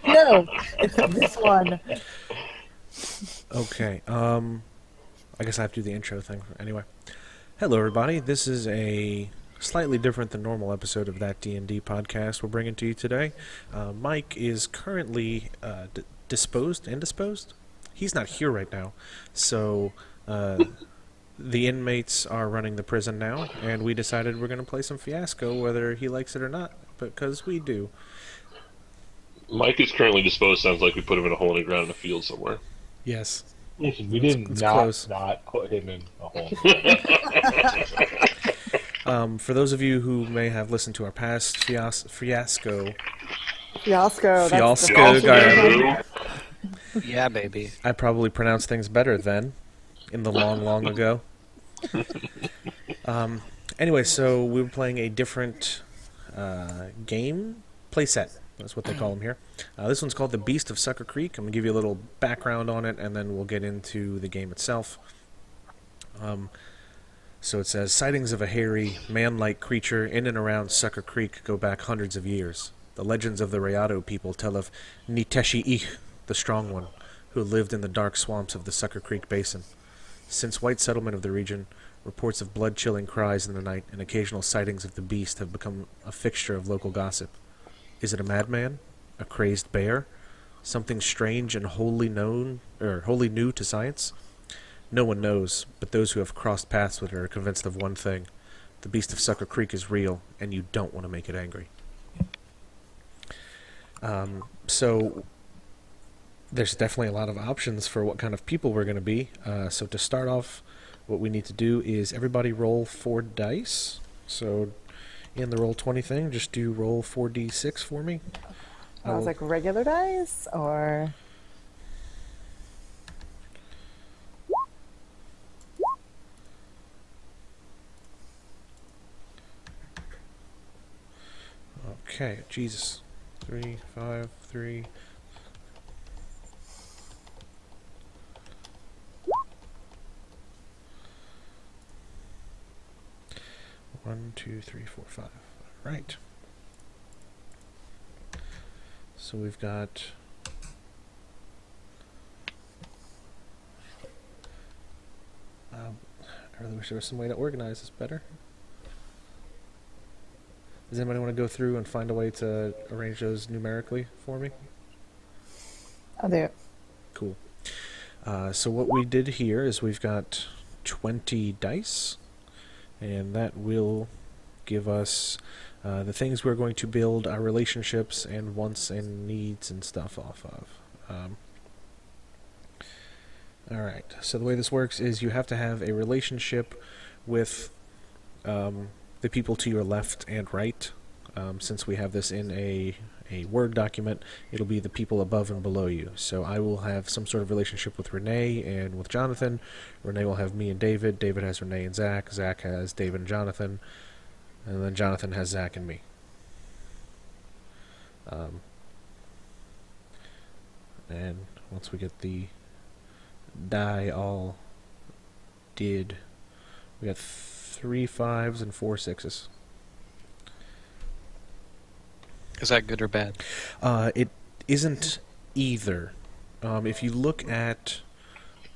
No, it's this one. Okay. I guess I have to do the intro thing anyway. Hello, everybody. This is a slightly different than normal episode of that D&D podcast we're bringing to you today. Mike is currently indisposed. He's not here right now, so the inmates are running the prison now, and we decided we're going to play some Fiasco, whether he likes it or not, because we do. Mike is currently disposed. Sounds like we put him in a hole in the ground in a field somewhere. Yes, Listen, we did it's not close. put him in a hole. For those of you who may have listened to our past Fiasco Fiasco. Fiasco guy, Yeah, baby. I probably pronounced things better then, in the long ago. Anyway, so we were playing a different game playset. That's what they call them here. This one's called The Beast of Sucker Creek. I'm going to give you a little background on it, and then we'll get into the game itself. So it says, sightings of a hairy, man-like creature in and around Sucker Creek go back hundreds of years. The legends of the Rayado people tell of Niteshi-Ich, the Strong One, who lived in the dark swamps of the Sucker Creek Basin. Since white settlement of the region, reports of blood-chilling cries in the night and occasional sightings of the beast have become a fixture of local gossip. Is it a madman? A crazed bear? Something strange and wholly new to science? No one knows, but those who have crossed paths with it are convinced of one thing. The beast of Sucker Creek is real, and you don't want to make it angry. So there's definitely a lot of options for what kind of people we're going to be. So to start off, what we need to do is everybody roll 4 dice. So in the Roll20 thing, just do roll 4d6 for me. I was like regular dice or Okay, Jesus. 3, 5, 3. One, two, three, four, 5. All right. So we've got I really wish there was some way to organize this better. Does anybody want to go through and find a way to arrange those numerically for me? I'll do it. Cool. So what we did here is we've got 20 dice, and that will give us the things we're going to build our relationships and wants and needs and stuff off of. Alright, so the way this works is you have to have a relationship with the people to your left and right. Since we have this in a Word document, it'll be the people above and below you. So I will have some sort of relationship with Renee and with Jonathan. Renee will have me and David. David has Renee and Zack. Zack has David and Jonathan. And then Jonathan has Zack and me. And once we get the die all did, we got 3 5s and 4 6s. Is that good or bad? It isn't either. If you look at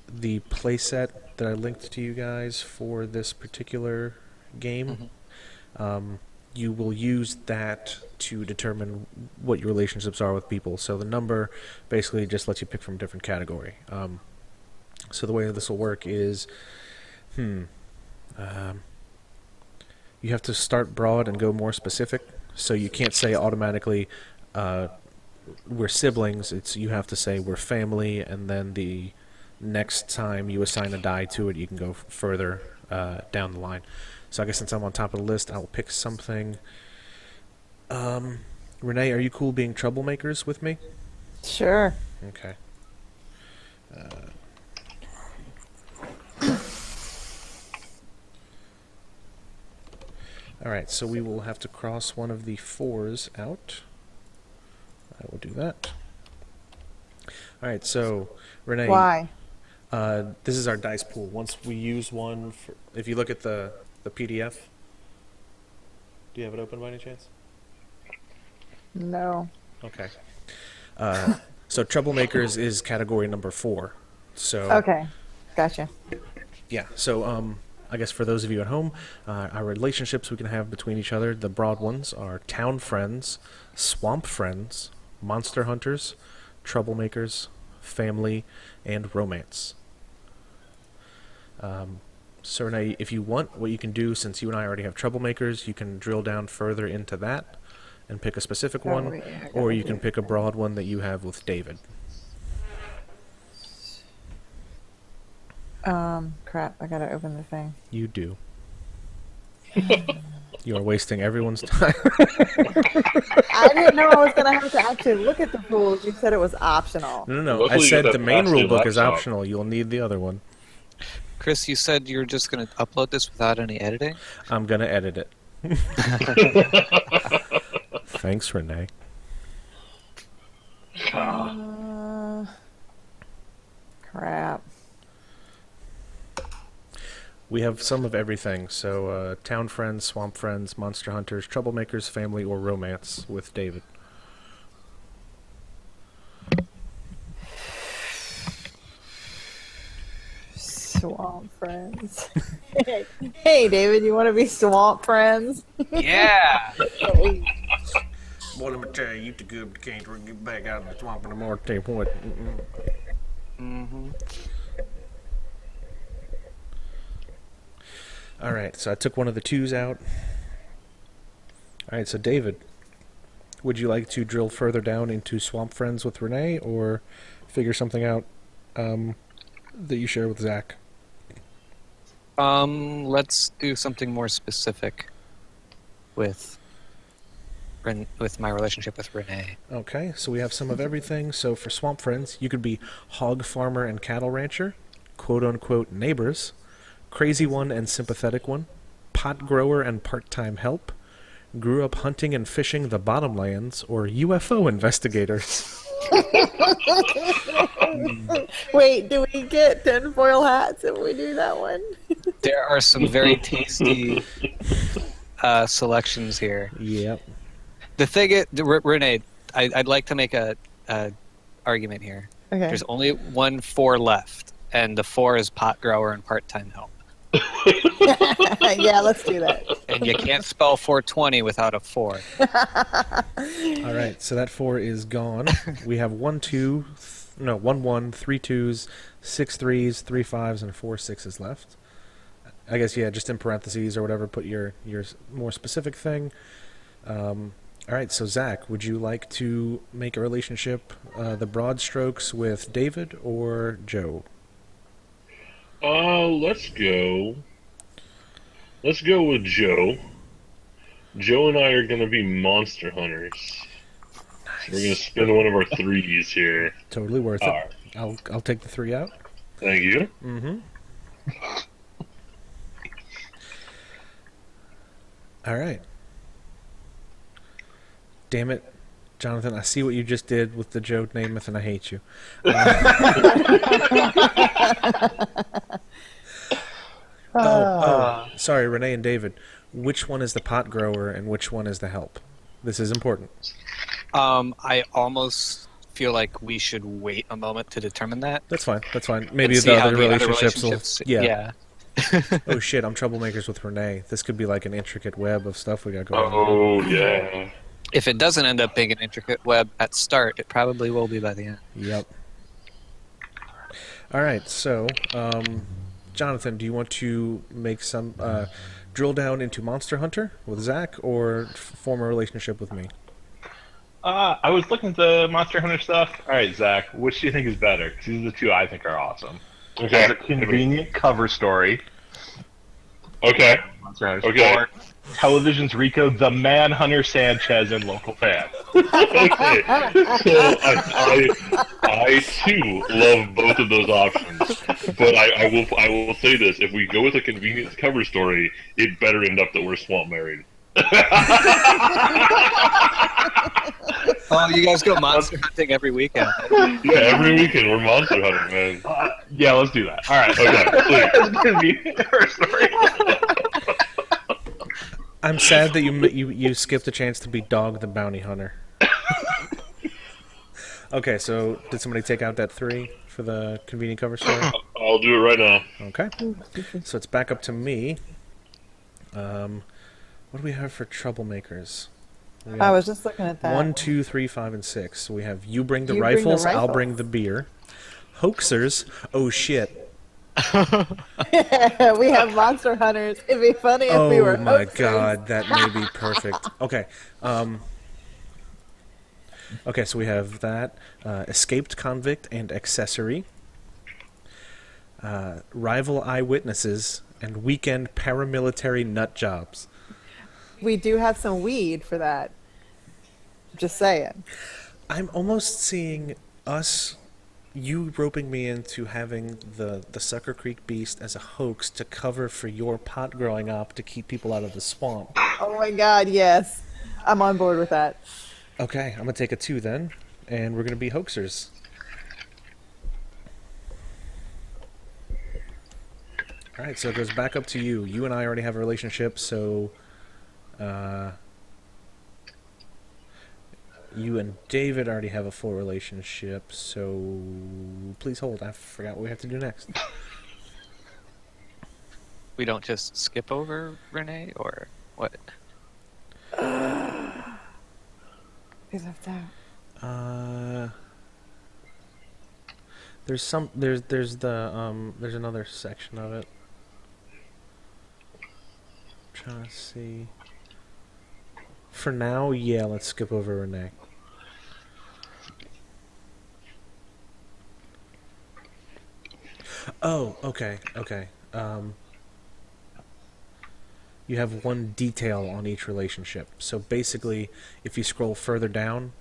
the playset that I linked to you guys for this particular game, you will use that to determine what your relationships are with people. So the number basically just lets you pick from a different category. So the way this will work is, you have to start broad and go more specific. So you can't say automatically we're siblings. You have to say we're family, and then the next time you assign a die to it, you can go further down the line. So I guess since I'm on top of the list, I'll pick something. Renee, are you cool being troublemakers with me? Sure. Okay. Alright, so we will have to cross one of the 4s out. I will do that. Alright, so, Renee. Why? This is our dice pool. Once we use one, if you look at the PDF, do you have it open by any chance? No. Okay. So troublemakers is category number 4. So Okay. Gotcha. yeah. So I guess for those of you at home, our relationships we can have between each other, the broad ones are town friends, swamp friends, monster hunters, troublemakers, family, and romance. So Renee, if you want, what you can do, since you and I already have troublemakers, you can drill down further into that and pick a specific Oh, one, wait, I gotta or you do can it. pick a broad one that you have with David. Crap. I gotta open the thing. You do. You are wasting everyone's time. I didn't know I was gonna have to actually look at the rules. You said it was optional. No. I Luckily you said got the that main past rule your book is laptop. optional. You'll need the other one. Chris, you said you're just going to upload this without any editing? I'm gonna edit it. Thanks, Renee. Crap. We have some of everything. So, town friends, swamp friends, monster hunters, troublemakers, family, or romance with David. Swamp friends. Hey, David, you want to be swamp friends? Yeah! What am I tell you? You too good, but can't get back out of the swamp no more. Tell you what. Mm-hmm. All right, so I took one of the 2s out. All right, so David, would you like to drill further down into swamp friends with Renee, or figure something out that you share with Zack? Let's do something more specific with my relationship with Renee. Okay, so we have some of everything. So for swamp friends, you could be hog farmer and cattle rancher, quote-unquote neighbors, crazy one and sympathetic one, pot grower and part-time help, grew up hunting and fishing the bottomlands, or UFO investigators. Wait, do we get tinfoil hats if we do that one? There are some very tasty selections here. Yep. The thing is, Renee, I'd like to make a argument here. Okay. There's only 1 4 left, and the 4 is pot grower and part-time help. Yeah, let's do that. And you can't spell 420 without a 4. All right, so that 4 is gone. We have 1 2, 1 1, 3 2s, 6 3s, 3 5s, and 4 6s left. I guess, yeah, just in parentheses or whatever, put your more specific thing. All right, so Zack, would you like to make a relationship, the broad strokes, with David or Joe? Let's go. Let's go with Joe. Joe and I are gonna be monster hunters. So we're gonna spend one of our 3s here. Totally worth it. Alright. I'll take the 3 out. Thank you. Mm-hmm. All right. Damn it, Jonathan, I see what you just did with the Joe Namath, and I hate you. Sorry, Renee and David. Which one is the pot grower and which one is the help? This is important. I almost feel like we should wait a moment to determine that. That's fine. That's fine. Maybe and see the how other relationships will... Yeah. Oh shit, I'm troublemakers with Renee. This could be like an intricate web of stuff we got going on. Oh yeah. If it doesn't end up being an intricate web at start, it probably will be by the end. Yep. All right, so Jonathan, do you want to make some drill down into Monster Hunter with Zack, or form a relationship with me? I was looking at the Monster Hunter stuff. All right, Zach, which do you think is better? Because these are the 2 I think are awesome. Okay. There's a convenient cover story. Okay. Monster Hunter. Okay. Or television's Rico, the Manhunter Sanchez, and local fan. Okay. So I too love both of those options, but I will say this: if we go with a convenience cover story, it better end up that we're swamp married. Oh, you guys go monster hunting every weekend. Yeah, every weekend we're monster hunting, man. Yeah, let's do that. All right. Okay, please. Convenient cover story. I'm sad that you skipped the chance to be Dog the Bounty Hunter. Okay, so did somebody take out that 3 for the convenient cover story? I'll do it right now. Okay. So it's back up to me. What do we have for troublemakers? We I have was just looking at that. 1, 2, 3, 5, and 6. So we have you bring the You bring the rifles, I'll rifles. bring the beer. Hoaxers, oh shit. We have monster hunters. It'd be funny if we were Oh my hoaxers. god, that may be perfect. Okay. Okay, so we have that. Escaped convict and accessory. Rival eyewitnesses and weekend paramilitary nut jobs. We do have some weed for that. Just saying. I'm almost seeing you roping me into having the Sucker Creek Beast as a hoax to cover for your pot growing op to keep people out of the swamp. Oh my god, yes. I'm on board with that. Okay, I'm going to take a 2 then, and we're going to be hoaxers. Alright, so it goes back up to you. You and I already have a relationship, so... you and David already have a full relationship, so... Please hold, I forgot what we have to do next. We don't just skip over Renee, or what? Who's left out? There's another section of it. I'm trying to see. For now, yeah, let's skip over Renee. Oh, okay. You have one detail on each relationship. So basically, if you scroll further down,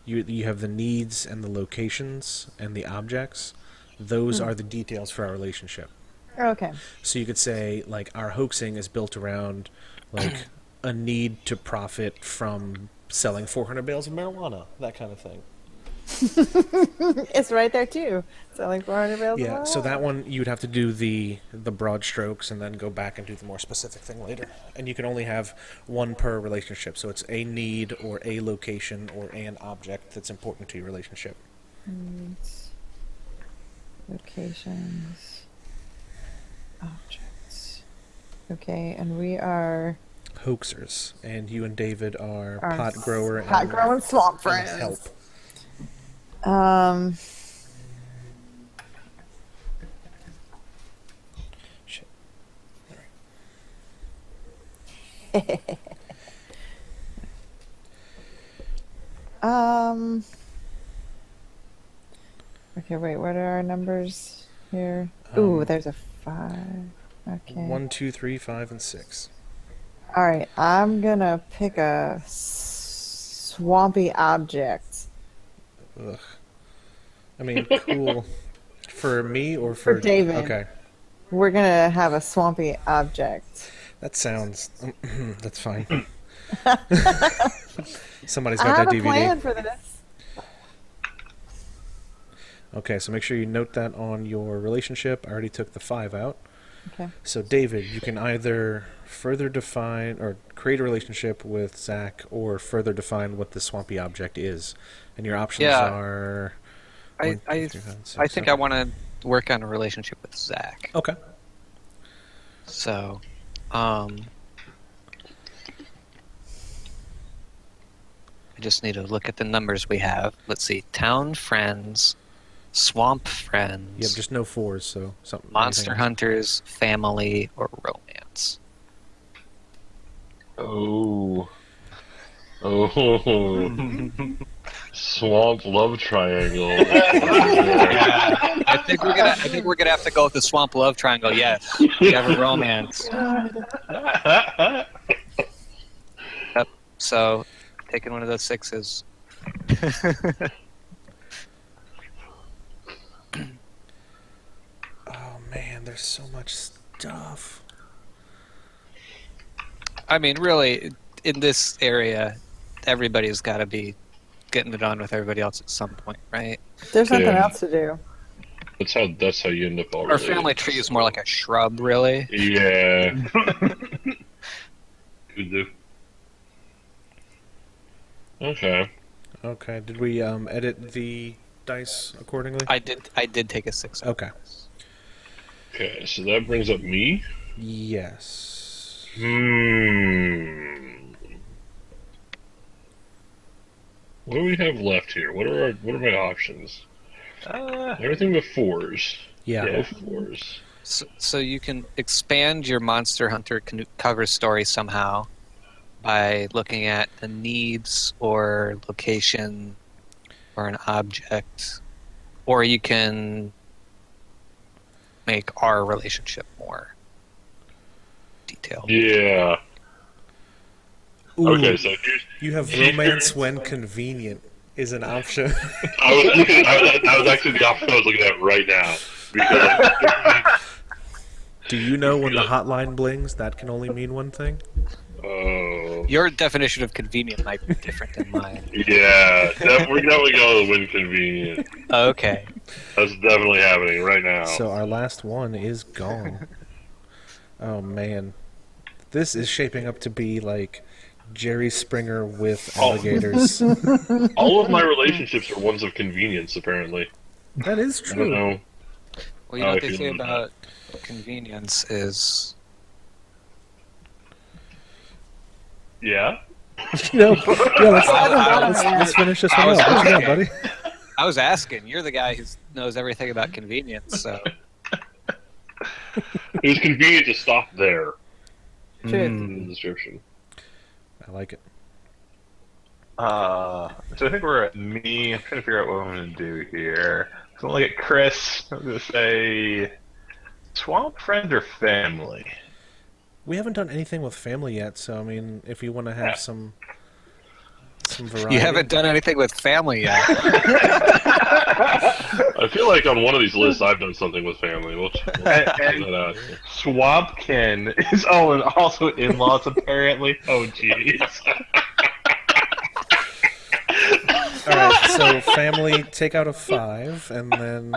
you have the needs and the locations and the objects. Those are the details for our relationship. Okay. So you could say, like, our hoaxing is built around, like, a need to profit from selling 400 bales of marijuana, that kind of thing. It's right there too. Selling 400 bales. Yeah, so that one, you'd have to do the broad strokes and then go back and do the more specific thing later. And you can only have one per relationship, so it's a need or a location or an object that's important to your relationship. Needs, locations, objects. Okay, and we are Hoaxers, and you and David are pot grower and pot growing swamp and friends. help. Shit. Okay, wait, what are our numbers here? Ooh, there's a 5. Okay. 1, 2, 3, 5, and 6. Alright, I'm gonna pick a swampy object. Ugh. I mean, cool. For me or for David. Okay. We're gonna have a swampy object. That sounds... that's fine. Somebody's I got have that a DVD. plan for this. Okay, so make sure you note that on your relationship. I already took the 5 out. Okay. So, David, you can either further define or create a relationship with Zack or further define what the swampy object is. And your options are... I think I want to work on a relationship with Zack. Okay. So, I just need to look at the numbers we have. Let's see. Town friends, swamp friends. Yep, just no 4s, so something. Monster hunters, family, or romance. Oh. Swamp love triangle. Yeah, I think we're gonna have to go with the swamp love triangle. Yes, we have a romance. Yep. So, taking one of those 6s. Oh, man, there's so much stuff. I mean, really, in this area, everybody's got to be getting it on with everybody else at some point, right? There's nothing Yeah. else to do. That's how you end up all Our family tree is more like a shrub, really. Yeah. Okay. Okay. Did we edit the dice accordingly? I did take a 6. Okay. Okay, so that brings up me. Yes. What do we have left here? What are my options? Everything but 4s. Yeah. No 4s. So you can expand your Monster Hunter cover story somehow by looking at the needs or location or an object, or you can make our relationship more detailed. Yeah. Ooh, Okay, so here's. you have romance when convenient is an option. That was actually the option I was looking at right now. Because Do you know when the hotline blings, that can only mean one thing? oh. Your definition of convenient might be different than mine. Yeah, we're definitely going with inconvenient. Okay. That's definitely happening right now. So our last one is gone. Oh man. This is shaping up to be like Jerry Springer with alligators. All of my relationships are ones of convenience, apparently. That is I don't true. know. Well, you know I what they feel say that. about convenience is Yeah? Yeah, let's finish this one I was out. What you got, asking. buddy? I was asking. You're the guy who knows everything about convenience, so It was convenient to stop there True. in the description. I like it. So I think we're at me. I'm trying to figure out what I'm going to do here. So I'm going to look at Chris. I'm going to say swamp friend or family. We haven't done anything with family yet, so I mean, if you want to have some variety. you haven't done anything with family yet. I feel like on one of these lists I've done something with family. We'll check that out. Swampkin is also in-laws apparently. Oh jeez. All right, so family, take out a 5, and then.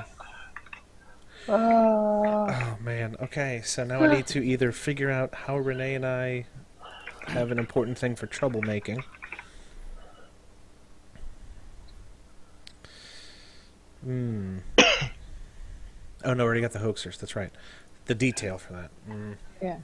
Oh man. Okay, so now I need to either figure out how Renee and I have an important thing for troublemaking. Oh no, I already got the hoaxers. That's right. The detail for that. Yeah.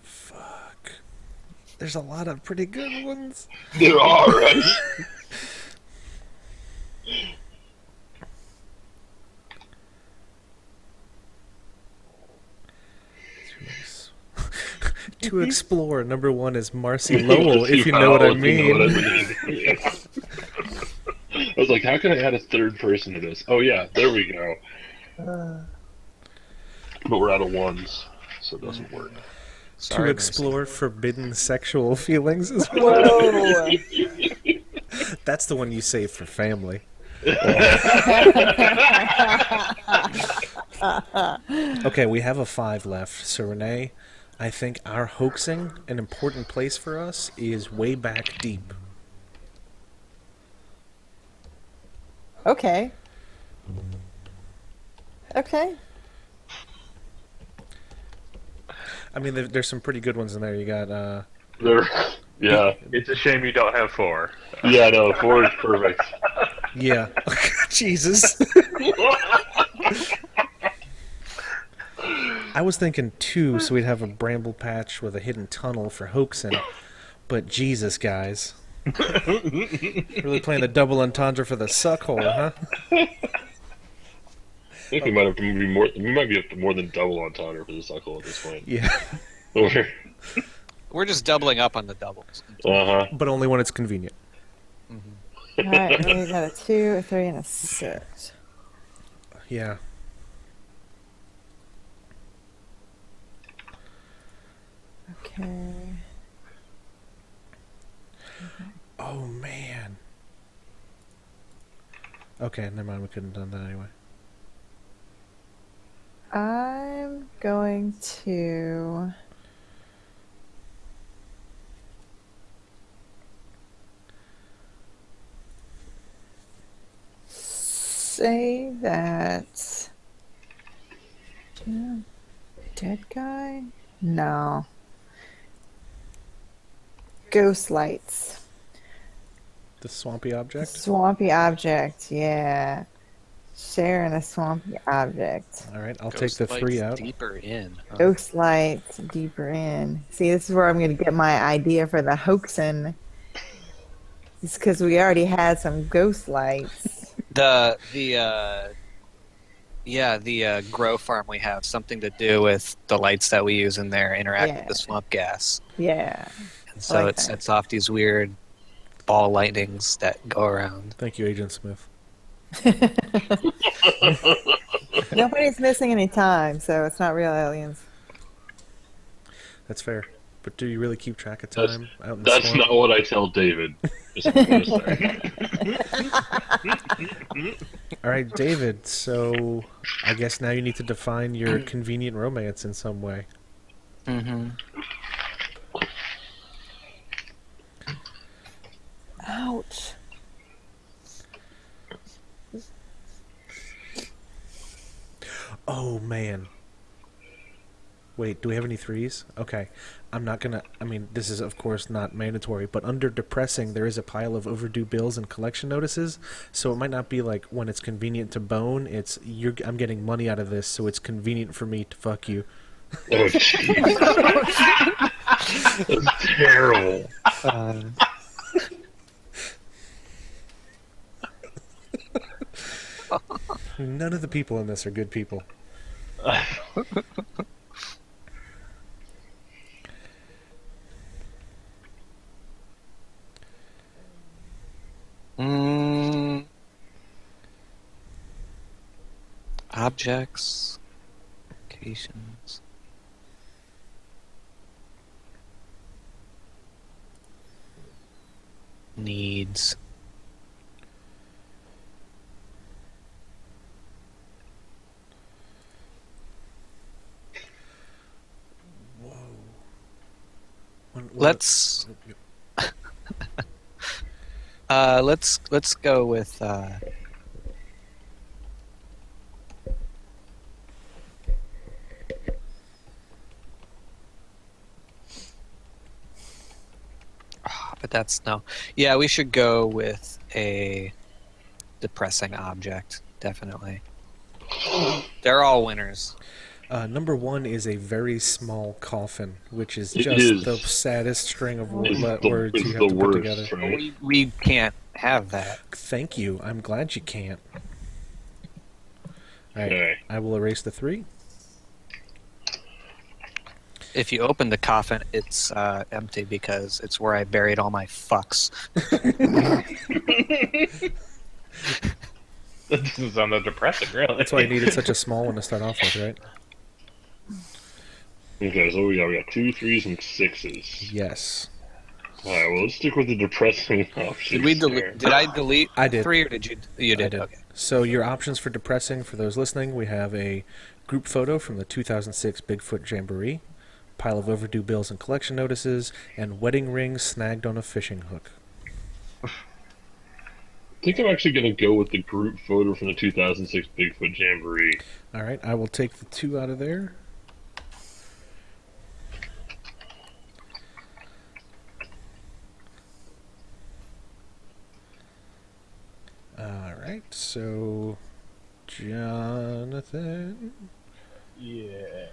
Fuck. There's a lot of pretty good ones. There are, right? To explore, number 1 is Marcy Lowell, if you know what I mean. I was like, how can I add a third person to this? Oh yeah, there we go. But we're out of ones, so it doesn't work. To explore forbidden sexual feelings as well. Whoa. That's the one you save for family. Okay, we have a 5 left. So Renee, I think our hoaxing, an important place for us, is way back deep. Okay. Okay. I mean, there's some pretty good ones in there. You got, Yeah, It's a shame you don't have 4. yeah, no, 4 is perfect. yeah. Jesus. I was thinking 2, so we'd have a bramble patch with a hidden tunnel for hoaxing. But Jesus, guys. Really playing the double entendre for the suck hole, huh? I think we might have to be more. We might be up to more than double entendre for the cycle at this point. Yeah. We're just doubling up on the doubles. But only when it's convenient. Alright, we got a 2, a 3, and a 6. Yeah. Okay. Oh, man. Okay, never mind. We couldn't have done that anyway. I'm going to say that. Dead guy? No. Ghost lights. The swampy object? Swampy object, yeah. Sharing a swampy object. Alright, I'll take Ghost the 3 lights out. deeper in. Huh? Ghost lights deeper in. See, this is where I'm going to get my idea for the hoaxing. It's because we already had some ghost lights. The grow farm we have something to do with the lights that we use in there interact with the swamp gas. Yeah. And so like it that. sets off these weird ball lightnings that go around. Thank you, Agent Smith. Nobody's missing any time, so it's not real aliens. That's fair. But do you really keep track of time out in the That's swamp? not what I tell David. Just gonna say. Alright, David, so I guess now you need to define your convenient romance in some way. Mm-hmm. Ouch. Oh, man. Wait, do we have any 3s? Okay. I'm not gonna... I mean, this is, of course, not mandatory, but under depressing, there is a pile of overdue bills and collection notices, so it might not be like when it's convenient to bone, it's I'm getting money out of this, so it's convenient for me to fuck you. Oh, jeez. That's terrible. None of the people in this are good people. Objects, locations. Needs. Let's go with but that's no. Yeah, we should go with a depressing object, definitely. They're all winners. Number 1 is a very small coffin, which is It just is. the saddest string of It's words it's you have the to put worst, together. right? We can't have that. Thank you. I'm glad you can't. Alright, Okay. I will erase the 3. If you open the coffin, it's empty because it's where I buried all my fucks. That doesn't sound that depressing, really. That's why you needed such a small one to start off with, right? Okay, so we got 2 3s and 6s. Yes. Alright, well, let's stick with the depressing option. Did we delete? Did I delete? I did. 3 or did you? You did. I did. Okay. So your options for depressing, for those listening, we have a group photo from the 2006 Bigfoot Jamboree, pile of overdue bills and collection notices, and wedding rings snagged on a fishing hook. I think I'm actually going to go with the group photo from the 2006 Bigfoot Jamboree. Alright, I will take the 2 out of there. Alright, so Jonathan, Yeah.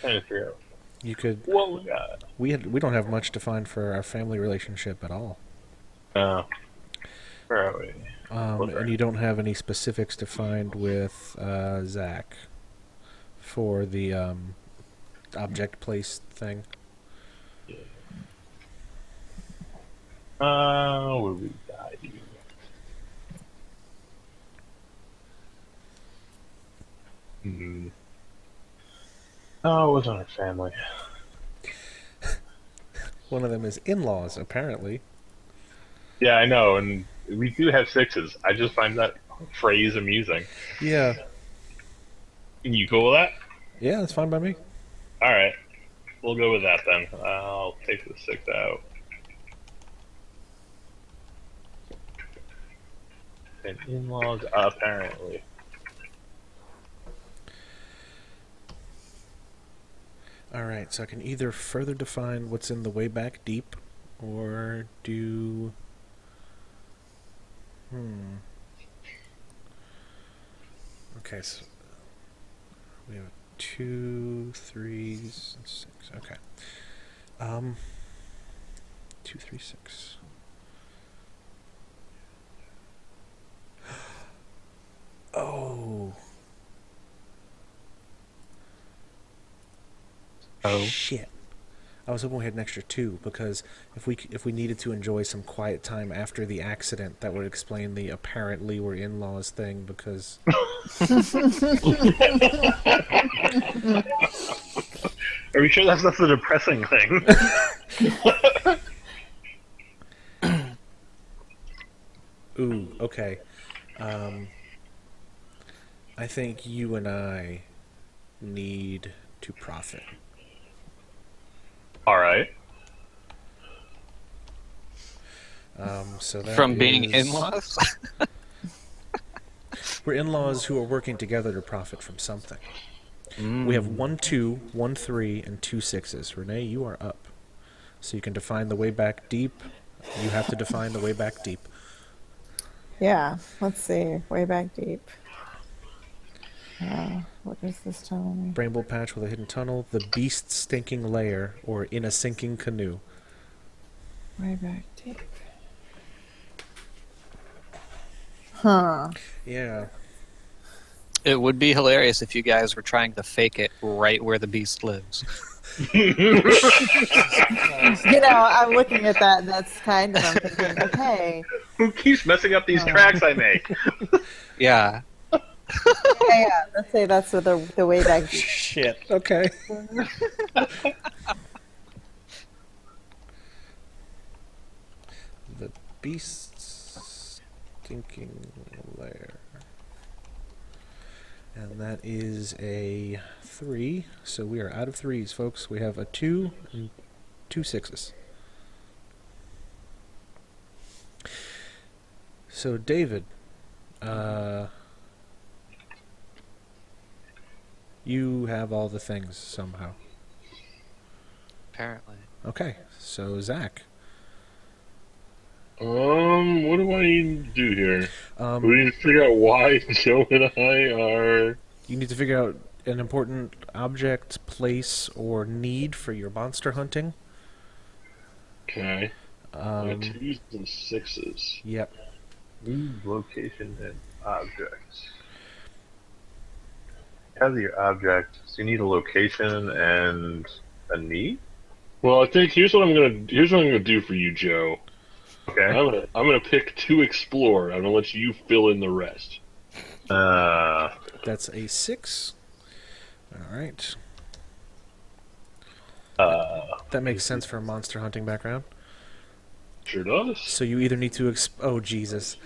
Trying to figure out you could what we got. we don't have much to find for our family relationship at all. Oh. Where are we? And you don't have any specifics to find with Zack for the object place thing. What do we got here? Oh, it was on our family. One of them is in-laws, apparently. Yeah, I know, and we do have 6s. I just find that phrase amusing. Yeah. You cool with that? Yeah, that's fine by me. Alright. We'll go with that then. I'll take the 6 out. And in-laws, apparently. Alright, so I can either further define what's in the way back deep, or do... Okay, so we have 2, 3, 6. Okay. 2, 3, 6. Oh. Oh. Shit. I was hoping we had an extra 2, because if we needed to enjoy some quiet time after the accident, that would explain the apparently we're in-laws thing, because... Are you sure that's not the depressing thing? Ooh, okay. I think you and I need to profit. Alright. So that From being is- in-laws? We're in-laws who are working together to profit from something. We have 1 2, 1 3, and 2 6s. Renee, you are up. So you can define the way back deep. You have to define the way back deep. Yeah, let's see. Way back deep. What does this tell me? Bramble patch with a hidden tunnel. The beast's stinking lair, or in a sinking canoe. Way back deep. Huh. Yeah. It would be hilarious if you guys were trying to fake it right where the beast lives. You know, I'm looking at that, and that's kind of, I'm thinking, okay, Who keeps messing up these tracks I make? Yeah. yeah, let's say that's the way back deep. Shit. Okay. The beast's stinking lair. And that is a 3. So we are out of 3s, folks. We have a 2 and 2 6s. So, David, you have all the things somehow. Apparently. Okay, so Zack. What do I need to do here? Um, We need to figure out why Joe and I are. You need to figure out an important object, place, or need for your monster hunting. Okay. I got Um, 2s and 6s. yep. Need, location, and objects. You have your object, so you need a location and a need? Well, I think here's what I'm gonna do for you, Joe. Okay. I'm gonna pick to explore. I'm gonna let you fill in the rest. That's a 6. Alright. That makes sense for a monster hunting background. Sure does. So you either need to oh, Jesus.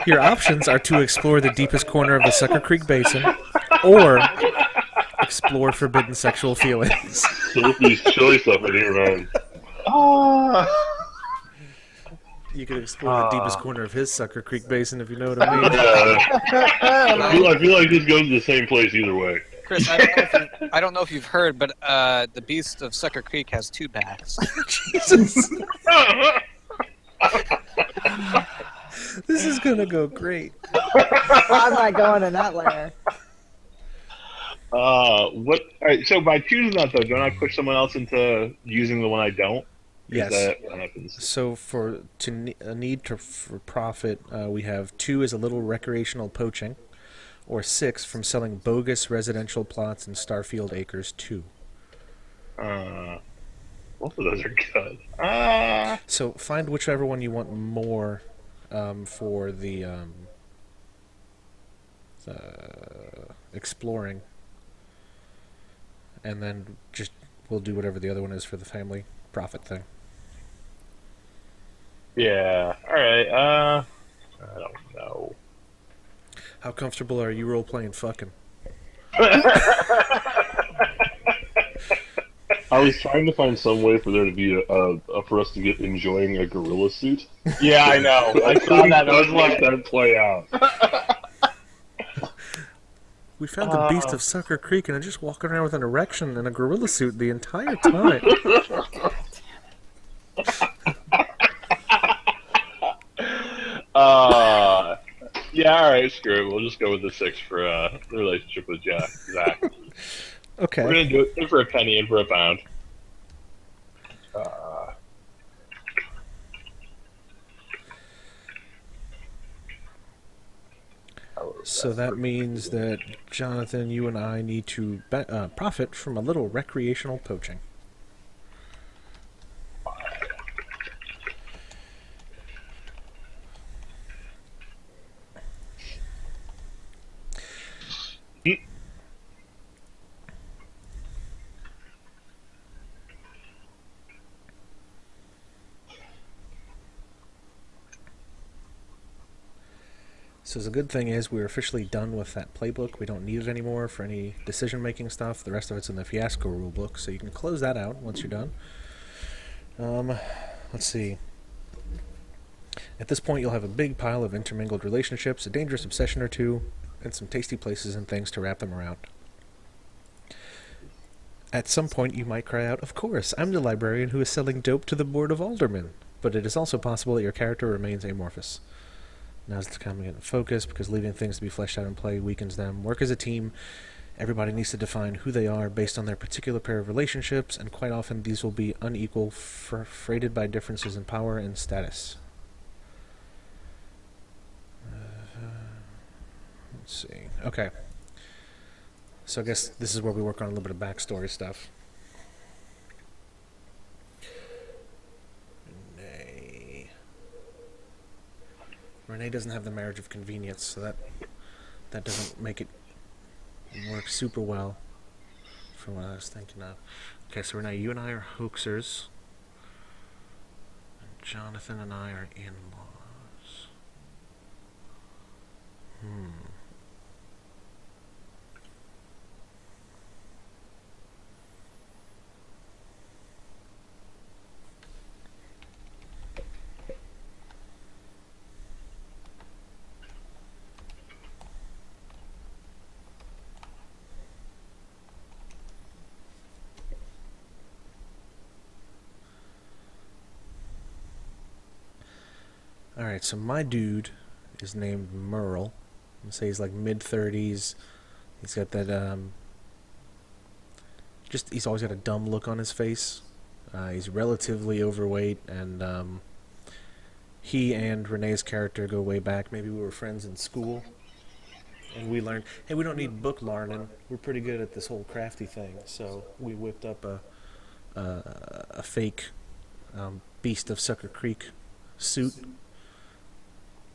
Your options are to explore the deepest corner of the Sucker Creek Basin, or explore forbidden sexual feelings. Sophie's choice up in here, man. You could explore the deepest corner of his Sucker Creek Basin, if you know what I mean. I feel like this goes to the same place either way. Chris, I don't know if you've heard, but the Beast of Sucker Creek has 2 backs. Jesus. This is gonna go great. I'm not going in that layer. What? Alright, so by choosing that though, don't I push someone else into using the one I don't? Yes. Is that what happens? So for a need for profit, we have 2 as a little recreational poaching, or 6 from selling bogus residential plots in Starfield Acres 2. Both of those are good. So find whichever one you want more for the exploring, and then just we'll do whatever the other one is for the family profit thing. Yeah. Alright, I don't know. How comfortable are you role playing fucking? I was trying to find some way for there to be for us to get enjoying a gorilla suit. Yeah, I know. I saw couldn't that. I was quite like, make that play out. We found the beast of Sucker Creek, and I'm just walking around with an erection and a gorilla suit the entire time. yeah, all right, screw it. We'll just go with the 6 for the relationship with Zack. We're Okay. gonna do it in for a penny, in for a pound. So that means that, Jonathan, you and I need to profit from a little recreational poaching. So the good thing is we're officially done with that playbook. We don't need it anymore for any decision-making stuff. The rest of it's in the Fiasco rulebook, so you can close that out once you're done. Let's see. At this point, you'll have a big pile of intermingled relationships, a dangerous obsession or two, and some tasty places and things to wrap them around. At some point, you might cry out, "Of course, I'm the librarian who is selling dope to the Board of Aldermen." But it is also possible that your character remains amorphous. Now's the time to get in focus, because leaving things to be fleshed out in play weakens them. Work as a team. Everybody needs to define who they are based on their particular pair of relationships, and quite often these will be unequal, freighted by differences in power and status. Let's see. Okay. So I guess this is where we work on a little bit of backstory stuff. Renee doesn't have the marriage of convenience, so that doesn't make it work super well for what I was thinking of. Okay, so Renee, you and I are hoaxers. And Jonathan and I are in-laws. Alright, so my dude is named Merle. I'm gonna say he's like mid-30s. He's got that, he's always got a dumb look on his face. He's relatively overweight, and he and Renee's character go way back. Maybe we were friends in school, and we learned, hey, we don't need book learning. We're pretty good at this whole crafty thing. So we whipped up a fake Beast of Sucker Creek suit.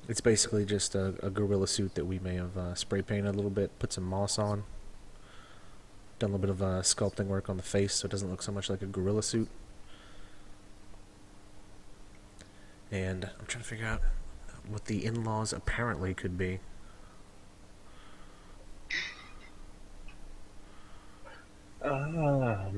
It's basically just a gorilla suit that we may have spray painted a little bit, put some moss on, done a little bit of sculpting work on the face so it doesn't look so much like a gorilla suit. And I'm trying to figure out what the in-laws apparently could be. Oh.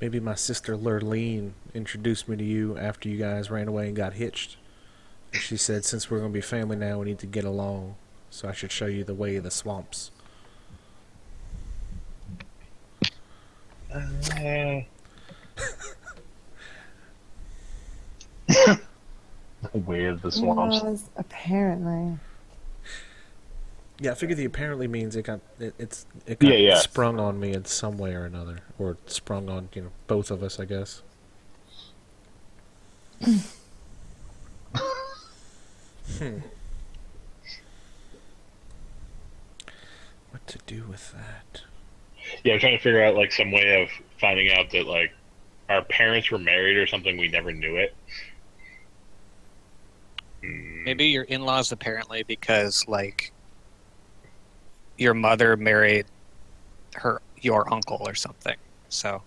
Maybe my sister Lurleen introduced me to you after you guys ran away and got hitched. And she said, since we're going to be family now, we need to get along. So I should show you the way of the swamps. Way of the swamps. Was apparently. Yeah, I figure the apparently means it got Yeah. sprung on me in some way or another, or sprung on both of us, I guess. What to do with that? Yeah, I'm trying to figure out like some way of finding out that like our parents were married or something. We never knew it. Maybe your in-laws apparently because like your mother married your uncle or something. So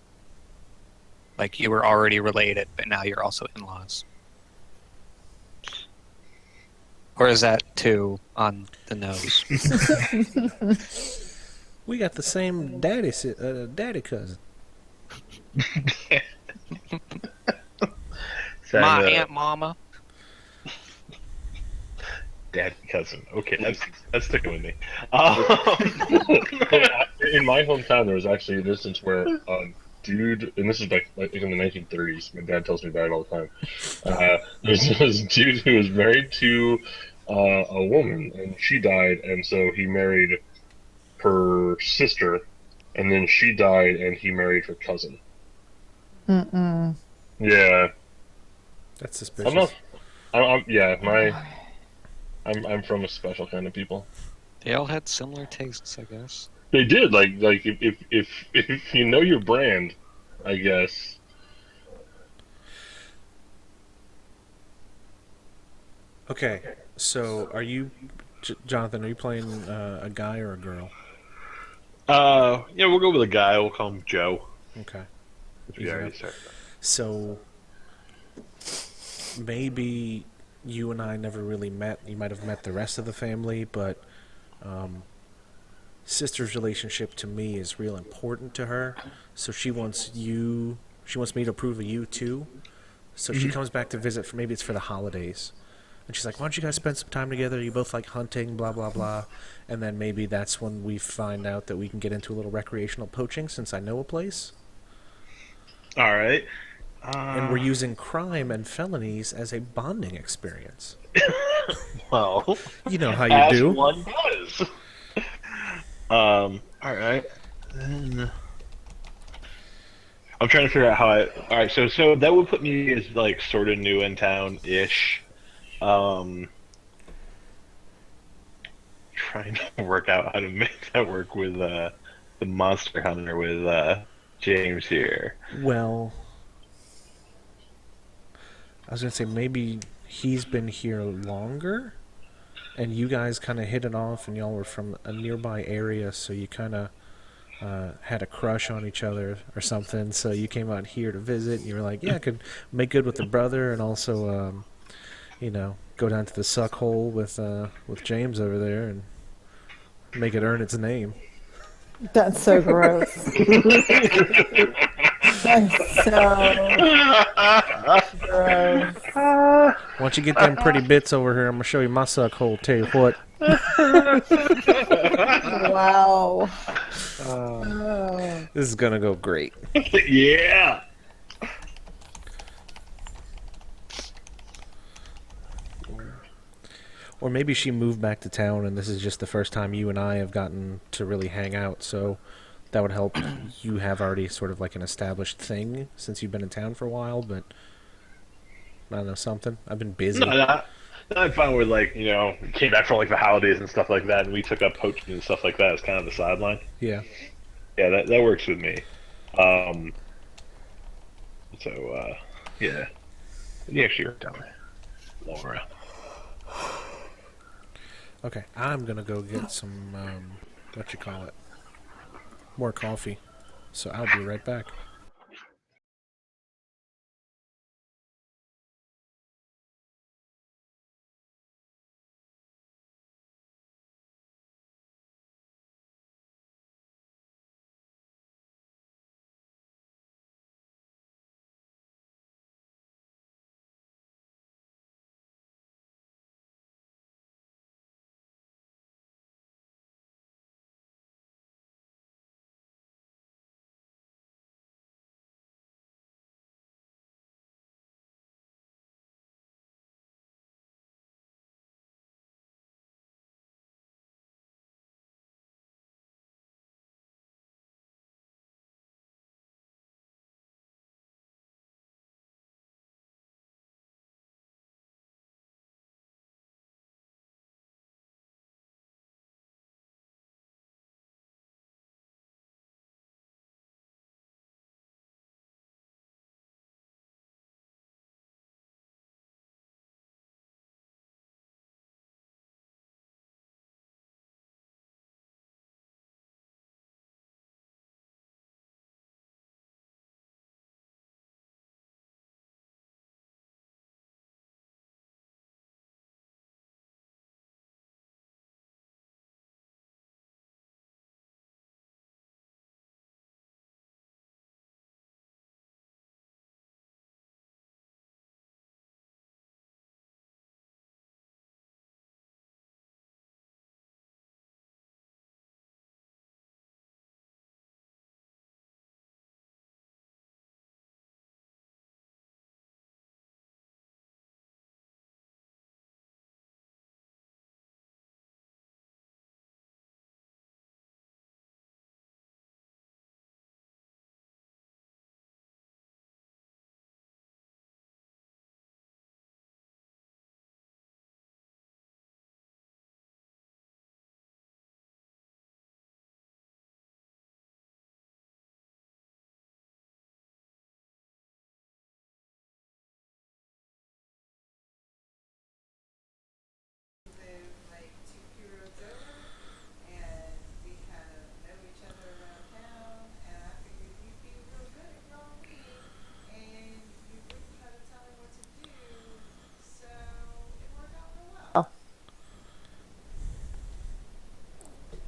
like you were already related, but now you're also in-laws. Or is that too on the nose? We got the same daddy cousin. My aunt mama. Dad cousin. Okay, that's sticking with me. In my hometown, there was actually an instance where a dude, and this is back like in the 1930s. My dad tells me about it all the time. There's this dude who was married to a woman, and she died, and so he married her sister, and then she died, and he married her cousin. Mm-mm. Yeah, That's I'm suspicious. not. Yeah, I'm from a special kind of people. They all had similar tastes, I guess. They did like if you know your brand, I guess. Okay, so are you, Jonathan? Are you playing a guy or a girl? Yeah, we'll go with a guy. We'll call him Joe. Okay, Which we easy already enough. started. So maybe you and I never really met. You might have met the rest of the family, but sister's relationship to me is real important to her. So she wants you. She wants me to approve of you too. So she comes back to visit for maybe it's for the holidays. And she's like, why don't you guys spend some time together? You both like hunting, blah, blah, blah. And then maybe that's when we find out that we can get into a little recreational poaching since I know a place. All right. And we're using crime and felonies as a bonding experience. Well, You know how you as do. one does. All right. Then I'm trying to figure out how I. All right. So that would put me as like sort of new in town ish. Um, trying to work out how to make that work with the Monster Hunter with James here. Well, I was going to say maybe he's been here longer and you guys kind of hit it off and y'all were from a nearby area, so you kind of had a crush on each other or something. So you came out here to visit and you were like, yeah, I could make good with the brother and also, go down to the suck hole with James over there and make it earn its name. That's so gross. That's so gross. Once you get them pretty bits over here, I'm going to show you my suck hole, tell you what. Wow. This is going to go great. Yeah. Or maybe she moved back to town and this is just the first time you and I have gotten to really hang out, so that would help. You have already sort of like an established thing since you've been in town for a while, but I don't know, something. I've been busy. No, I'm fine with like came back from like the holidays and stuff like that, and we took up poaching and stuff like that as kind of the sideline. Yeah. Yeah, that works with me. Um, yeah, you actually are down there. Laura. Okay, I'm gonna go get some, more coffee. So I'll be right back.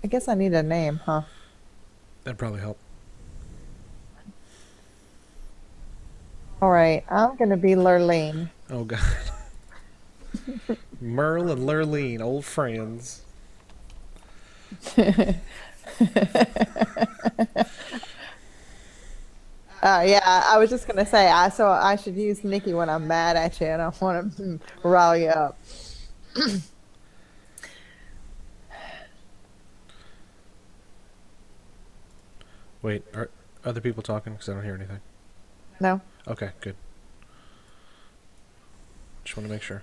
I guess I need a name, huh? That'd probably help. All right, I'm gonna be Lurleen. Oh god. Merle and Lurleen, old friends. Yeah, I was just gonna say, so I should use Nikki when I'm mad at you and I want to rile you up. Wait, are other people talking? Because I don't hear anything. No, Okay, good. Just want to make sure.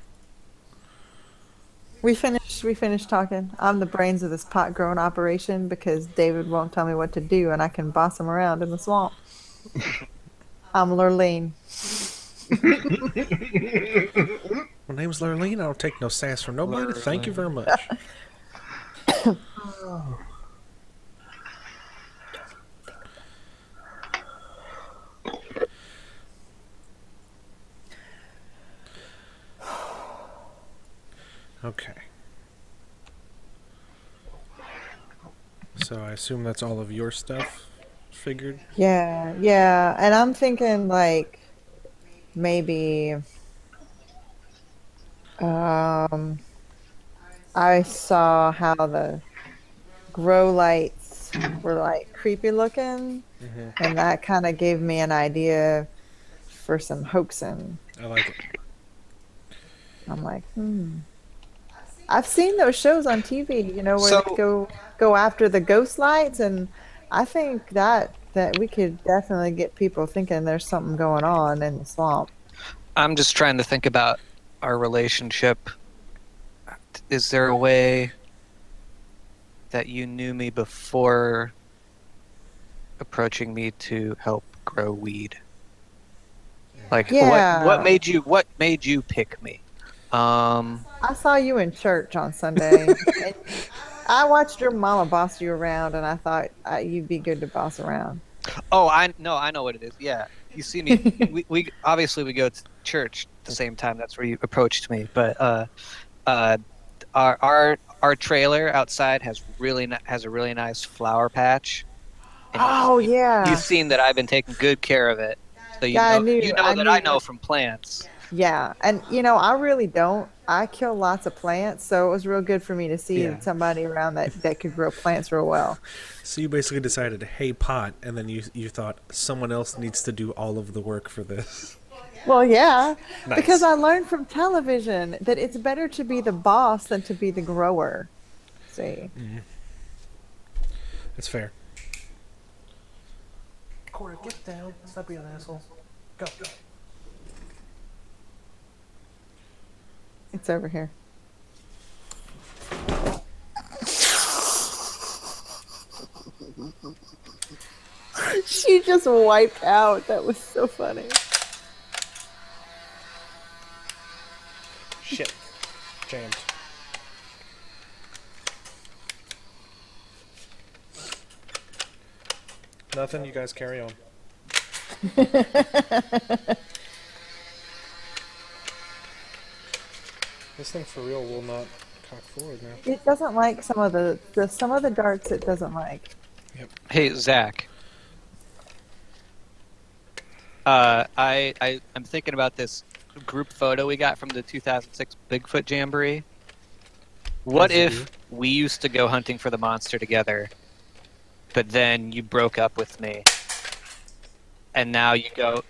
we finished. We finished talking. I'm the brains of this pot growing operation because David won't tell me what to do, and I can boss him around in the swamp. I'm Lurleen. My name's Lurleen. I don't take no sass from nobody. Thank you very much. Okay. So I assume that's all of your stuff figured? Yeah, yeah, and I'm thinking like maybe um I saw how the grow lights were like creepy looking, Mm-hmm. and that kind of gave me an idea for some hoaxing. I like it. I'm like, I've seen those shows on TV, where they So go after the ghost lights, and I think that we could definitely get people thinking there's something going on in the swamp. I'm just trying to think about our relationship. Is there a way that you knew me before approaching me to help grow weed? Like what Yeah, made you pick me? I saw you in church on Sunday. And I watched your mama boss you around, and I thought you'd be good to boss around. Oh, I know what it is. Yeah, you see me. We obviously we go to church at the same time. That's where you approached me. But uh, our trailer outside has a really nice flower patch, and Oh you've yeah, seen that I've been taking good care of it. So yeah. you know I that I knew. know from plants. Yeah, and I really don't. I kill lots of plants, so it was real good for me to see Yeah. somebody around that could grow plants real well. So you basically decided, hey, pot, and then you thought someone else needs to do all of the work for this. Well, yeah, because Nice. I learned from television that it's better to be the boss than to be the grower. See. That's fair. Cora, get down. Stop being an asshole. Go. It's over here. She just wiped out. That was so funny. Shit. Jammed. Nothing. You guys carry on. This thing for real will not cock forward now. It doesn't like some of the darts. It doesn't like. Hey Zach, I'm thinking about this group photo we got from the 2006 Bigfoot Jamboree. What As you if we used to go hunting for the monster together, but then you broke up with me, and now you go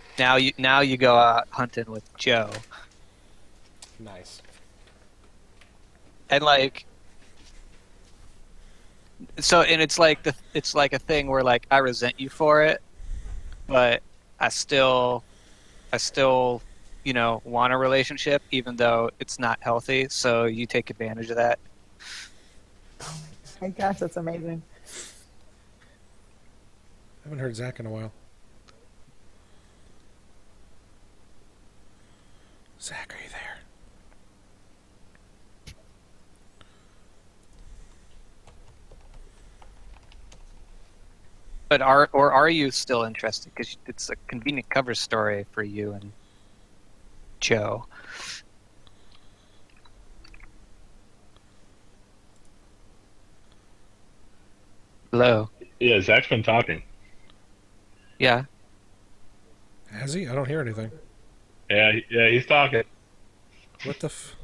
out hunting with Joe, Nice. and and it's like a thing where like I resent you for it, but I still want a relationship even though it's not healthy. So you take advantage of that. My gosh, that's amazing. I haven't heard Zack in a while. Zack, are you there? But are you still interested? Because it's a convenient cover story for you and Joe. Hello. Yeah, Zach's been talking. Yeah. Has he? I don't hear anything. Yeah, he's talking. What the f...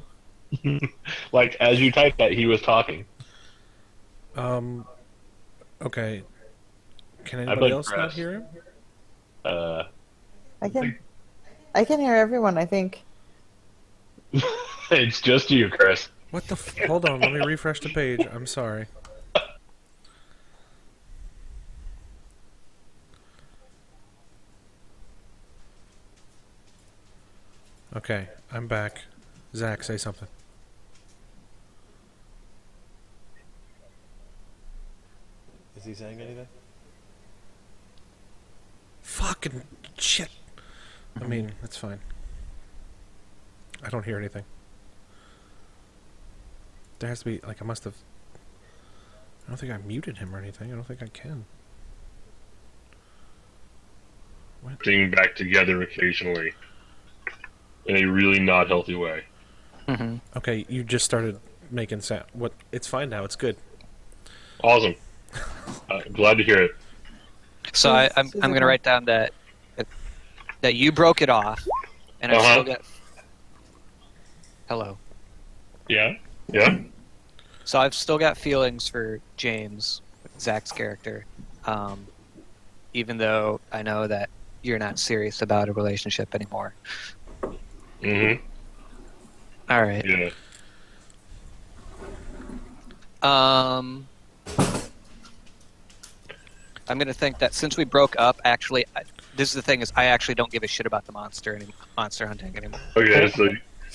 Like, as you typed that, he was talking. Okay. Can I anybody put else not press. hear him? Uh, I can hear everyone, I think. it's just you, Chris. What the f... Hold on, let me refresh the page. I'm sorry. Okay, I'm back. Zach, say something. Is he saying anything? Fucking shit. I mean, that's fine. I don't hear anything. There has to be, like, I must have... I don't think I muted him or anything. I don't think I can. Getting back together occasionally. In a really not healthy way. Mm-hmm. Okay, you just started making sound. What? It's fine now. It's good. Awesome. Glad to hear it. So I'm going to write down that you broke it off, and I still got. Hello. Yeah? Yeah? So I've still got feelings for James, Zach's character, even though I know that you're not serious about a relationship anymore. Mm-hmm. All right. Yeah. I'm going to think that since we broke up, actually, this is the thing: is I actually don't give a shit about the monster hunting anymore. Okay, so you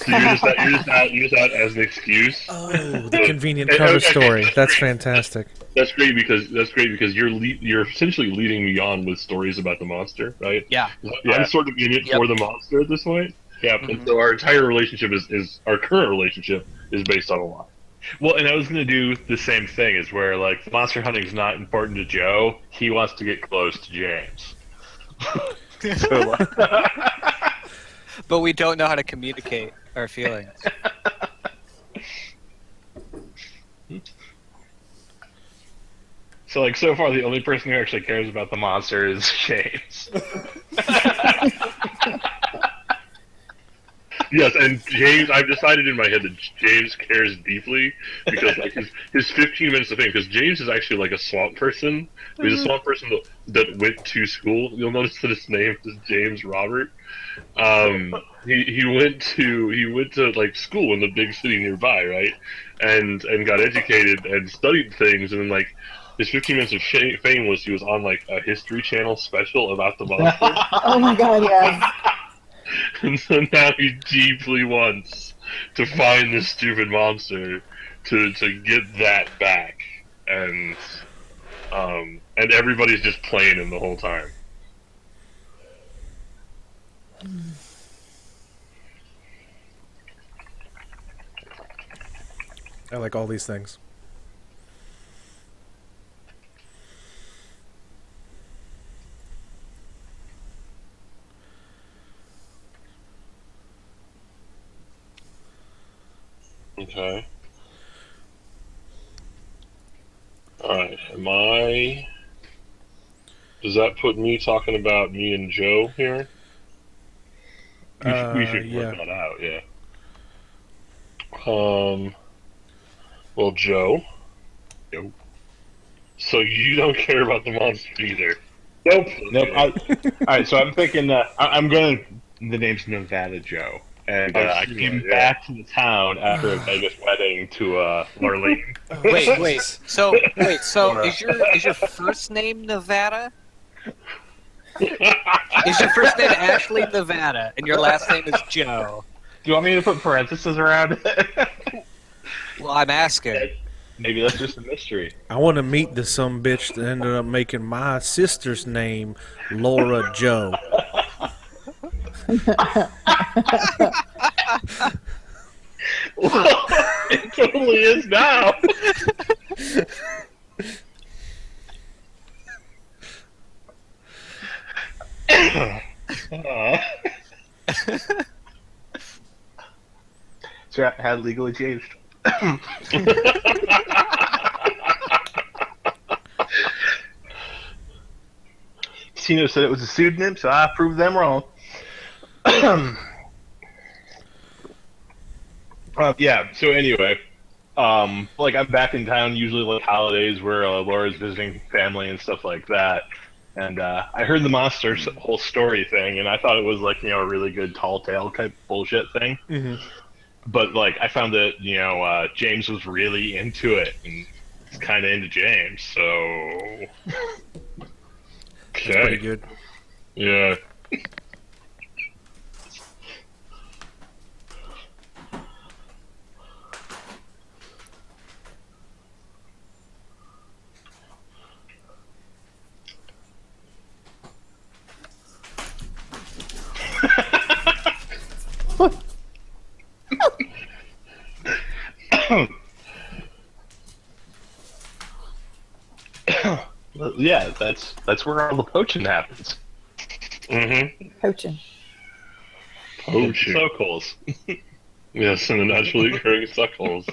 use that as an excuse. Oh, the convenient cover story. That's fantastic. That's great because you're essentially leading me on with stories about the monster, right? Yeah. I'm sort of in it for the monster at this point. Yeah, and so our entire relationship is our current relationship is based on a lie. Well, and I was going to do the same thing, is where, like, monster hunting is not important to Joe. He wants to get close to James. So, But we don't know how to communicate our feelings. so, like, so far, the only person who actually cares about the monster is James. Yes, and James, I've decided in my head that James cares deeply because like his 15 minutes of fame, because James is actually like a swamp person. He's a swamp person that went to school. You'll notice that his name is James Robert. He went to like school in the big city nearby, right? And got educated and studied things, and then like his 15 minutes of fame was he was on like a History Channel special about the monster. Oh my god, yes. And so now he deeply wants to find this stupid monster to get that back, and everybody's just playing him the whole time. I like all these things. Okay. Alright, does that put me talking about me and Joe here? We should Yeah. work that out, yeah. Well, Joe. Nope. So you don't care about the monster either. Nope. Okay. Alright, so I'm thinking, I'm going to... The name's Nevada Joe. And I came back to the town after a Vegas wedding to Lurleen. Wait. So is your first name Nevada? Is your first name actually Nevada, and your last name is Joe? Do you want me to put parentheses around it? Well, I'm asking. Maybe that's just a mystery. I want to meet the some bitch that ended up making my sister's name Laura Joe. Well, it totally is now. So I had legally changed. Tino said it was a pseudonym, so I proved them wrong. Yeah. So anyway, like I'm back in town usually like holidays where Laura's visiting family and stuff like that. And I heard the monster's whole story thing, and I thought it was like a really good tall tale type bullshit thing. Mm-hmm. But like I found that James was really into it, and he's kind of into James. So That's pretty good. Yeah. Yeah, that's where all the poaching happens. Mm-hmm. Poaching. Poaching. Suckles. Yes, and the naturally occurring suckles.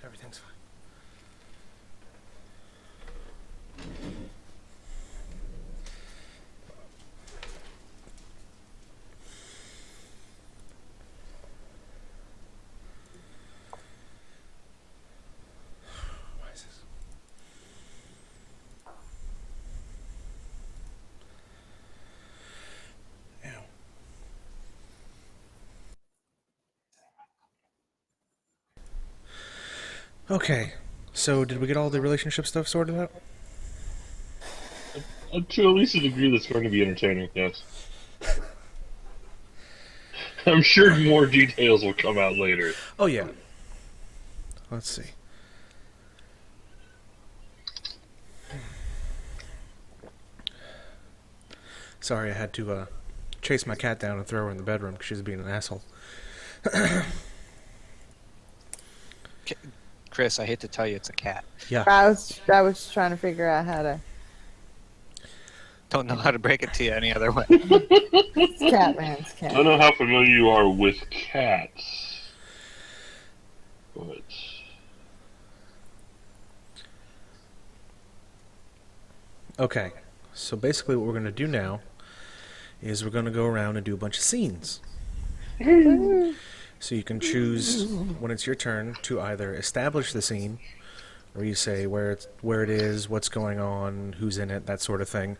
Everything's fine. Why is this? Ow. Okay, so did we get all the relationship stuff sorted out? To at least a degree that's going to be entertaining, yes. I'm sure more details will come out later. Oh yeah. Let's see. Sorry, I had to chase my cat down and throw her in the bedroom because she's being an asshole. Chris, I hate to tell you, it's a cat. Yeah. I was trying to figure out how to. Don't know how to break it to you any other way. It's cat, man. It's I cat. don't know how familiar you are with cats, but Okay, so basically what we're going to do now is we're going to go around and do a bunch of scenes. So you can choose when it's your turn to either establish the scene, or you say where it is, what's going on, who's in it, that sort of thing,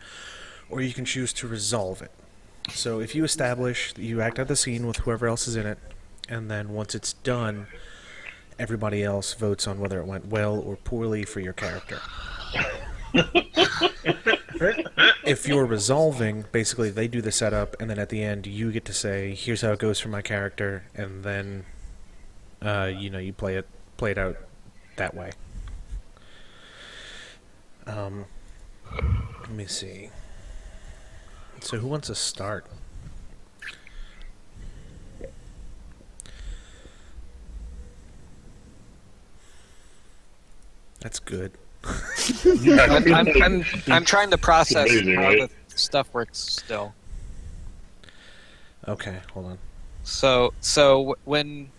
or you can choose to resolve it. So if you establish, you act out the scene with whoever else is in it, and then once it's done, everybody else votes on whether it went well or poorly for your character. If you're resolving, basically they do the setup, and then at the end you get to say, "Here's how it goes for my character," and then you play it out that way. Let me see. So who wants to start? That's good. I'm trying to process amazing, how right? the stuff works still. Okay, hold on. So when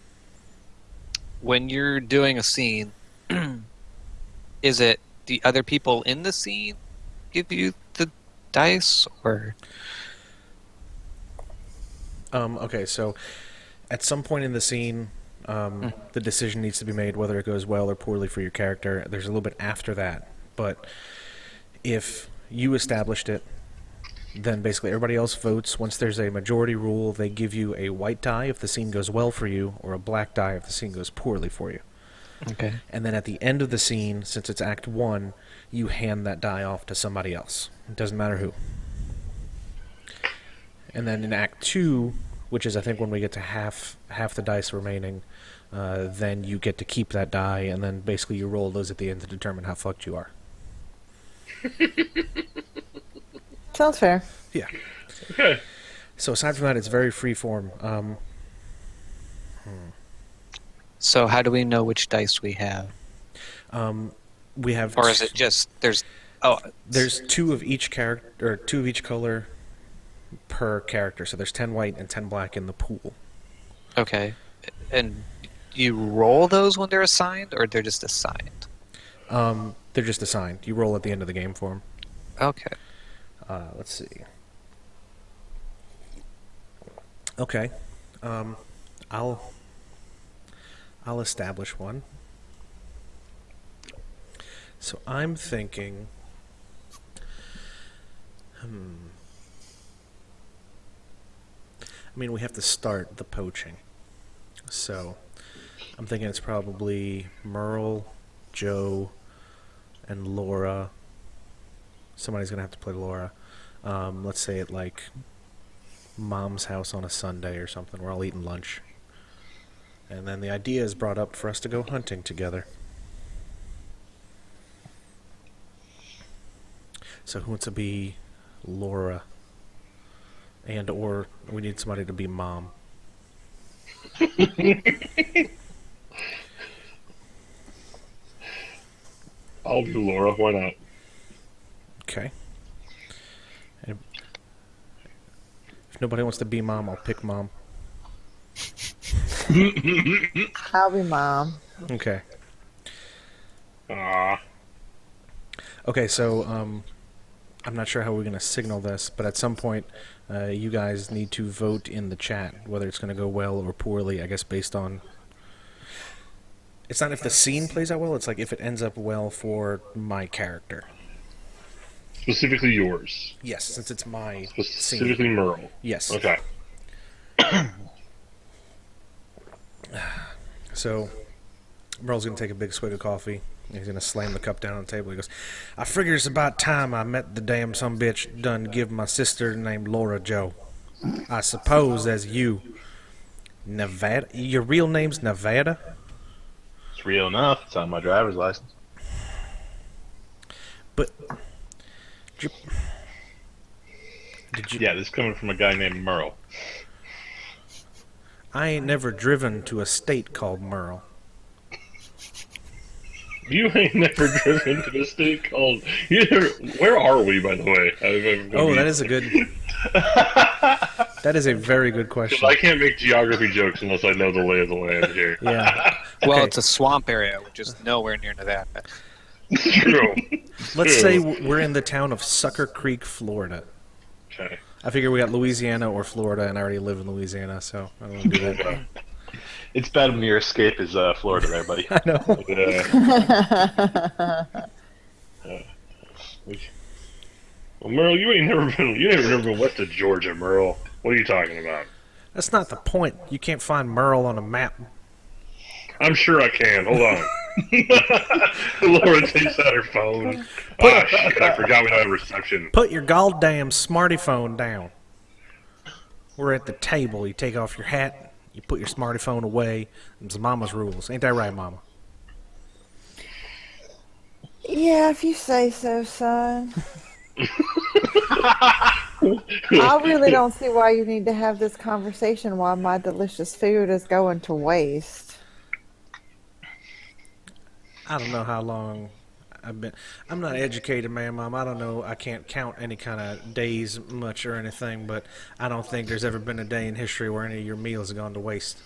you're doing a scene, is it the other people in the scene give you the dice, or? Okay, so at some point in the scene, the decision needs to be made whether it goes well or poorly for your character. There's a little bit after that, but if you established it, then basically everybody else votes. Once there's a majority rule, they give you a white die if the scene goes well for you, or a black die if the scene goes poorly for you. Okay. And then at the end of the scene, since it's Act 1, you hand that die off to somebody else. It doesn't matter who. And then in Act 2, which is I think when we get to half the dice remaining, then you get to keep that die, and then basically you roll those at the end to determine how fucked you are. Sounds fair. Yeah. okay. So aside from that, it's very freeform. So how do we know which dice we have? We have, Or is it just there's? Oh, there's two of each character, or two of each color per character. So there's 10 white and 10 black in the pool. okay. And you roll those when they're assigned, or they're just assigned? They're just assigned. You roll at the end of the game for them. Okay. Let's see. Okay. I'll establish one. So I'm thinking. I mean, we have to start the poaching. So I'm thinking it's probably Merle, Joe, and Laura. Somebody's gonna have to play Laura. Let's say at like Mom's house on a Sunday or something. We're all eating lunch. And then the idea is brought up for us to go hunting together. So who wants to be Laura? And or we need somebody to be Mom. I'll be Laura. Why not? Okay. And if nobody wants to be Mom, I'll pick Mom. I'll be Mom. Okay. Ah, Okay, so I'm not sure how we're going to signal this, but at some point you guys need to vote in the chat whether it's going to go well or poorly, I guess based on... It's not if the scene plays out well, it's like if it ends up well for my character. specifically yours. Yes, since it's my Specifically scene. Merle. Yes. Okay. So, Merle's going to take a big swig of coffee. He's going to slam the cup down on the table. He goes, I figure it's about time I met the damn sumbitch done give my sister named Laura Joe. I suppose as you. Nevada? Your real name's Nevada? It's real enough. It's on my driver's license. But... Did you... Yeah, this is coming from a guy named Merle. I ain't never driven to a state called Merle. You ain't never driven to a state called... Where are we, by the way? That is a good... That is a very good question. I can't make geography jokes unless I know the lay of the land here. Yeah. Well, Okay. it's a swamp area, which is nowhere near Nevada. True. Let's say we're in the town of Sucker Creek, Florida. Okay. I figure we got Louisiana or Florida, and I already live in Louisiana, so I don't want to do that. It's bad when your escape is Florida there, buddy. I know. Well, Merle, you ain't never been west of Georgia, Merle. What are you talking about? That's not the point. You can't find Merle on a map. I'm sure I can. Hold on. Laura takes out her phone. Ah, shit, I forgot we don't have reception. Put your goddamn smarty phone down. We're at the table. You take off your hat. You put your smarty phone away. It's Mama's rules. Ain't that right, Mama? Yeah, if you say so, son. I really don't see why you need to have this conversation while my delicious food is going to waste. I don't know how long I've been... I'm not educated, man, Mom. I don't know. I can't count any kind of days much or anything, but I don't think there's ever been a day in history where any of your meals have gone to waste.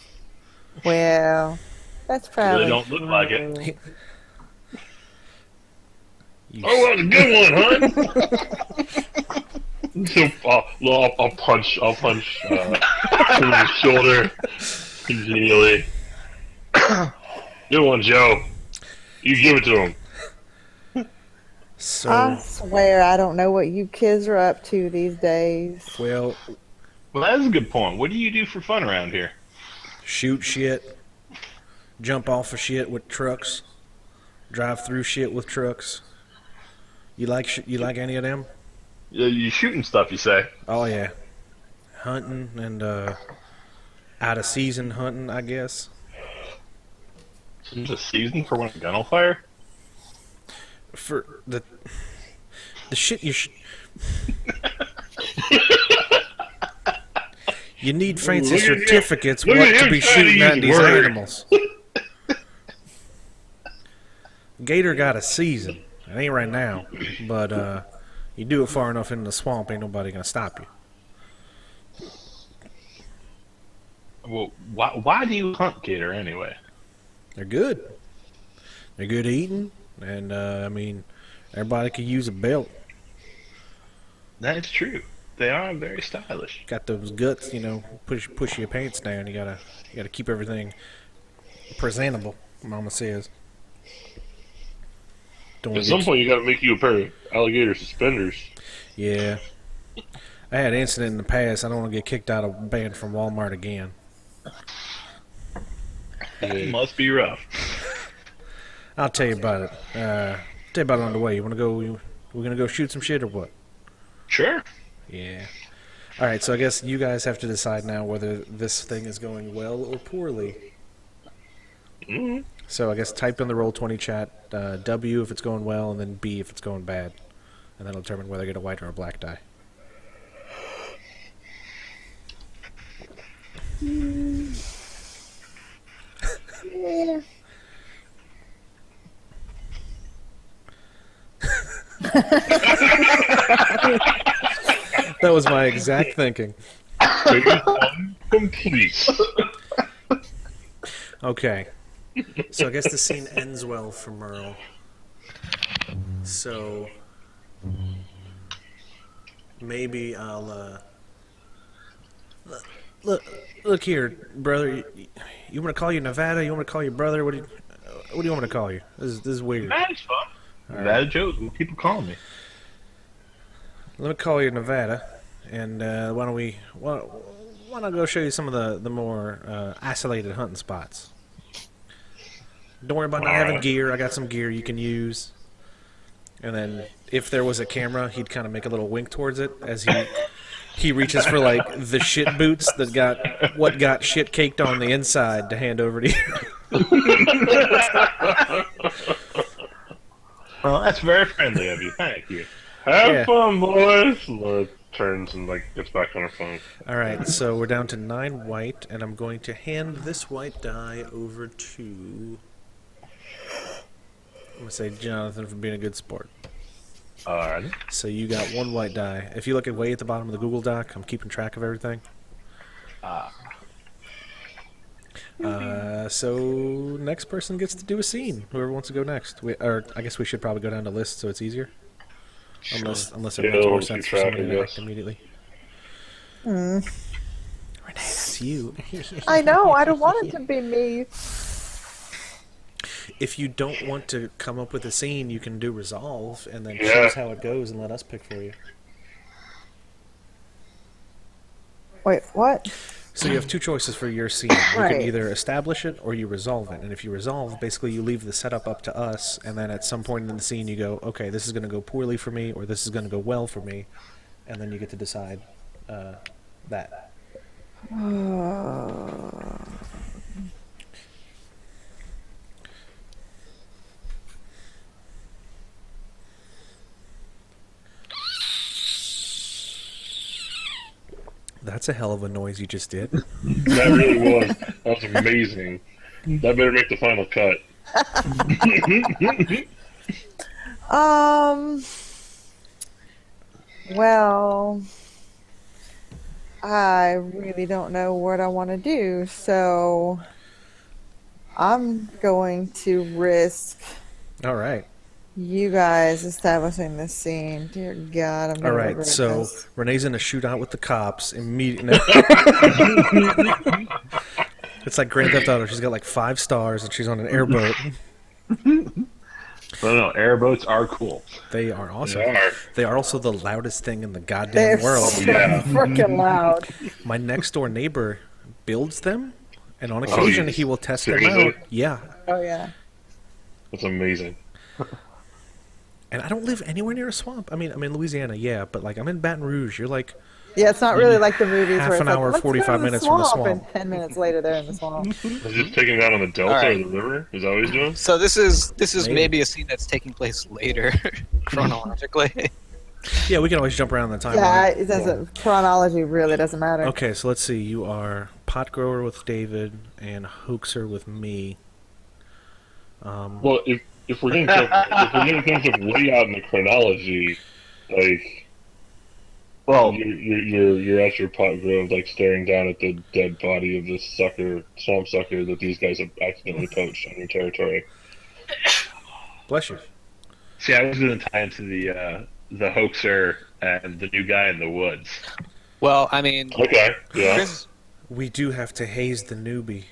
Well, that's probably Really don't look like it. true. Oh, that was a good one, hon. So I'll punch through his shoulder congenially. Good one, Joe. You give it to him. So, I swear I don't know what you kids are up to these days. well, Well, that is a good point. What do you do for fun around here? shoot shit, jump off of shit with trucks, drive through shit with trucks. You like any of them? You shooting stuff, you say? Oh yeah, hunting and out of season hunting, I guess. There's a season for when a gun will fire? For the shit you need fancy Look at him. certificates Look what at to him be trying to shooting at use these words. animals. Gator got a season. It ain't right now, but you do it far enough in the swamp, ain't nobody gonna stop you. Well, why do you hunt gator anyway? They're good. They're good eating, and I mean, everybody could use a belt. That's true. They are very stylish. Got those guts, you know. Push your pants down. You gotta keep everything presentable. Mama says. Don't At wanna some get- point, you got to make you a pair of alligator suspenders. Yeah. I had an incident in the past. I don't want to get kicked out of banned from Walmart again. It must be rough. I'll tell you about it. Tell you about it on the way. You want to go? We're gonna go shoot some shit or what? Sure. Yeah. All right. So I guess you guys have to decide now whether this thing is going well or poorly. Mm-hmm. So I guess type in the Roll20 chat W if it's going well, and then B if it's going bad, and that'll determine whether I get a white or a black die. Yeah. That was my exact thinking. Phase 1 complete. Okay. So I guess the scene ends well for Merle. So maybe I'll look here, brother. You want to call you Nevada? You want to call your brother? What do you want me to call you? This is weird. That is fun. Nevada Joe's what people call me. Let me call you Nevada, and why don't I go show you some of the more isolated hunting spots? Don't worry about not having gear. I got some gear you can use. And then if there was a camera, he'd kind of make a little wink towards it as he reaches for like the shit boots that got shit caked on the inside to hand over to you. Well, that's very friendly of you. Thank you. Have Yeah. fun, boys. Laura turns and gets back on her phone. All right, so we're down to 9 white, and I'm going to hand this white die over to. I'm gonna say Jonathan for being a good sport. Alright. So you got 1 white die. If you look way at the bottom of the Google Doc, I'm keeping track of everything. So next person gets to do a scene. Whoever wants to go next. Or I guess we should probably go down the list so it's easier. Unless it Yeah, makes more we'll sense keep for track, somebody I to guess. act immediately. Renee, that's you. I know. I don't want it to be me. If you don't want to come up with a scene, you can do resolve and then Yeah. choose how it goes and let us pick for you. Wait, what? So you have 2 choices for your scene. You can Right. either establish it or you resolve it. And if you resolve, basically you leave the setup up to us, and then at some point in the scene you go, okay, this is going to go poorly for me, or this is going to go well for me, and then you get to decide that. That's a hell of a noise you just did. That really was. That was amazing. That better make the final cut. Well, I really don't know what I want to do, so I'm going to risk All right. you guys establishing this scene. Dear God, I'm All gonna right, regret so this. Renee's in a shootout with the cops immediately. It's like Grand Theft Auto. She's got like 5 stars and she's on an airboat. No, airboats are cool. They are awesome. They are. They are also the loudest thing in the goddamn They're world. so Yeah. freaking loud. My next door neighbor builds them, and on occasion yes. he will test them Seriously? out. Yeah, Oh yeah. That's amazing. and I don't live anywhere near a swamp. I mean, I'm in Louisiana, yeah, but like I'm in Baton Rouge. You're like, Yeah, it's not really like the movies Half where it's an like, hour, let's go to 45 the minutes from the swamp, swamp. and 10 minutes later they're in the swamp. Is he just taking down on the delta All right. or the river? Is that what he's doing? So this is Maybe. maybe a scene that's taking place later, chronologically. yeah, we can always jump around the timeline. Yeah, it doesn't. Chronology really doesn't matter. Okay, so let's see. You are pot grower with David and hoaxer with me. Well, if we're getting things like way out in the chronology, like. Well, You're at your pot grove, like staring down at the dead body of this swamp sucker that these guys have accidentally poached on your territory. Bless you. see, I was going to tie into the hoaxer and the new guy in the woods. Well, I mean, Okay, yeah. Chris, We do have to haze the newbie.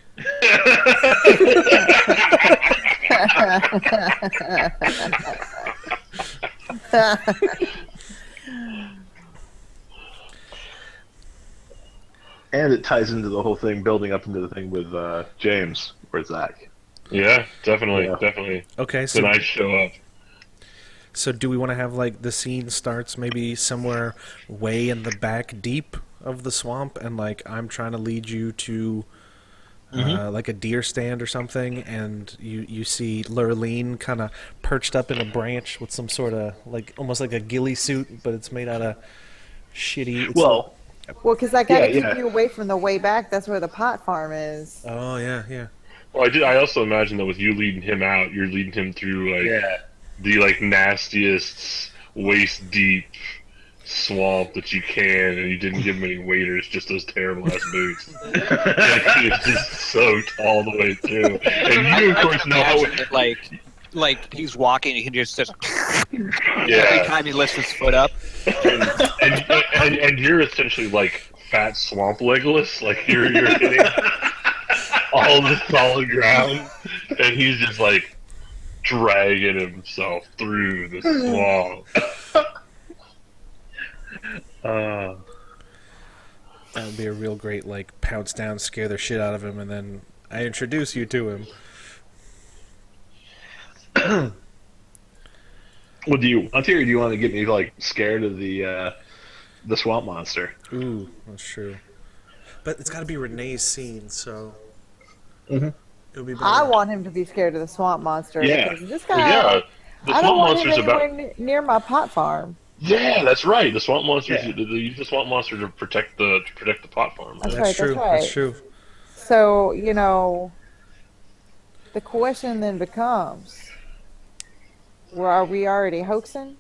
And it ties into the whole thing, building up into the thing with James or Zack. Yeah, definitely, Yeah. definitely. Okay, The so night show up. so do we want to have like the scene starts maybe somewhere way in the back deep of the swamp, and like I'm trying to lead you to like a deer stand or something, and you see Lurleen kind of perched up in a branch with some sort of like almost like a ghillie suit, but it's made out of shitty. Well, because I gotta Yeah, keep you away from the way back. That's where the pot farm is. Oh yeah, yeah. Well, I also imagine that with you leading him out, you're leading him through like yeah. the like nastiest, waist deep swamp that you can, and you didn't give him any waders, just those terrible ass boots. It's just soaked all the way through, and you of course know how. like he's walking, he can just every Yeah, time he lifts his foot up. and you're essentially like fat swamp Legolas, like you're hitting all the solid ground, and he's just like dragging himself through the swamp. That would be a real great like pounce down, scare the shit out of him, and then I introduce you to him. Well, do you want to, or do you want to get me like scared of the swamp monster? Ooh, that's true. But it's got to be Renee's scene, so Mhm. it would be better. I want him to be scared of the swamp monster. Yeah. Because this guy, Well, yeah, the I don't swamp want him monster's anywhere about. near my pot farm. Yeah, that's right. The swamp monsters. Yeah. They use the swamp monster to protect the pot farm. That's That's right, true. that's right. That's true. So, the question then becomes, are we already hoaxing?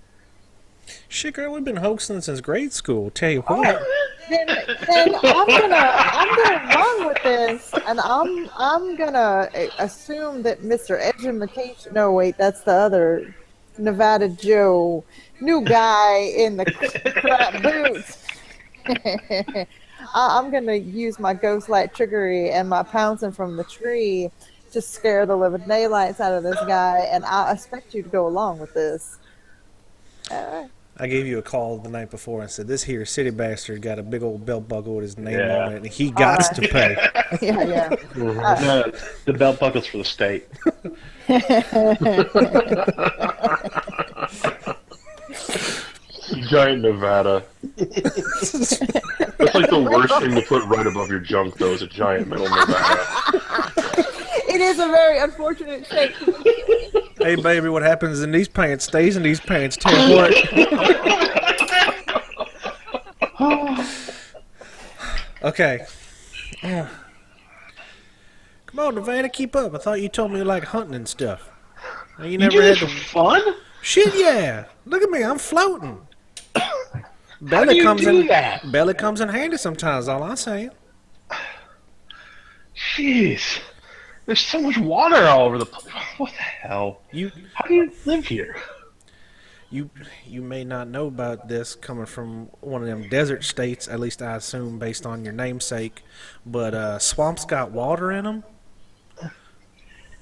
Shit, girl, we've been hoaxing since grade school. Tell you what. Then I'm gonna run with this, and I'm gonna assume that Mr. Education. No, wait, that's the other Nevada Joe, new guy in the crap boots. I'm gonna use my ghost light trickery and my pouncing from the tree to scare the living daylights out of this guy, and I expect you to go along with this. I gave you a call the night before and said, this here city bastard got a big old belt buckle with his name Yeah. on it, and he got Alright. to pay. Yeah. No, the belt buckle's for the state. Giant Nevada. That's like the worst thing to put right above your junk, though, is a giant metal Nevada. It is a very unfortunate shape. Hey, baby, what happens in these pants stays in these pants. Tell you what. Okay. Come on, Nevada, keep up. I thought you told me you like hunting and stuff. You You never do had this to. for fun? Shit, yeah. Look at me, I'm floating. How do you do that? Belly comes in handy sometimes. All I'm saying. Jeez. There's so much water all over the place. What the hell? You How do you live here? You may not know about this coming from one of them desert states, at least I assume based on your namesake, but swamps got water in them.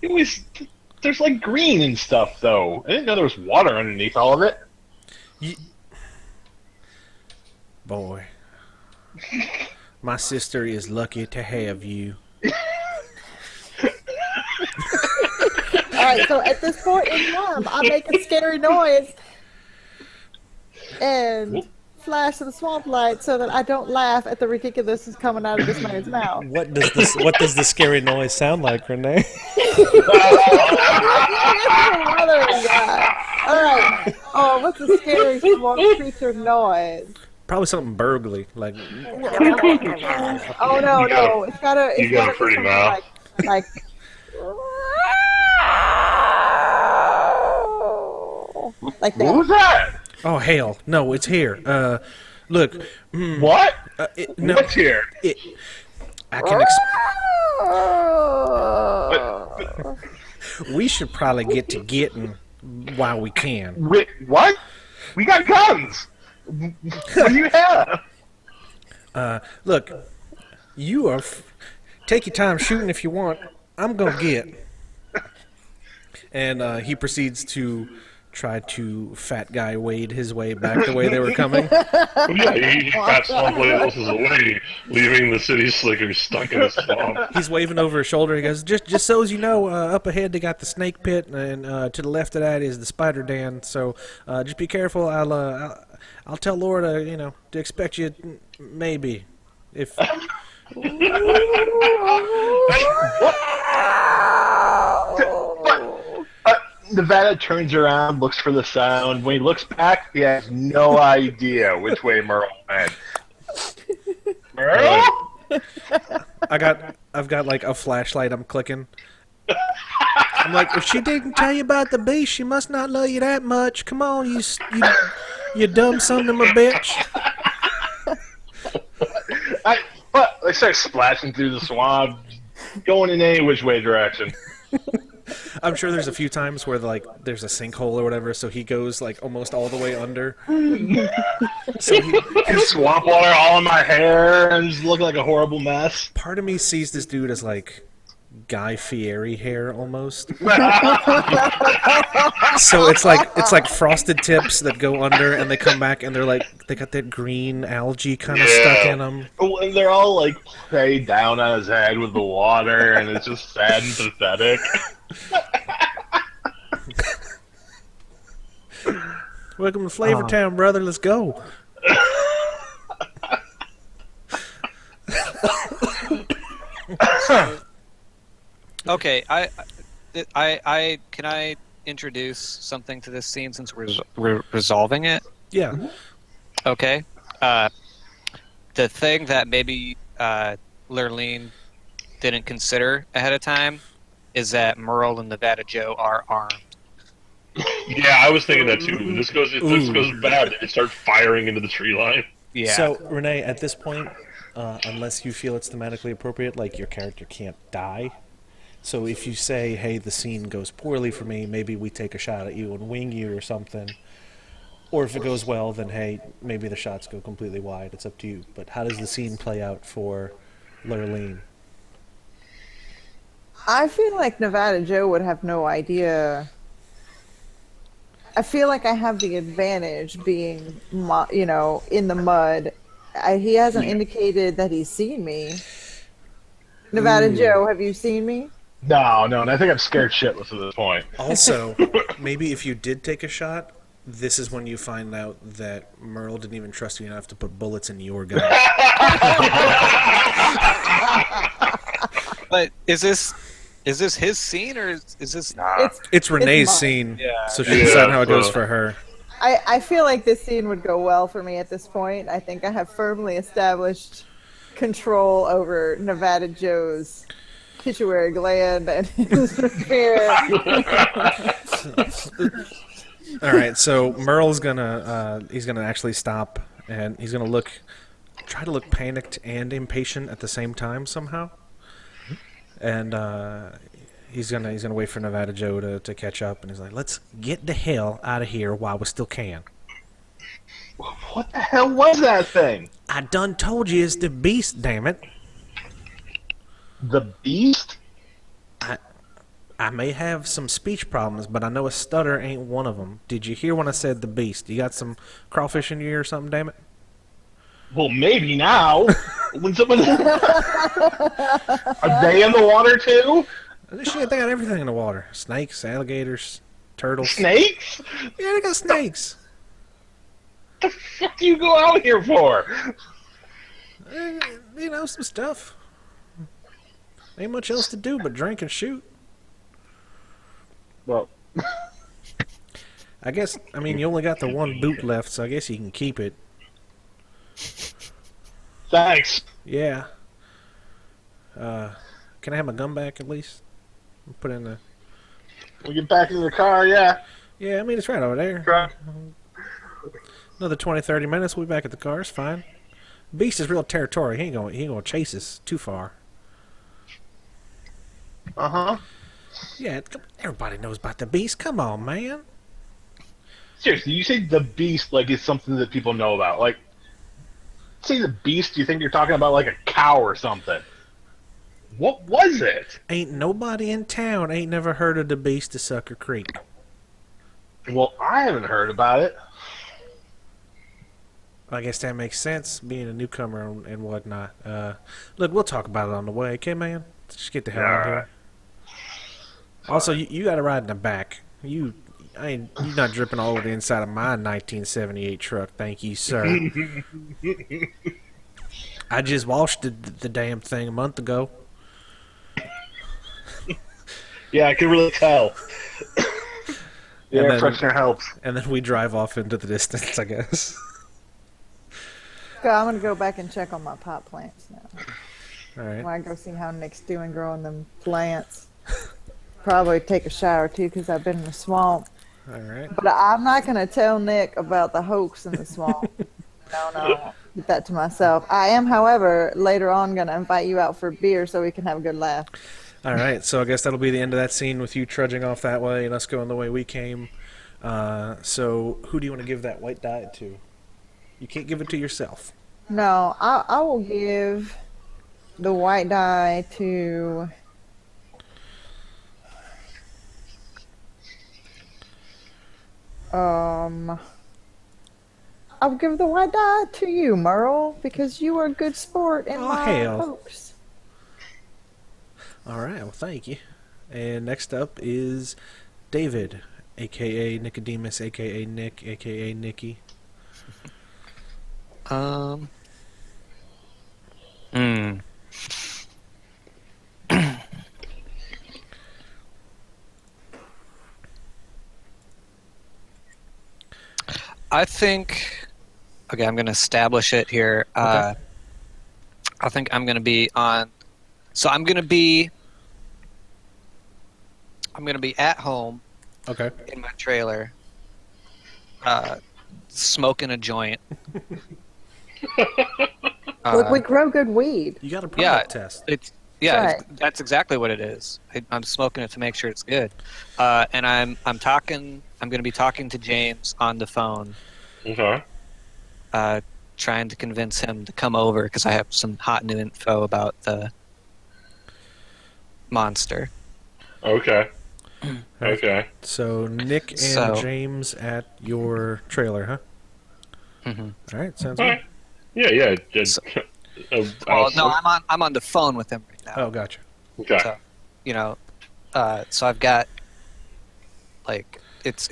It was. There's like green and stuff, though. I didn't know there was water underneath all of it. Boy, my sister is lucky to have you. Alright, so at this point in time, I make a scary noise and flash the swamp light so that I don't laugh at the ridiculousness coming out of this man's mouth. What does the scary noise sound like, Renee? Alright. Oh, what's a scary swamp creature noise? Probably something burgly, like Oh no, it's gotta You it's got a gotta be pretty something mouth. like Like What was that. that? Oh hell, no, it's here. Look, What? no, What's here? I can. We should probably get to getting while we can. Wait, what? We got guns. What do you have? Look, you are. Take your time shooting if you want. I'm gonna get. And he proceeds to try to fat guy wade his way back the way they were coming. Well, yeah, he got someplace else's away, leaving the city slickers stuck in a swamp. He's waving over his shoulder. He goes, "Just so as you know, up ahead they got the snake pit, and to the left of that is the spider den. So just be careful. I'll tell Laura to to expect you maybe if." Nevada turns around, looks for the sound. When he looks back, he has no idea which way Merle went. Merle? I've got like a flashlight. I'm clicking. I'm like, if she didn't tell you about the beast, she must not love you that much. Come on, you dumb son of a bitch. They start splashing through the swamp, going in any which way direction. I'm sure there's a few times where there's a sinkhole or whatever, so he goes like almost all the way under. So swamp water all in my hair and just look like a horrible mess. Part of me sees this dude as like Guy Fieri hair almost. So it's like frosted tips that go under and they come back and they got that green algae kind of stuck in them. And they're all like laid down on his head with the water, and it's just sad and pathetic. Welcome to Flavortown, brother. Let's go. Okay, I can I introduce something to this scene since we're resolving it? Yeah. Okay. The thing that maybe Lurleen didn't consider ahead of time is that Merle and Nevada Joe are armed. Yeah, I was thinking that too. If this goes bad, they start firing into the tree line. Yeah. So, Renee, at this point, unless you feel it's thematically appropriate, like your character can't die. So if you say, hey, the scene goes poorly for me, maybe we take a shot at you and wing you or something. Or if it goes well, then hey, maybe the shots go completely wide. It's up to you. But how does the scene play out for Lurleen? I feel like Nevada Joe would have no idea. I feel like I have the advantage being, in the mud. He hasn't indicated that he's seen me. Nevada Joe, have you seen me? No, and I think I'm scared shitless at this point. Also, maybe if you did take a shot, this is when you find out that Merle didn't even trust you enough to put bullets in your gun. But is this his scene or is this? It's Renee's mine. scene, Yeah. so she decided how it goes for her. I feel like this scene would go well for me at this point. I think I have firmly established control over Nevada Joe's pituitary gland and his fear. All right, so Merle's he's gonna actually stop and he's gonna try to look panicked and impatient at the same time somehow, and he's gonna wait for Nevada Joe to catch up, and he's like, "Let's get the hell out of here while we still can." What the hell was that thing? I done told you it's the beast, damn it. The beast? I may have some speech problems, but I know a stutter ain't one of them. Did you hear when I said the beast? You got some crawfish in your ear or something, damn it? Well, maybe now. When someone are they in the water too? Shit, they got everything in the water. Snakes, alligators, turtles. Snakes? Yeah, they got snakes. What the fuck do you go out here for? Some stuff. Ain't much else to do but drink and shoot. Well, I guess, you only got the one boot left, so I guess you can keep it. thanks. Yeah. Can I have my gun back at least? Put in the... We get back in the car, yeah. Yeah, I mean, it's right over there. Truck. Another 20, 30 minutes, we'll be back at the car. It's fine. Beast is real territorial. He ain't gonna chase us too far. Uh-huh. Yeah, everybody knows about the Beast. Come on, man. Seriously, you say the Beast like it's something that people know about. Like, say the Beast, you think you're talking about like a cow or something. What was it? Ain't nobody in town ain't never heard of the Beast of Sucker Creek. Well, I haven't heard about it. I guess that makes sense, being a newcomer and whatnot. Look, we'll talk about it on the way, okay, man? Just get the hell out of here. Also, you got to ride in the back. You're not dripping all over the inside of my 1978 truck, thank you, sir. I just washed the damn thing a month ago. Yeah, I can really tell. The And air then- freshener helps. And then we drive off into the distance, I guess. So I'm gonna go back and check on my pot plants now. All right. When I go see how Nick's doing growing them plants. Probably take a shower too, because I've been in the swamp. All right. But I'm not gonna tell Nick about the hoax in the swamp. No. Keep that to myself. I am, however, later on gonna invite you out for beer so we can have a good laugh. All right, so I guess that'll be the end of that scene with you trudging off that way and us going the way we came. So who do you want to give that white die to? You can't give it to yourself. No, I will give the white die to I'll give the white die to you, Merle, because you were a good sport in Oh, my hell. hoax. All right, well, thank you. And next up is David, a.k.a. Nicodemus, a.k.a. Nick, a.k.a. Nikki. I think. Okay, I'm going to establish it here. Okay. I think I'm going to be on. So I'm going to be at home Okay. in my trailer, smoking a joint. Look, we grow good weed. You got a Yeah, product test. That's exactly what it is. I'm smoking it to make sure it's good, and I'm talking. I'm going to be talking to James on the phone, Okay. trying to convince him to come over because I have some hot new info about the monster. Okay. Okay. So Nick and So- James at your trailer, huh? Mm-hmm. All right, sounds All good. right. Yeah. So- Well, no, I'm on the phone with him right now. Oh, gotcha. Okay. So, so I've got like it's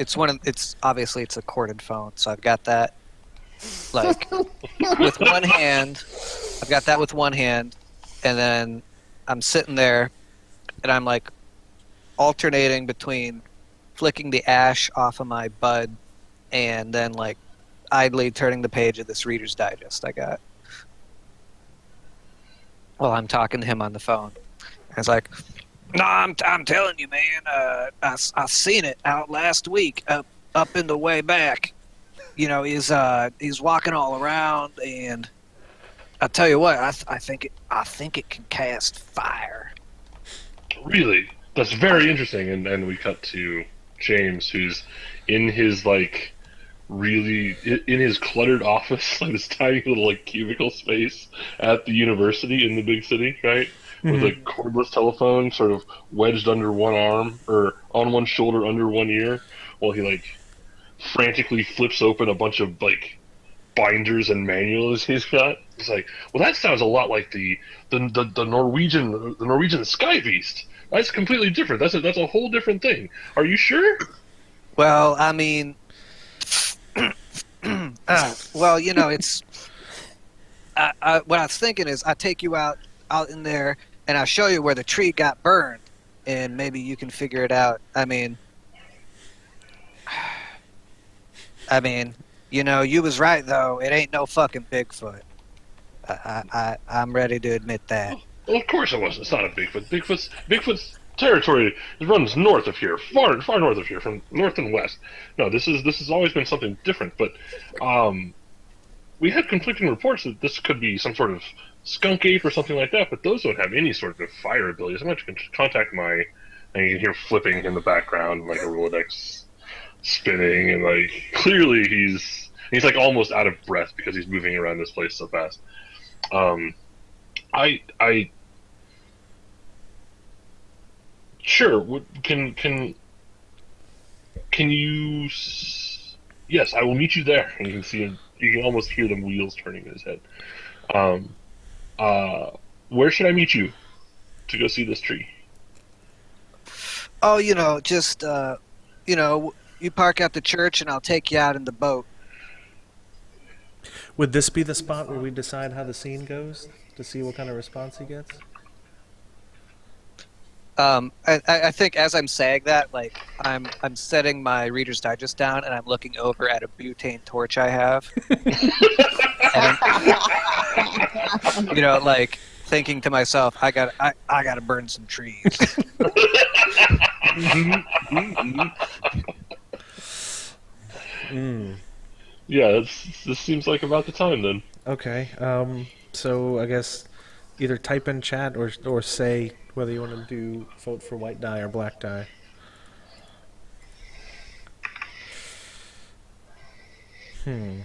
obviously it's a corded phone, so I've got that like with one hand. I've got that with one hand, and then I'm sitting there, and I'm like alternating between flicking the ash off of my bud, and then like idly turning the page of this Reader's Digest I got. While I'm talking to him on the phone. And it's like, no, I'm telling you, man. I seen it out last week, up in the way back. You know, he's walking all around, and I tell you what, I think it can cast fire. Really? That's very interesting. And then we cut to James, who's in his really in his cluttered office, like this tiny little cubicle space at the university in the big city, right? With a cordless telephone sort of wedged under one arm or on one shoulder under one ear, while he frantically flips open a bunch of binders and manuals he's got. He's like, well, that sounds a lot like the Norwegian Sky Beast. That's completely different. That's a whole different thing. Are you sure? Well, I mean, well, it's. What I was thinking is, I take you out in there, and I show you where the tree got burned, and maybe you can figure it out. I mean, you was right though. It ain't no fucking Bigfoot. I'm ready to admit that. Well, of course it wasn't. It's not a Bigfoot. Bigfoot's territory runs north of here, far north of here, from north and west. No, this has always been something different. But we had conflicting reports that this could be some sort of skunk ape or something like that. But those don't have any sort of fire abilities. I'm going to contact my. And you can hear flipping in the background, like a Rolodex spinning, and like clearly he's like almost out of breath because he's moving around this place so fast. I sure can you? Yes, I will meet you there. And you can see him. You can almost hear the wheels turning in his head. Where should I meet you to go see this tree? Oh, just you park at the church, and I'll take you out in the boat. Would this be the spot where we decide how the scene goes to see what kind of response he gets? I think as I'm saying that, like I'm setting my Reader's Digest down, and I'm looking over at a butane torch I have, and like thinking to myself, I gotta burn some trees. Yeah, this seems like about the time then. Okay. So I guess either type in chat or say whether you want to do vote for white die or black die. I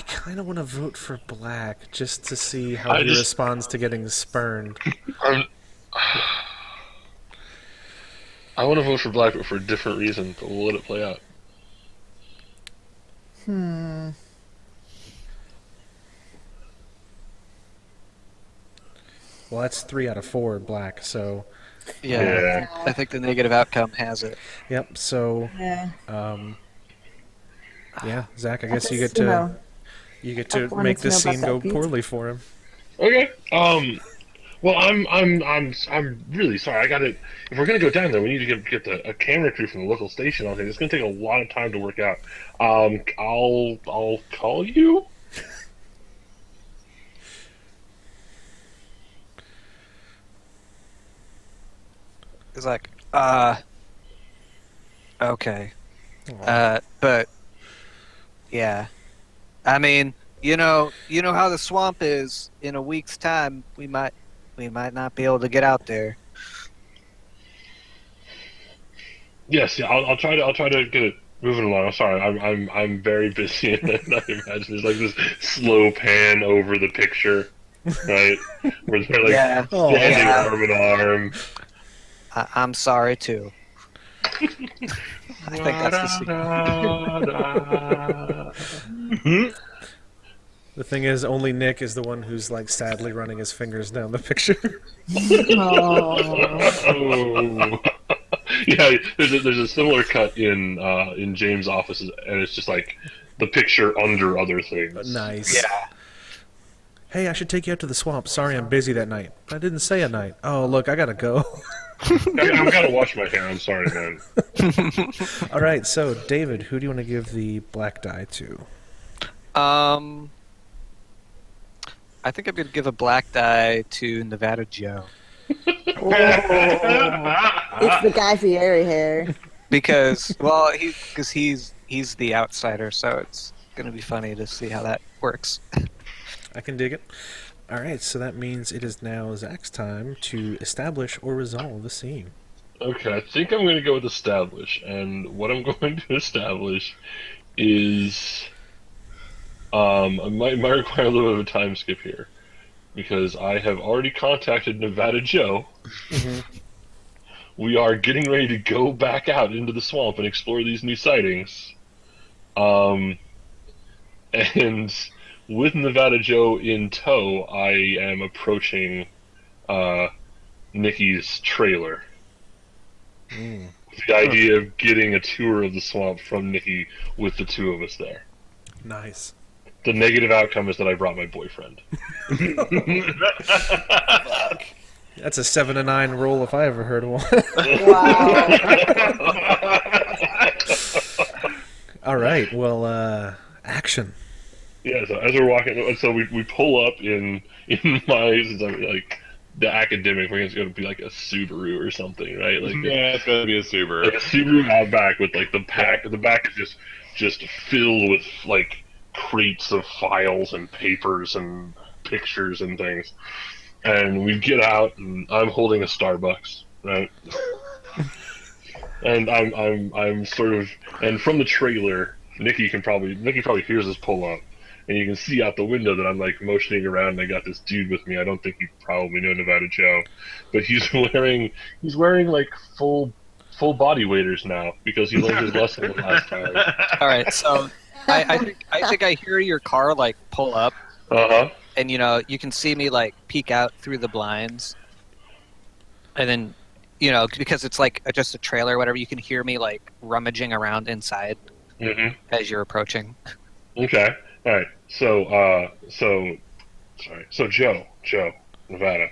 kind of want to vote for black just to see how he responds to getting spurned. I want to vote for black, but for a different reason. But we'll let it play out. Well, that's 3 out of 4 black, so... Yeah. I think the negative outcome has it. Yep, so... Yeah. Yeah, Zach, I guess you guess, get to... you know, You get to wanted make to this know about scene go that beat. poorly for him. Okay. Well, I'm really sorry. I got to. If we're gonna go down there, we need to get a camera crew from the local station on here. It's gonna take a lot of time to work out. I'll call you. It's like, okay. But yeah. I mean, you know how the swamp is. In a week's time, we might not be able to get out there. Yes, yeah. I'll try to get it moving along. I'm sorry. I'm very busy, and I imagine there's like this slow pan over the picture, right? Where they're like Yeah. standing arm in arm. I'm sorry too. I think that's the secret. The thing is, only Nick is the one who's like sadly running his fingers down the picture. Oh. Yeah, there's a similar cut in James' office, and it's just like the picture under other things. Nice. Yeah. Hey, I should take you out to the swamp. Sorry, I'm busy that night. I didn't say a night. Oh, look, I gotta go. I've got to wash my hair. I'm sorry, man. All right, so David, who do you want to give the black die to? I think I'm gonna give a black die to Nevada Joe It's the Guy Fieri hair. because he's the outsider, so it's gonna be funny to see how that works. I can dig it. All right, so that means it is now Zach's time to establish or resolve the scene. Okay, I think I'm going to go with establish, and what I'm going to establish is I might require a little bit of a time skip here because I have already contacted Nevada Joe. We are getting ready to go back out into the swamp and explore these new sightings. And with Nevada Joe in tow, I am approaching Nikki's trailer. The idea of getting a tour of the swamp from Nikki with the two of us there. Nice. The negative outcome is that I brought my boyfriend. That's a 7 to 9 roll if I ever heard one. Wow. All right, well, action. Yeah, so as we're walking, so we pull up in my like the academic thing is going to be like a Subaru or something, right? Like Yeah, it's gonna be a Subaru. like a Subaru Outback with like the back is just filled with like crates of files and papers and pictures and things. And we get out, and I'm holding a Starbucks, right? And I'm sort of, and from the trailer, Nikki probably hears us pull up, and you can see out the window that I'm like motioning around, and I got this dude with me. I don't think you probably know Nevada Joe, but he's wearing like full body waders now because he learned his lesson the last time. All right, so I think I hear your car like pull up, and you can see me like peek out through the blinds, and then because it's like just a trailer or whatever, you can hear me like rummaging around inside as you're approaching. Okay. All right. So Joe, Nevada.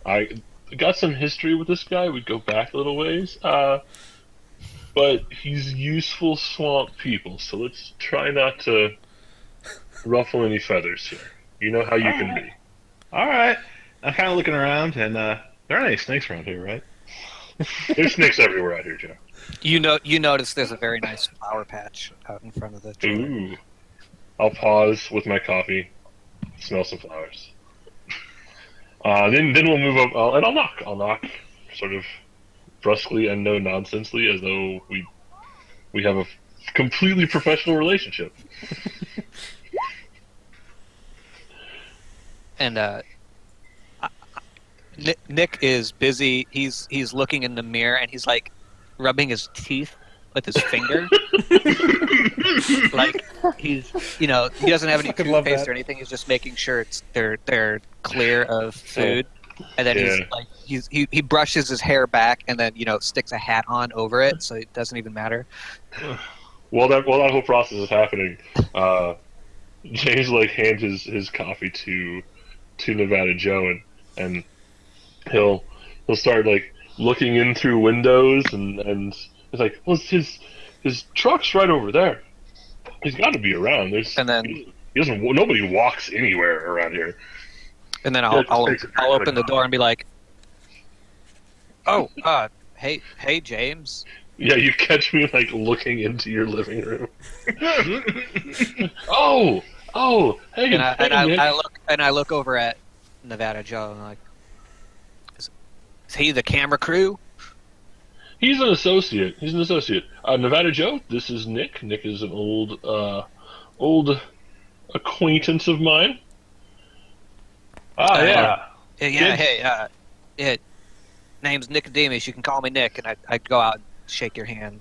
I got some history with this guy. We go back a little ways. But he's useful swamp people, so let's try not to ruffle any feathers here. You know how you can be. All right. I'm kind of looking around, and there aren't any snakes around here, right? There's snakes everywhere out here, Joe. You notice there's a very nice flower patch out in front of the trailer. Ooh. I'll pause with my coffee, smell some flowers. Then we'll move up, and I'll knock, sort of brusquely and no nonsensely, as though we have a completely professional relationship. And Nick is busy. He's looking in the mirror, and he's like rubbing his teeth with his finger. Like he doesn't have any toothpaste or anything. He's just making sure they're clear of food. And then he brushes his hair back, and then sticks a hat on over it, so it doesn't even matter. While that whole process is happening, James like hands his coffee to Nevada Joe, and he'll start like looking in through windows, and it's like, well, his truck's right over there. He's got to be around. Nobody walks anywhere around here. And then I'll open the door and be like, "Oh, hey, James." Yeah, you catch me like looking into your living room. oh, hey, I look over at Nevada Joe and I'm like, is he the camera crew? He's an associate. Nevada Joe, this is Nick. Nick is an old acquaintance of mine. Hey, name's Nicodemus. You can call me Nick, and I'd go out and shake your hand.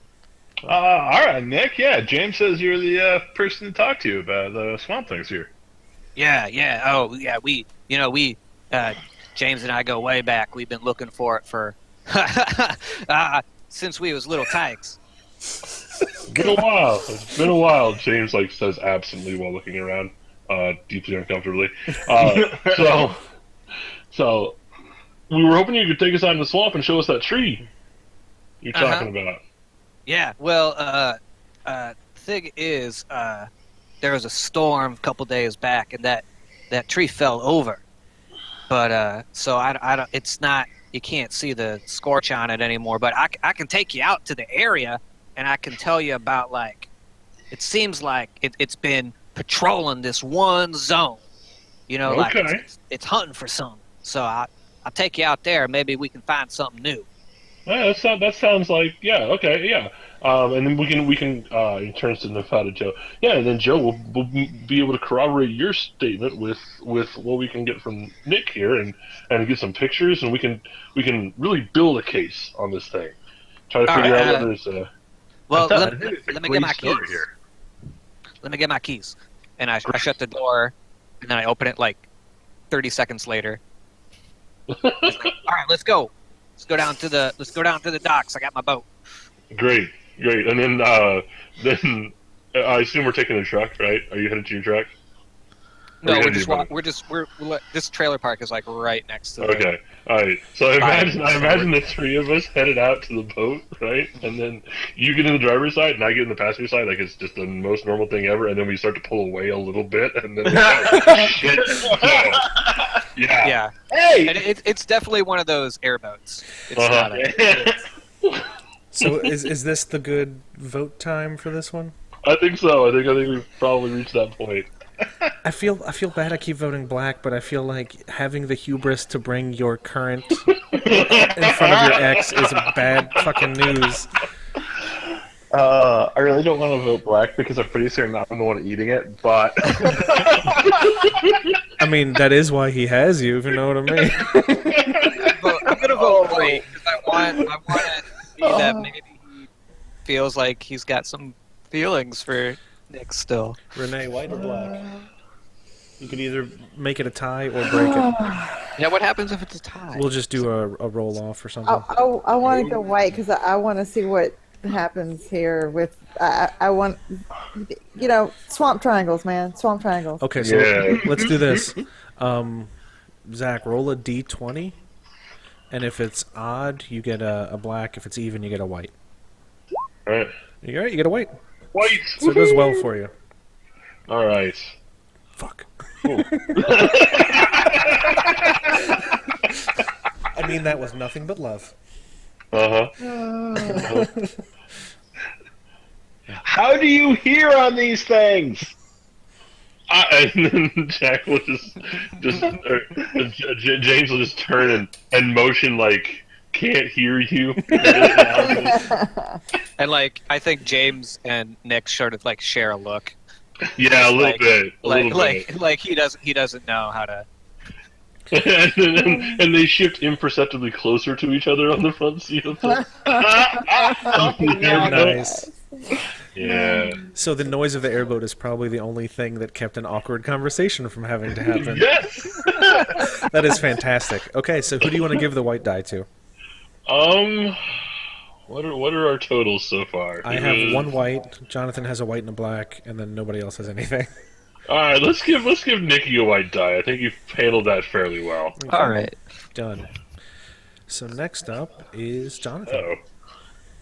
All right, Nick. Yeah, James says you're the person to talk to about the swamp things here. Yeah. Oh, yeah. We James and I go way back. We've been looking for it for since we was little tykes. It's been a while. James like says absently while looking around, deeply uncomfortably. So we were hoping you could take us out in the swamp and show us that tree you're talking about. Yeah. Well, thing is, there was a storm a couple days back, and that tree fell over. But so I don't. It's not. You can't see the scorch on it anymore. But I can take you out to the area, and I can tell you about like. It seems like it's been patrolling this one zone. Like it's hunting for something. So I'll take you out there. Maybe we can find something new. Yeah, that sounds like and then we can he turns to Nevada Joe. Yeah, and then Joe will be able to corroborate your statement with what we can get from Nick here, and get some pictures, and we can really build a case on this thing. Try to figure out whether it's well, let me get my keys. Here. Let me get my keys, and I shut the door, and then I open it like 30 seconds later. Like, all right, let's go. Let's go down to the docks. I got my boat. Great. And then I assume we're taking a truck, right? Are you headed to your truck? No, this trailer park is like right next to. Okay, all right. So I imagine the three of us headed out to the boat, right? And then you get in the driver's side, and I get in the passenger side, like it's just the most normal thing ever. And then we start to pull away a little bit, and then shit. Yeah. Yeah, Hey! and it's definitely one of those airboats. It's Uh-huh. not a. So is this the good vote time for this one? I think so. I think we've probably reached that point. I feel bad. I keep voting black, but I feel like having the hubris to bring your current in front of your ex is bad fucking news. I really don't want to vote black because I'm pretty certain I'm the one eating it, but I mean, that is why he has you, if you know what I mean. I'm gonna vote white because I want to see that maybe he feels like he's got some feelings for Nick still. Renee, white or black? You could either make it a tie or break it. Yeah, what happens if it's a tie? We'll just do a roll off or something. I want to go white because I want to see what happens here with I want swamp triangles, man, swamp triangles. Okay, so Yeah. let's do this. Zach, roll a d20, and if it's odd, you get a black. If it's even, you get a white. All right. You all right? You get a white. White. So it does well for you. All right. Fuck. Cool. I mean that was nothing but love. Uh-huh. how do you hear on these things? And then Jack will just James will just turn and motion like can't hear you. And like, I think James and Nick sort of like share a look. Yeah, a little Like- bit. A little bit. Like he doesn't know how to. and they shift imperceptibly closer to each other on the front seat of the. Nice. Yeah. So the noise of the airboat is probably the only thing that kept an awkward conversation from having to happen. Yes. That is fantastic. Okay, so who do you want to give the white die to? What are our totals so far? I have one white. Jonathan has a white and a black, and then nobody else has anything. All right, let's give Nikki a white die. I think you've handled that fairly well. All right. Done. So next up is Jonathan. Oh.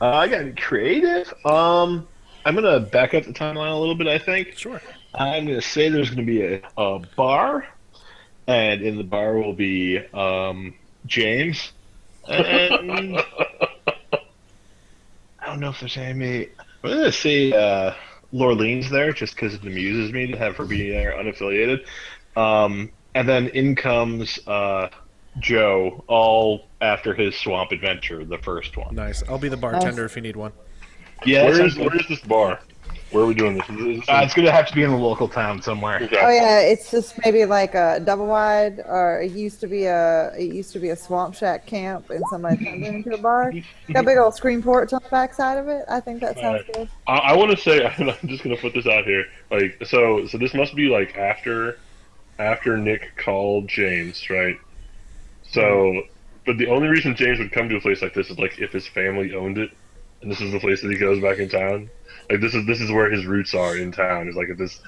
I got to be creative. I'm gonna back up the timeline a little bit. I think Sure. I'm gonna say there's gonna be a bar, and in the bar will be James. And I don't know if there's any. I'm gonna say Lorlene's there just because it amuses me to have her be there unaffiliated. And then in comes Joe, all after his swamp adventure, the first one. Nice. I'll be the bartender if you need one. Yeah, Where is this bar? Where are we doing this? Is this it's gonna have to be in a local town somewhere. okay. Oh yeah, it's just maybe like a double wide, or it used to be a swamp shack camp, and somebody turned it into a bar. Got a big old screen porch on the back side of it. I think that sounds good. I want to say I'm just gonna put this out here. Like, so this must be like after Nick called James, right? So, but the only reason James would come to a place like this is like if his family owned it, and this is the place that he goes back in town. Like this is where his roots are in town. Is like at this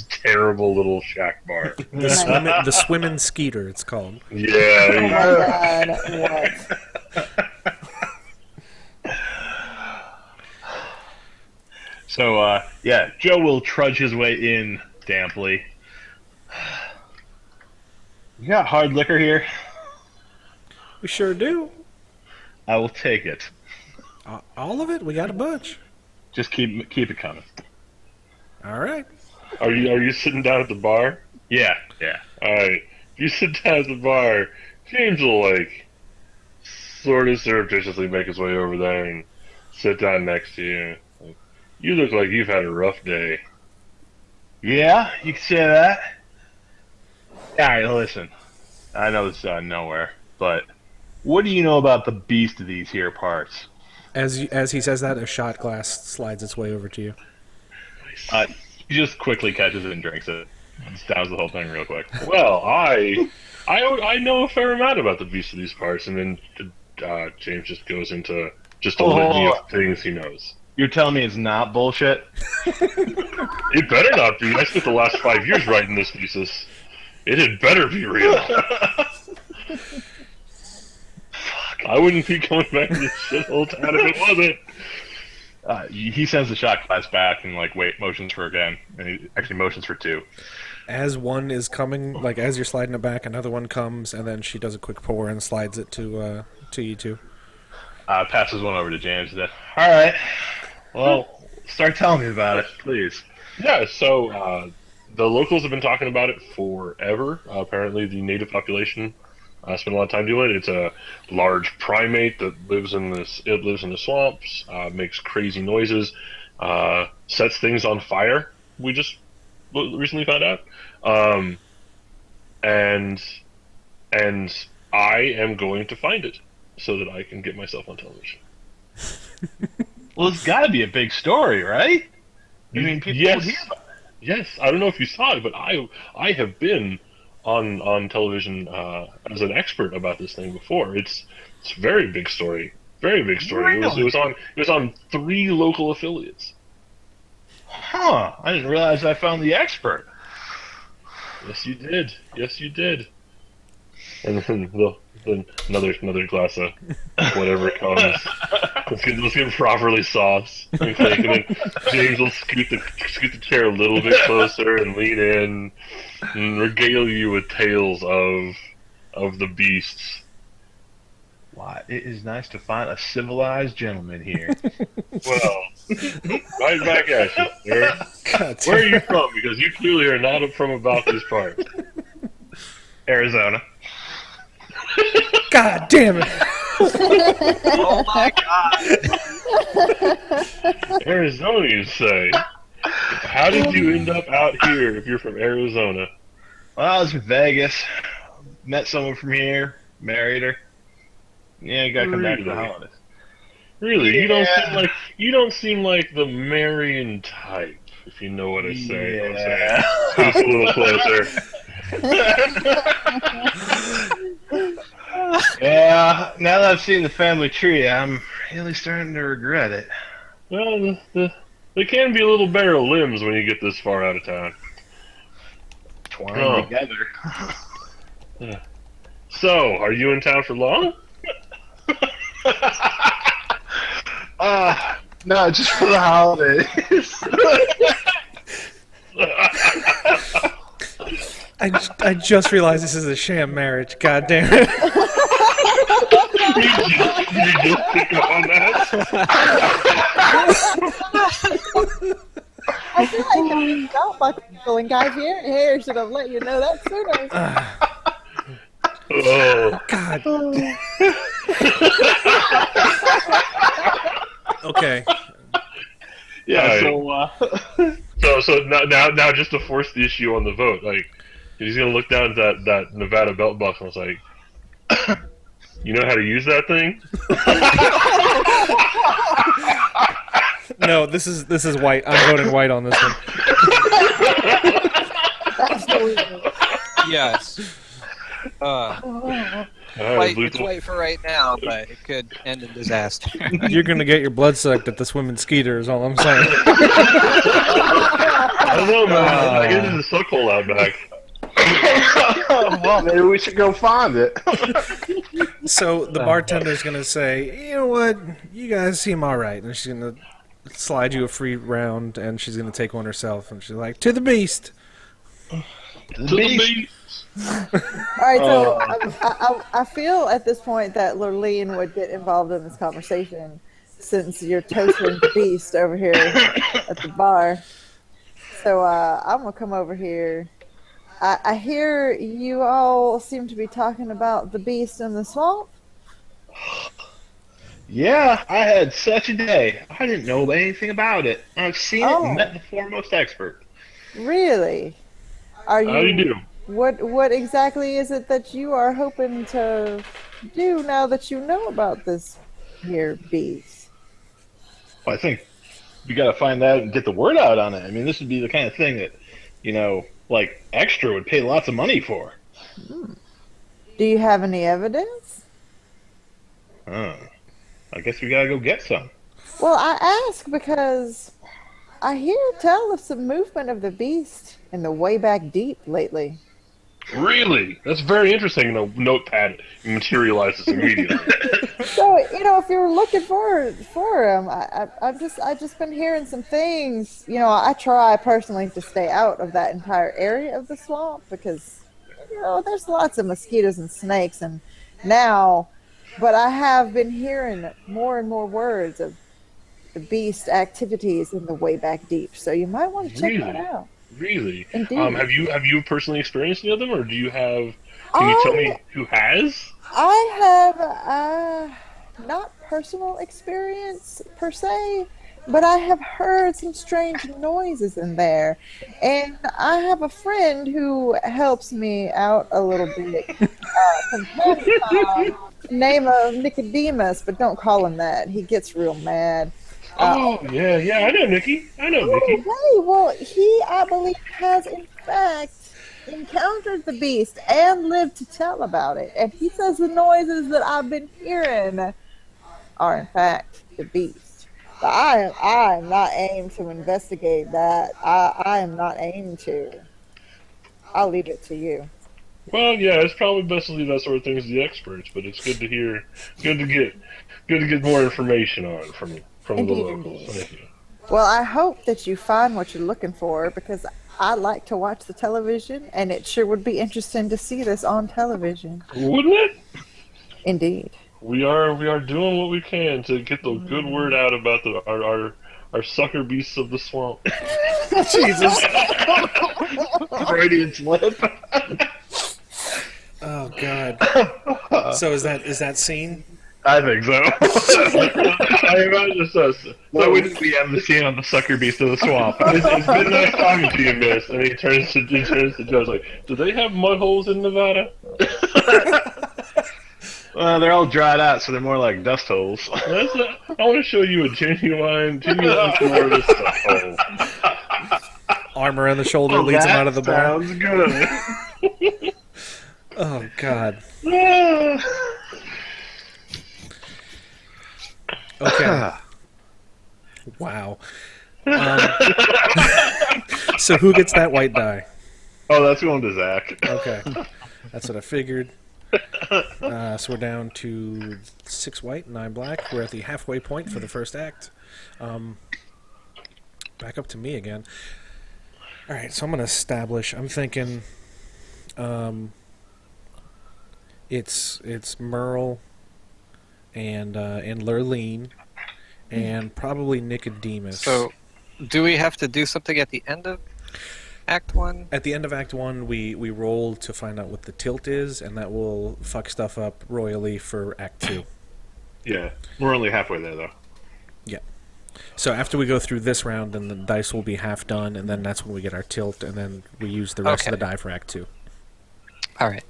terrible little shack bar. The swimmin' skeeter, it's called. Oh Yeah. my god, what? So, yeah, Joe will trudge his way in damply. You got hard liquor here? We sure do. I will take it. All of it? We got a bunch. Just keep it coming. All right. Are you sitting down at the bar? Yeah. All right. If you sit down at the bar, James will like sort of surreptitiously make his way over there and sit down next to you. Like, you look like you've had a rough day. Yeah, you can say that. Alright, listen. I know this is out of nowhere, but what do you know about the beast of these here parts? As he says that, a shot glass slides its way over to you. He just quickly catches it and drinks it. Just downs the whole thing real quick. Well, I know a fair amount about the beast of these parts, and then James just goes into just a litany of things he knows. You're telling me it's not bullshit? It better not be. I spent the last 5 years writing this thesis. It had better be real. I wouldn't be going back to this shithole town if it wasn't. He sends the shot glass back and like wait motions for again, and he actually motions for two. As one is coming, like as you're sliding it back, another one comes, and then she does a quick pour and slides it to you two. Passes one over to James. And then, all right, well, start telling me about it, please. Yeah, so the locals have been talking about it forever. Apparently, the native population spend a lot of time doing it. It's a large primate that lives in this. It lives in the swamps, makes crazy noises, sets things on fire. We just recently found out, and I am going to find it so that I can get myself on television. Well, it's got to be a big story, right? I mean, people Yes. would hear about it. Yes, I don't know if you saw it, but I have been on television as an expert about this thing before. It's a very big story, very big story. Really? It was on 3 local affiliates. Huh? I didn't realize I found the expert. Yes, you did. Yes, you did. And then another glass of whatever comes. Let's get properly sauced. And then James will scoot the chair a little bit closer and lean in and regale you with tales of the beasts. Why, it is nice to find a civilized gentleman here. Well, right back at you, sir. Where are you from? Because you clearly are not from about this part. Arizona. God damn it! Oh my god! Arizona, you say? How did you end up out here if you're from Arizona? Well, I was in Vegas. Met someone from here. Married her. Yeah, you gotta come back to the Really? holidays. Really, Yeah. you don't seem like the Marion type, if you know what I say. Yeah. Just a little closer. Yeah, now that I've seen the family tree, I'm really starting to regret it. Well, they can be a little bare of limbs when you get this far out of town. Twined Oh. together. So, are you in town for long? No, just for the holidays. I just realized this is a sham marriage. God damn it! You just pick up on that? I feel like I felt like going, guys, your hair should have let you know that sooner. Oh, God. Okay. Yeah, so now just to force the issue on the vote, like he's gonna look down at that Nevada belt buckle and it's like, you know how to use that thing? No, this is white. I'm voting white on this one. Absolutely. Yes. All right, White, blue it's white for right now, but it could end in disaster. You're gonna get your blood sucked at this women's skeeter. Is all I'm saying. I don't know, man. I guess there's a suckhole out back. well, maybe we should go find it. So the bartender's gonna say, "You know what? You guys seem all right," and she's gonna slide you a free round, and she's gonna take one herself, and she's like, "To the beast." To the beast. All right, so I feel at this point that Lurleen would get involved in this conversation since you're toasting the beast over here at the bar. So I'm gonna come over here. I hear you all seem to be talking about the beast in the swamp. Yeah, I had such a day. I didn't know anything about it. I've seen it and met the foremost expert. Really? Are you? How do you do? What exactly is it that you are hoping to do now that you know about this here beast? Well, I think we got to find out and get the word out on it. I mean, this would be the kind of thing that, like Extra would pay lots of money for. Do you have any evidence? I guess we got to go get some. Well, I ask because I hear tell of some movement of the beast in the way back deep lately. Really? That's very interesting. The notepad materializes immediately. So if you're looking for him, I just been hearing some things. I try personally to stay out of that entire area of the swamp because there's lots of mosquitoes and snakes, and now, but I have been hearing more and more words of the beast activities in the way back deep. So you might want to check that Really? out. Really? Indeed. Have you personally experienced any of them, or do you have? Can you tell I me who has? I have not personal experience per se, but I have heard some strange noises in there, and I have a friend who helps me out a little bit from time to time. Name of Nicodemus, but don't call him that. He gets real mad. Uh, Oh yeah, yeah. I know Nikki. I know Oh, Nikki. hey, well, he, I believe, has in fact encountered the beast and lived to tell about it. And he says the noises that I've been hearing are, in fact, the beast. But I am not aimed to investigate that. I am not aimed to. I'll leave it to you. Well, yeah. It's probably best to leave that sort of things to the experts, but it's good to hear. Good to get. Good to get more information on from the Indeed, locals. indeed. Thank you. Well, I hope that you find what you're looking for because I like to watch the television, and it sure would be interesting to see this on television. Wouldn't it? Indeed. We are doing what we can to get the good word out about our sucker beasts of the swamp. Jesus. Freudian slip. Oh God. So is that scene? I think so. I imagine so. Why wouldn't we have the scene on the sucker beast of the swamp? It's been nice talking to you, Miss. And he turns to Joe's like, do they have mud holes in Nevada? Well, they're all dried out, so they're more like dust holes. I want to show you a genuine Florida stuff hole. Arm around the shoulder leads him out of the bar. Sounds good. Oh God. Okay. Wow. So who gets that white die? Oh, that's going to Zack. Okay. That's what I figured. So we're down to 6 white, 9 black. We're at the halfway point for the first act. Back up to me again. All right, so I'm going to establish. I'm thinking it's Merle and Lurleen and probably Nicodemus. So, do we have to do something at the end of Act 1? At the end of Act 1, we roll to find out what the tilt is, and that will fuck stuff up royally for Act 2. Yeah, we're only halfway there, though. Yeah. So after we go through this round, then the dice will be half done, and then that's when we get our tilt, and then we use the rest of the die for Act 2. All right.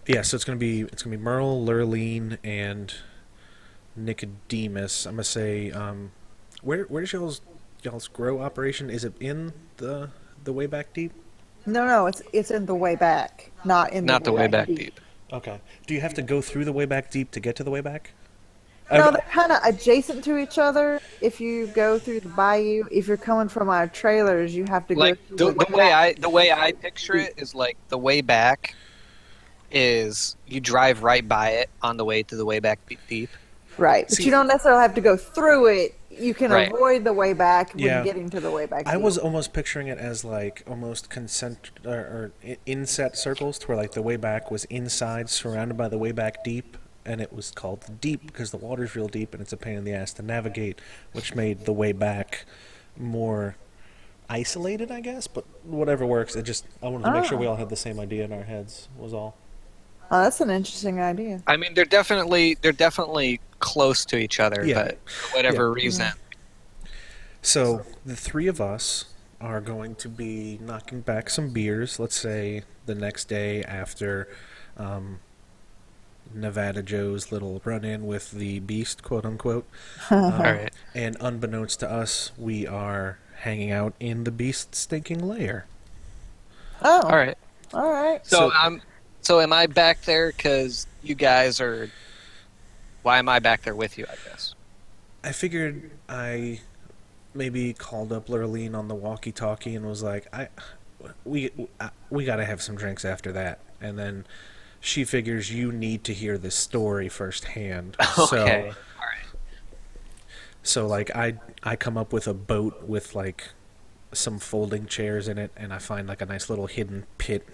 Yeah, so it's gonna be Merle, Lurleen, and Nicodemus. I'm gonna say, where does y'all's grow operation? Is it in the way back deep? No, it's in the way back, not the way back deep. Okay. Do you have to go through the way back deep to get to the way back? No, they're kind of adjacent to each other. If you go through the bayou, if you're coming from our trailers, you have to Like go through the way I picture it is like the way back is you drive right by it on the way to the way back deep. right, but you don't necessarily have to go through it. You can Right. avoid the way back when Yeah. getting to the way back. I deep. was almost picturing it as like almost or inset circles, to where like the way back was inside, surrounded by the way back deep, and it was called the deep because the water's real deep and it's a pain in the ass to navigate, which made the way back more isolated, I guess. But whatever works. I wanted to make sure we all had the same idea in our heads. Was all. Oh, that's an interesting idea. I mean, they're definitely close to each other, Yeah. but for whatever reason. So the three of us are going to be knocking back some beers. Let's say the next day after Nevada Joe's little run-in with the beast, quote unquote. All right. And unbeknownst to us, we are hanging out in the beast's stinking lair. Oh, All right. all right. So am I back there because you guys are? Why am I back there with you? I guess. I figured I maybe called up Lurleen on the walkie-talkie and was like, we got to have some drinks after that. And then she figures you need to hear this story firsthand. Okay. So like I come up with a boat with like some folding chairs in it, and I find like a nice little hidden pit,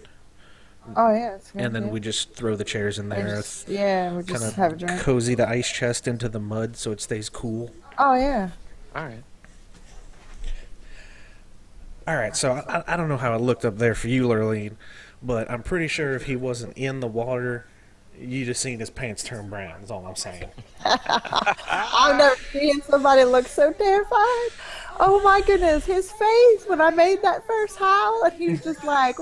Oh yeah, it's good. and then Yeah. we just throw the chairs in And there. just, yeah, we Kind just have a of drink. cozy the ice chest into the mud so it stays cool. Oh yeah. All right. All right, so I don't know how it looked up there for you, Lurleen, but I'm pretty sure if he wasn't in the water, you just seen his pants turn brown. Is all I'm saying. I've never seen somebody look so terrified. Oh my goodness, his face when I made that first howl, and he's just like,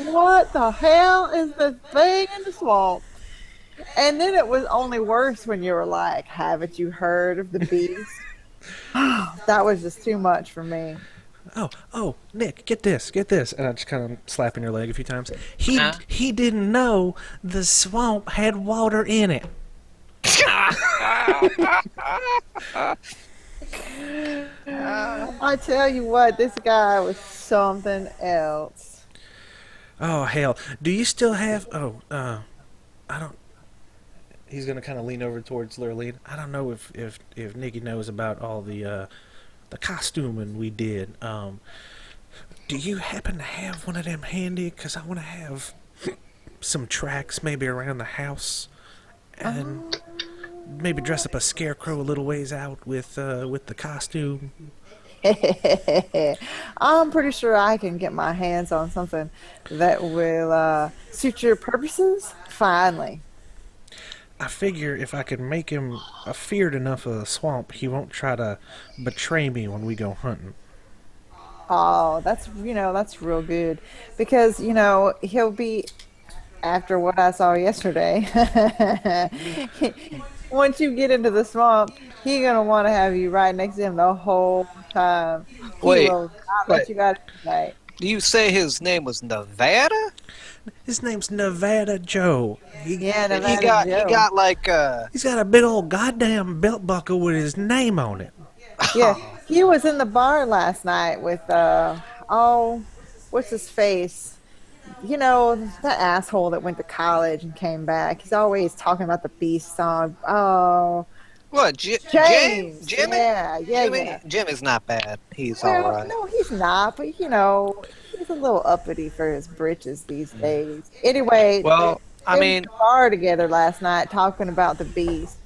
"What the hell is this thing in the swamp?" And then it was only worse when you were like, "Haven't you heard of the beast?" That was just too much for me. Oh, Nick, get this, and I just kind of slapping your leg a few times. Huh? He didn't know the swamp had water in it. I tell you what, this guy was something else. Oh hell, do you still have? I don't. He's gonna kind of lean over towards Lurleen. I don't know if Nikki knows about all the costuming we did. Do you happen to have one of them handy? Cause I want to have some tracks maybe around the house, and maybe dress up a scarecrow a little ways out with the costume. I'm pretty sure I can get my hands on something that will suit your purposes finally. I figure if I could make him afeared enough of the swamp, he won't try to betray me when we go hunting. Oh, that's real good because he'll be after what I saw yesterday. Once you get into the swamp, he's gonna want to have you right next to him the whole time. He Wait, will not let you guys tonight. Do you say his name was Nevada? His name's Nevada Joe. Yeah, And Nevada he Joe. got like He's got a big old goddamn belt buckle with his name on it. Yeah, he was in the bar last night with what's his face? That asshole that went to college and came back. He's always talking about the Beast song. Oh, what? James. Jimmy? Yeah. Jimmy's not bad. He's Well, all right. no, he's not. But he's a little uppity for his britches these days. Anyway, Well, I they were mean, in the bar together last night talking about the Beast.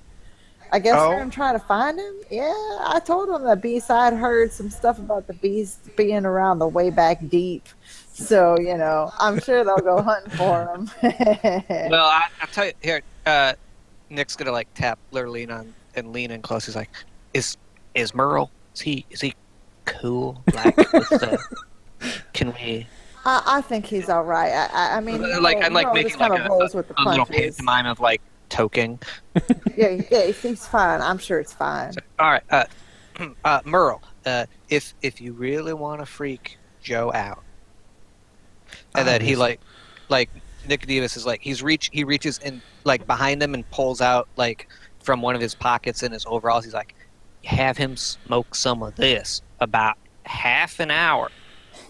I guess Oh. they're gonna try to find him. Yeah, I told him the B-side heard some stuff about the Beast being around the way back deep. So, I'm sure they'll go hunting for him. well, I'll tell you here. Nick's gonna like tap Lurleen on and lean in close. He's like, "Is Merle? Is he cool? Like, with the, can we I think he's all right. I mean, like? I'm like Merle making just kind like of rolls with the a little punches. pantomime of like toking. Yeah, he's fine. I'm sure it's fine. All right, Merle. If you really want to freak Joe out, and then he like Nicodemus is like he reaches in like behind him and pulls out like from one of his pockets in his overalls. He's like, have him smoke some of this about half an hour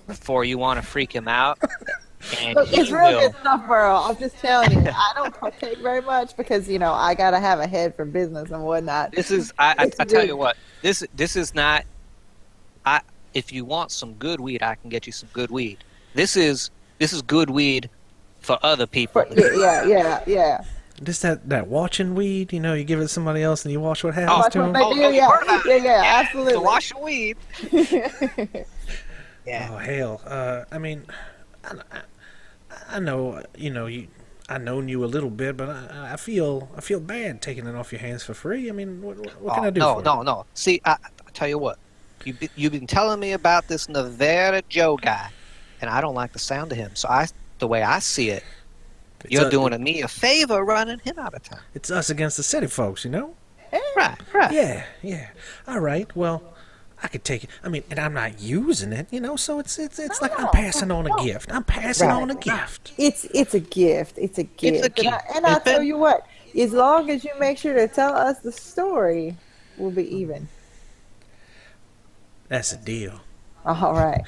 before you want to freak him out. And Look, he it's real will. good stuff, Merle. I'm just telling you. I don't partake very much because I gotta have a head for business and whatnot. This is I It's tell good. you what. This is not. If you want some good weed, I can get you some good weed. This is good weed for other people. Yeah. Just that watching weed, you give it to somebody else and you watch what happens Oh, to That's him. what they do. you heard about it. Yeah, absolutely. To wash the weed. Yeah. Oh hell! I mean, I know I known you a little bit, but I feel bad taking it off your hands for free. I mean, what can I do? No, for it? no. See, I tell you what. You've been telling me about this Nevada Joe guy, and I don't like the sound of him. So the way I see it, you're doing me a favor running him out of town. It's us against the city folks, Right. Yeah. All right. Well, I could take it. I mean, and I'm not using it, so it's like I'm passing on a gift. I'm passing on a gift. It's a gift. It's a gift. gift. And I tell you what, as long as you make sure to tell us the story, we'll be even. That's a deal. All right.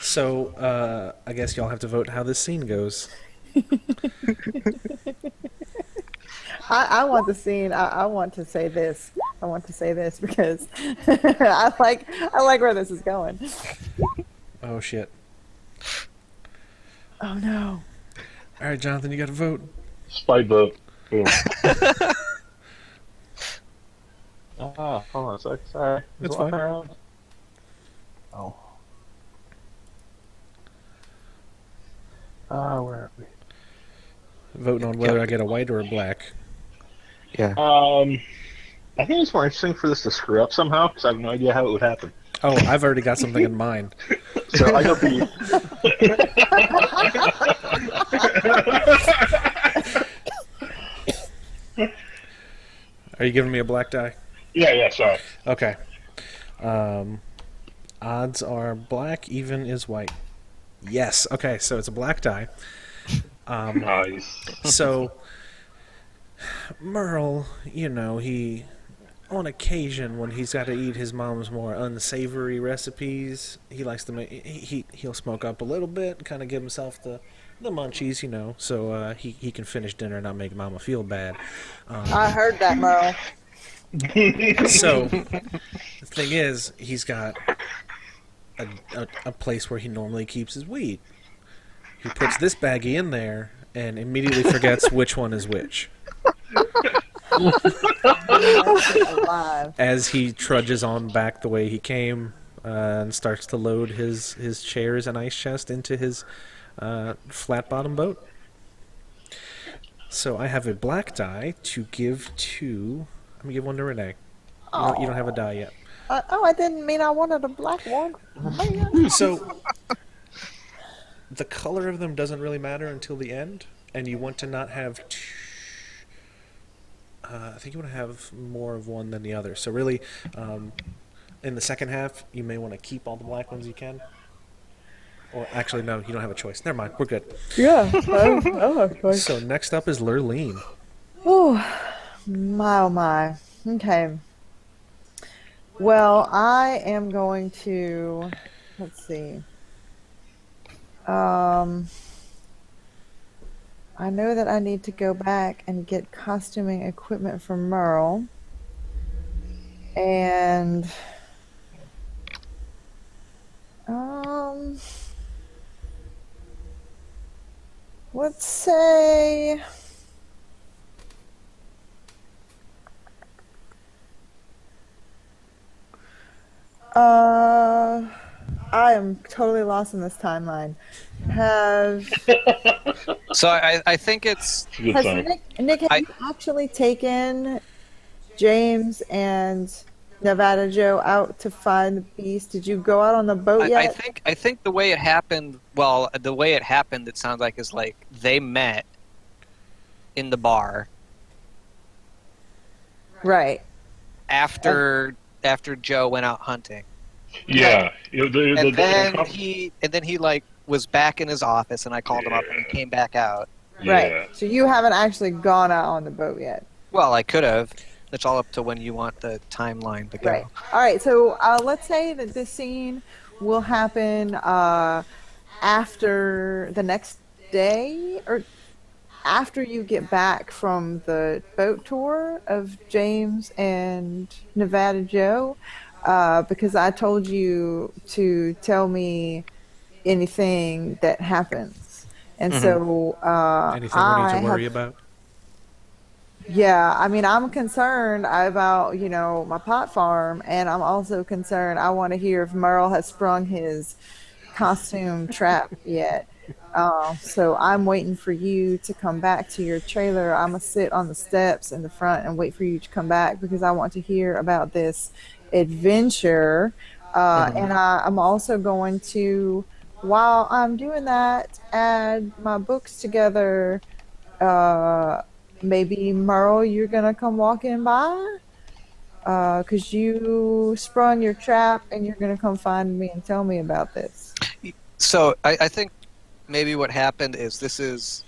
So, I guess y'all have to vote how this scene goes. I want the scene. I want to say this. I want to say this because I like where this is going. Oh, shit. Oh no. All right, Jonathan, you got to vote. Spite vote. Boom. Hold on a sec. Sorry. That's Walking fine. around. Oh. Where are we? Voting on whether I get a white or a black. Yeah. I think it's more interesting for this to screw up somehow because I have no idea how it would happen. Oh, I've already got something in mind. So I go B. Are you giving me a black die? Yeah, sorry. Okay. Odds are black, even is white. Yes. Okay, so it's a black die. Nice. So, Merle, he, on occasion, when he's got to eat his mom's more unsavory recipes, he likes to make, he'll smoke up a little bit, kind of give himself the munchies, so he can finish dinner and not make Mama feel bad. I heard that, Merle. So, the thing is, he's got a place where he normally keeps his weed. He puts this baggie in there and immediately forgets which one is which. Alive. As he trudges on back the way he came and starts to load his chairs and ice chest into his flat-bottom boat. So I have a black die to give to... I'm going to give one to Renee. You don't have a die yet. I didn't mean I wanted a black one. Man. So the color of them doesn't really matter until the end, and you want to not have I think you want to have more of one than the other. So really, in the second half, you may want to keep all the black ones you can. Or actually, no, you don't have a choice. Never mind, we're good. Yeah. Oh, So next up is Lurleen. oh my. Okay. Well, I am going to. Let's see. I know that I need to go back and get costuming equipment from Merle. And let's say I am totally lost in this timeline. Have So I think it's It's a good Has sign. Nick, have you actually taken James and Nevada Joe out to find the beast? Did you go out on the boat I yet? think the way it happened. Well, the way it happened, it sounds like is like they met in the bar Right. after Joe went out hunting, Yeah. and then he like was back in his office, and I called him up, and he came back out. Yeah. Right. So you haven't actually gone out on the boat yet. Well, I could have. It's all up to when you want the timeline to go. Right. All right. So let's say that this scene will happen after the next day or after you get back from the boat tour of James and Nevada Joe, because I told you to tell me anything that happens. And so Anything we need to worry about? Yeah, I mean, I'm concerned about, my pot farm, and I'm also concerned. I want to hear if Merle has sprung his costume trap yet. So I'm waiting for you to come back to your trailer. I'm going to sit on the steps in the front and wait for you to come back because I want to hear about this adventure. And I'm also going to, while I'm doing that, add my books together. Maybe Merle, you're gonna come walking by, cause you sprung your trap, and you're gonna come find me and tell me about this. So I think maybe what happened is this is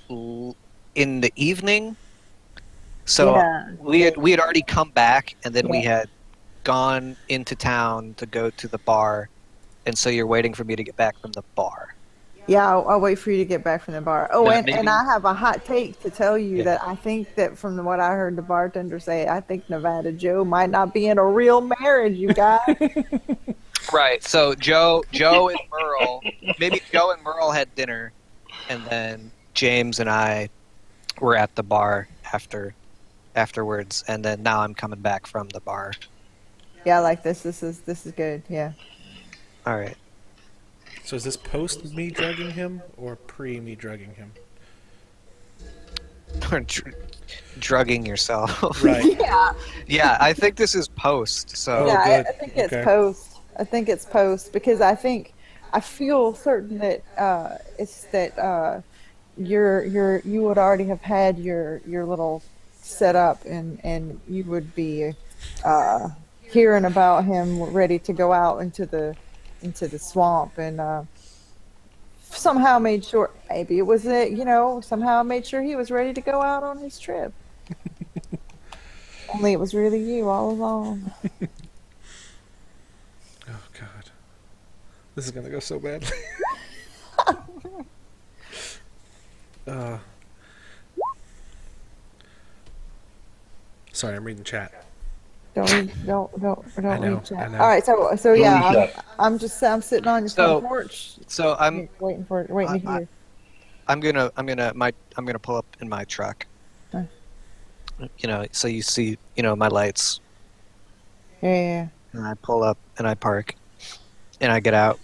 in the evening. So Yeah. we had already come back, and then we Yeah. had gone into town to go to the bar, and so you're waiting for me to get back from the bar. Yeah, I'll wait for you to get back from the bar. Oh, Now, and I have a hot take to tell you Yeah. that I think that from what I heard the bartender say, I think Nevada Joe might not be in a real marriage, you guys. Right. So Joe and Merle, maybe Joe and Merle had dinner, and then James and I were at the bar afterwards, and then now I'm coming back from the bar. Yeah, I like this. This is good. Yeah. All right. So is this post me drugging him or pre me drugging him? Drugging yourself. Right. Yeah. Yeah, I think this is post. So Yeah, good. I think it's Okay. post. I think it's post because I feel certain that it's that you would already have had your little setup and you would be hearing about him ready to go out into the swamp and somehow made sure maybe it was somehow made sure he was ready to go out on his trip. Only it was really you all along. Oh God, this is gonna go so badly. Sorry, I'm reading chat. Don't I know, read chat. I know. All right, so Don't yeah, read chat. I'm sitting on your So- front porch, so I'm waiting to hear. I'm gonna pull up in my truck. Huh. So you see, my lights, Yeah. and I pull up and I park, and I get out,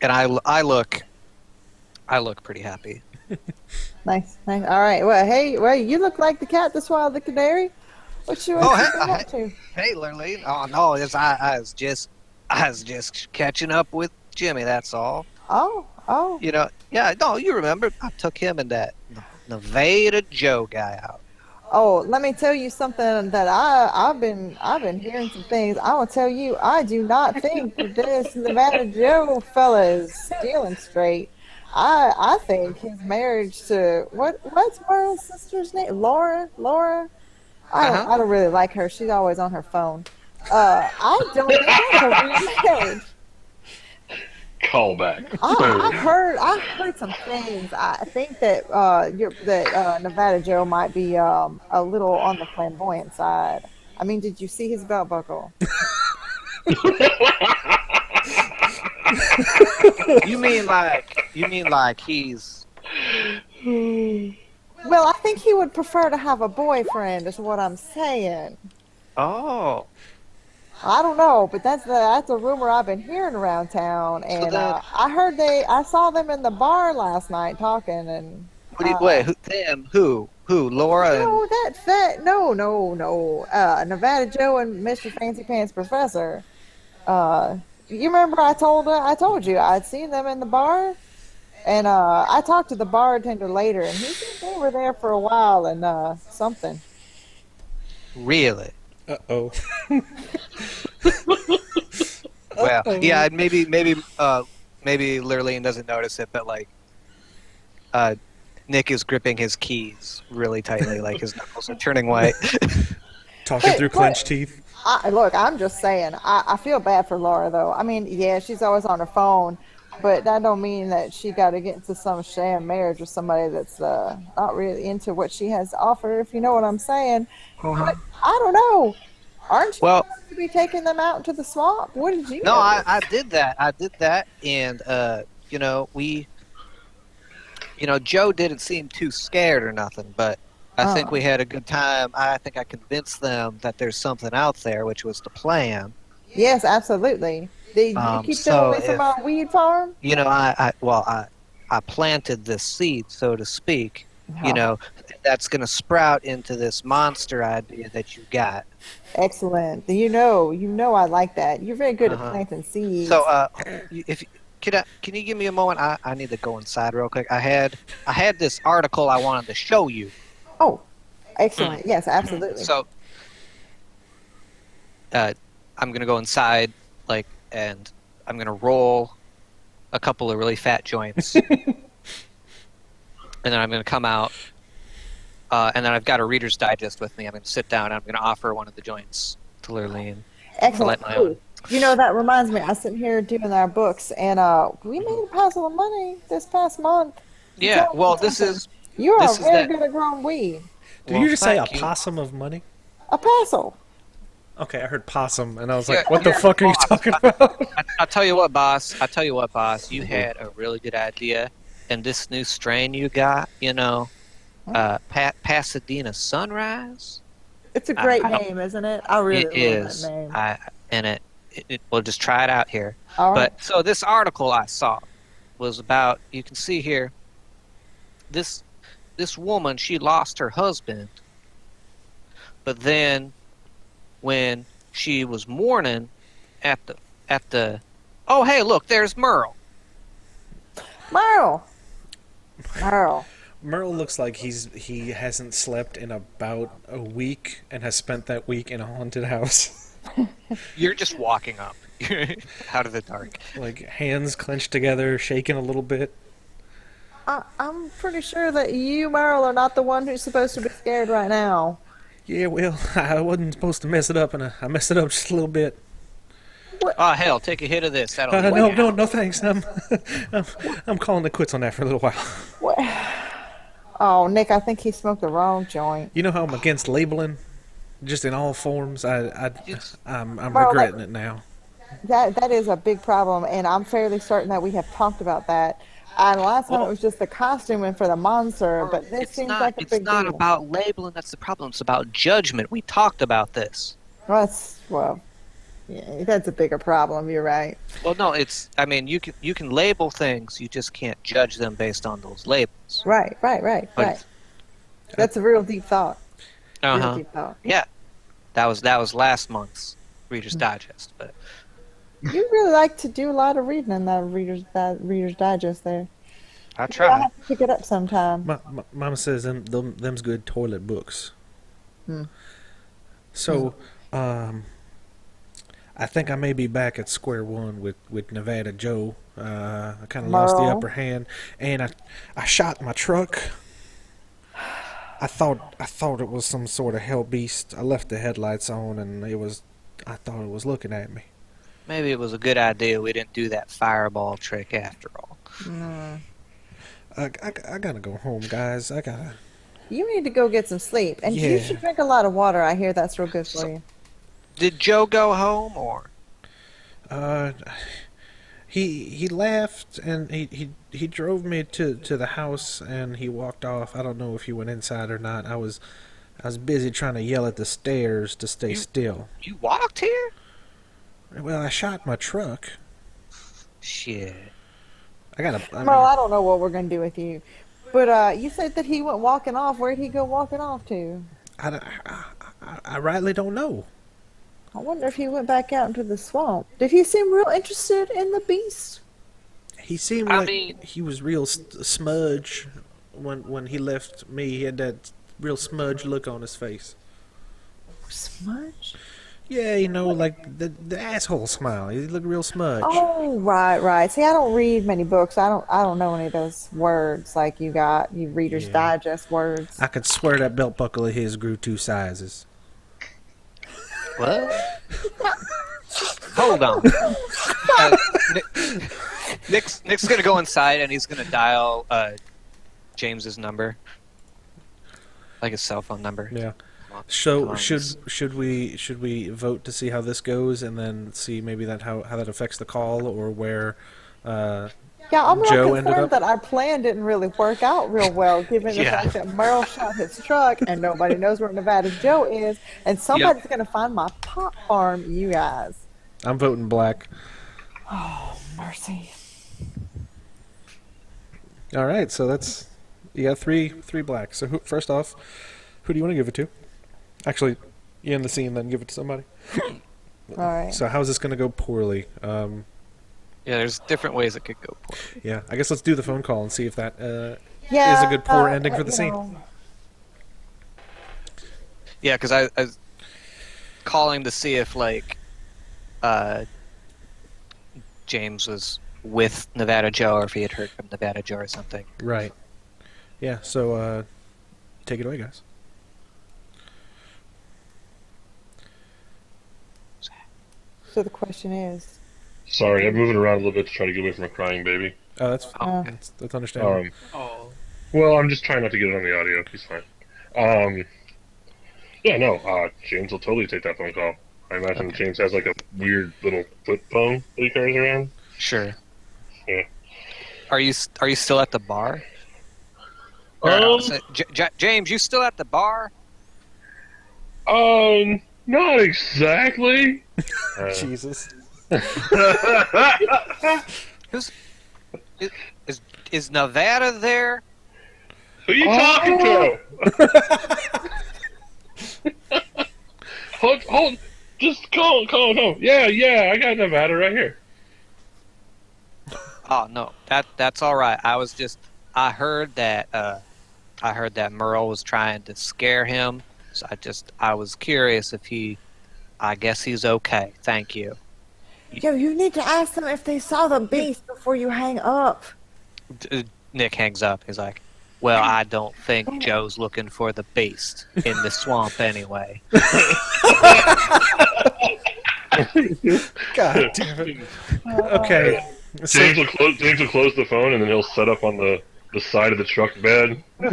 and I look pretty happy. Nice. All right. Well, you look like the cat that swallowed the canary. What you Oh, up to? Hey, Lurleen. Oh no, I was just catching up with Jimmy. That's all. Oh. Yeah. No, you remember? I took him and that Nevada Joe guy out. Oh, let me tell you something that I've been hearing some things. I will tell you, I do not think that this Nevada Joe fella is stealing straight. I think his marriage to what's Merle's sister's name? Laura. Uh-huh. I don't really like her. She's always on her phone. I don't think that's a real marriage. Call back. I heard some things. I think that Nevada Joe might be a little on the flamboyant side. I mean, did you see his belt buckle? You mean like he's? Well, I think he would prefer to have a boyfriend, is what I'm saying. Oh. I don't know, but that's a rumor I've been hearing around town, and then- I saw them in the bar last night talking, and Wait, who? Laura and no, no, Nevada Joe and Mr. Fancy Pants Professor. You remember I told you I'd seen them in the bar, and I talked to the bartender later, and he said they were there for a while and something. really? Uh-oh. Well, yeah, maybe Lurleen doesn't notice it, but like, Nick is gripping his keys really tightly, like his knuckles are turning white. Talking Hey, through clenched teeth. Look, I'm just saying, I feel bad for Laura, though. I mean, yeah, she's always on her phone, but that don't mean that she got to get into some sham marriage with somebody that's not really into what she has to offer, if you know what I'm saying. But I don't know. Aren't you Well- supposed to be taking them out into the swamp? What did you No, know? I did that, and Joe didn't seem too scared or nothing, but I think we had a good time. I think I convinced them that there's something out there, which was the plan. Yes, absolutely. Did you keep so telling me from our weed farm? I planted this seed, so to speak. That's going to sprout into this monster idea that you got. Excellent. You know, I like that. You're very good at Uh-huh. planting seeds. So, can you give me a moment? I need to go inside real quick. I had this article I wanted to show you. Oh, excellent. Yes, absolutely. So, I'm gonna go inside, and I'm gonna roll a couple of really fat joints, and then I'm gonna come out, and then I've got a Reader's Digest with me. I'm gonna sit down and I'm gonna offer one of the joints to Lurleen. Excellent. Light my own. You know, that reminds me. I was sitting here doing our books, and we made a passel of money this past month. I'm Yeah. telling you Well, something. You are this is very that. good at growing weed. Did Well, you just say a thank you. possum of money? A passel. Okay, I heard possum, and I was Yeah, like, what the yeah, fuck are you boss. talking about? I tell you what, boss. I tell you what, boss. You had a really good idea, and this new strain you got, Pasadena Sunrise. It's a I, great I don't. name, isn't it? I It really love that is. name. I and We'll just try it out here. All right. But so this article I saw was about. You can see here. This this woman, she lost her husband, but then when she was mourning at the oh, hey, look, there's Merle. Merle. Merle. Merle looks like he hasn't slept in about a week and has spent that week in a haunted house. You're just walking up out of the dark. Like hands clenched together, shaking a little bit. I'm pretty sure that you, Merle, are not the one who's supposed to be scared right now. Yeah, well, I wasn't supposed to mess it up, and I messed it up just a little bit. Oh, hell, take a hit of this. That'll No, thanks. I'm calling it quits on that for a little while. What? Oh, Nick, I think he smoked the wrong joint. You know how I'm against labeling, just in all forms. It's- I'm Well, regretting it now. That is a big problem, and I'm fairly certain that we have talked about that. And last time it Well, was just the costuming for the monster, but this seems like a it's big not deal. about labeling. That's the problem. It's about judgment. We talked about this. Well, yeah, that's a bigger problem. You're right. Well, no, I mean, you can label things. You just can't judge them based on those labels. Right. But That's a real deep thought. uh Real huh. deep thought. Yeah, that was last month's Reader's Digest. But You really like to do a lot of reading in that Reader's Digest there. I I'll try. have to pick it up sometime. Mama says them's good toilet books. Hmm. So, I think I may be back at square one with Nevada Joe. I kind of lost the Merle. upper hand, and I shot my truck. I thought it was some sort of hell beast. I left the headlights on, and I thought it was looking at me. Maybe it was a good idea we didn't do that fireball trick after all. Mm. I gotta go home, guys. You need to go get some sleep, and you Yeah. should drink a lot of water. I hear that's real good for you. Did Joe go home or? Uh, he left and he drove me to the house and he walked off. I don't know if he went inside or not. I was busy trying to yell at the stairs to stay still. You walked here? Well, I shot my truck. Shit. Merle, I don't know what we're gonna do with you, but you said that he went walking off. Where'd he go walking off to? I rightly don't know. I wonder if he went back out into the swamp. Did he seem real interested in the beast? He seemed I like mean- he was real smudge when he left me. He had that real smudge look on his face. Smudge? Yeah, like the asshole smile. He looked real smudge. Oh, right. See, I don't read many books. I don't know any of those words like you got. You Reader's Yeah. Digest words. I could swear that belt buckle of his grew 2 sizes. What? Hold on. Nick's gonna go inside and he's gonna dial James's number, like his cell phone number. Yeah. Come So on, should we vote to see how this goes and then see maybe how that affects the call or where Yeah, I'm real Joe ended concerned up? that our plan didn't really work out real well, given the Yeah. fact that Merle shot his truck and nobody knows where Nevada Joe is, and somebody's going to find my pot farm, you guys. I'm voting black. Oh, mercy. All right, so that's you got three black. So first off, who do you want to give it to? Actually, you end the scene, then give it to somebody. All right. So how's this going to go poorly? Yeah, there's different ways it could go. Yeah, I guess let's do the phone call and see if that Yeah, is a good poor ending for the you scene. know, Yeah, because I was calling to see if James was with Nevada Joe or if he had heard from Nevada Joe or something. Right. Yeah, so take it away, guys. So the question is, Sorry, I'm moving around a little bit to try to get away from a crying baby. Oh, uh, that's understandable. Oh. Well, I'm just trying not to get it on the audio. He's fine. Yeah, no, James will totally take that phone call. I imagine Okay. James has like a weird little flip phone that he carries around. Sure. Yeah. Are you still at the bar? Um, James, you still at the bar? Not exactly. Jesus. Who's is Nevada there? Who are you talking to? hold, just calm. Yeah, I got Nevada right here. Oh no, that's all right. I heard that Merle was trying to scare him. So I was curious if I guess he's okay. Thank you. yo, you need to ask them if they saw the beast before you hang up. Nick hangs up. He's like, "Well, I don't think Joe's looking for the beast in the swamp anyway." God damn it. Okay. So, James will close the phone and then he'll set up on the side of the truck bed, smoke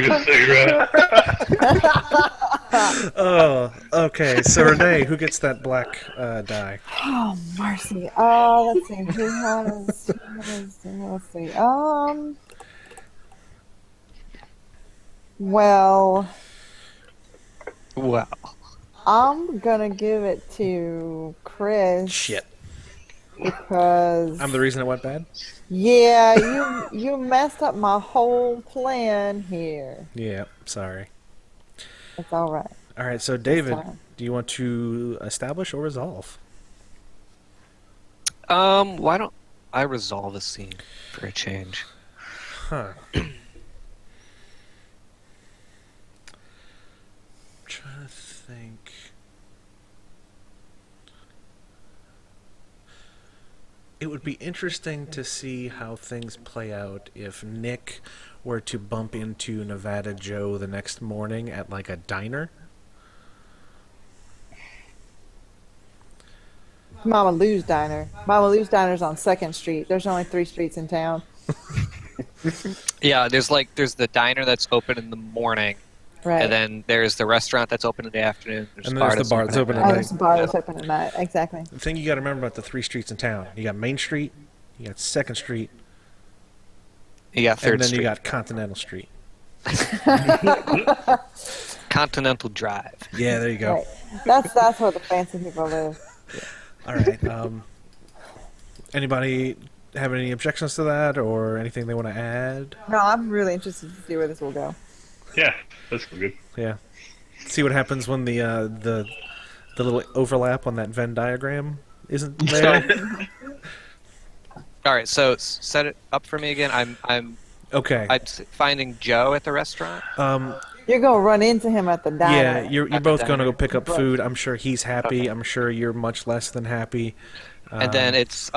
a cigarette. oh, okay. So Renee, who gets that black die? Oh, mercy. Let's see. Let's see. Well, Well, I'm gonna give it to Chris. Shit. Because I'm the reason it went bad? yeah, you messed up my whole plan here. Yeah, sorry. It's all right. All right, so David, fine. do you want to establish or resolve? why don't I resolve a scene for a change? Huh. Trying to think. It would be interesting to see how things play out if Nick were to bump into Nevada Joe the next morning at like a diner. Mama Lou's Diner. Mama Lou's Diner's on 2nd Street. There's only 3 streets in town. Yeah, there's the diner that's open in the morning, Right. and then there's the restaurant that's open in the afternoon. And then there's the bar that's open at Oh, night. there's a bar that's open at night. Exactly. The thing you got to remember about the 3 streets in town, you got Main Street, you got 2nd Street, You got Third and then Street, you got Continental Street. Continental Drive. Yeah, there you go. Right. That's where the fancy people live. All right. Anybody have any objections to that or anything they want to add? No, I'm really interested to see where this will go. Yeah, that's good. Yeah. See what happens when the little overlap on that Venn diagram isn't there. All right, so set it up for me again. I'm Okay. finding Joe at the restaurant. You're gonna run into him at the diner. Yeah, you're At the both going to go diner. pick up Right. food. I'm sure he's happy. Okay. I'm sure you're much less than happy. And then it's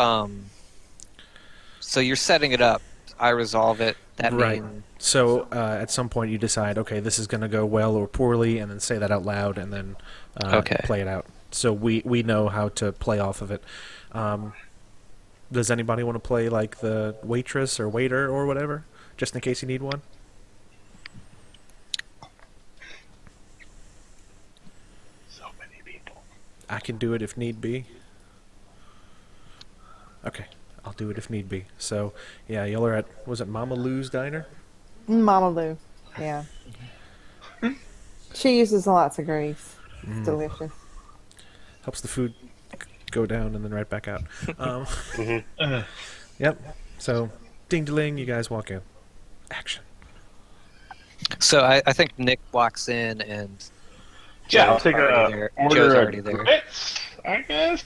so you're setting it up. I resolve it. That Right. means So at some point you decide, okay, this is going to go well or poorly, and then say that out loud, and then Okay. play it out. So we know how to play off of it. Does anybody want to play like the waitress or waiter or whatever, just in case you need one? So many people. I can do it if need be. Okay, I'll do it if need be. So yeah, y'all are at, was it Mama Lou's Diner? Mama Lou. Yeah. She uses lots of grease. It's delicious. Helps the food go down and then right back out. Yep. So, ding-a-ling, you guys walk in. Action. so. I think Nick walks in and Yeah, I'll Joe's take already a there. order Joe's of already there. grits, I guess,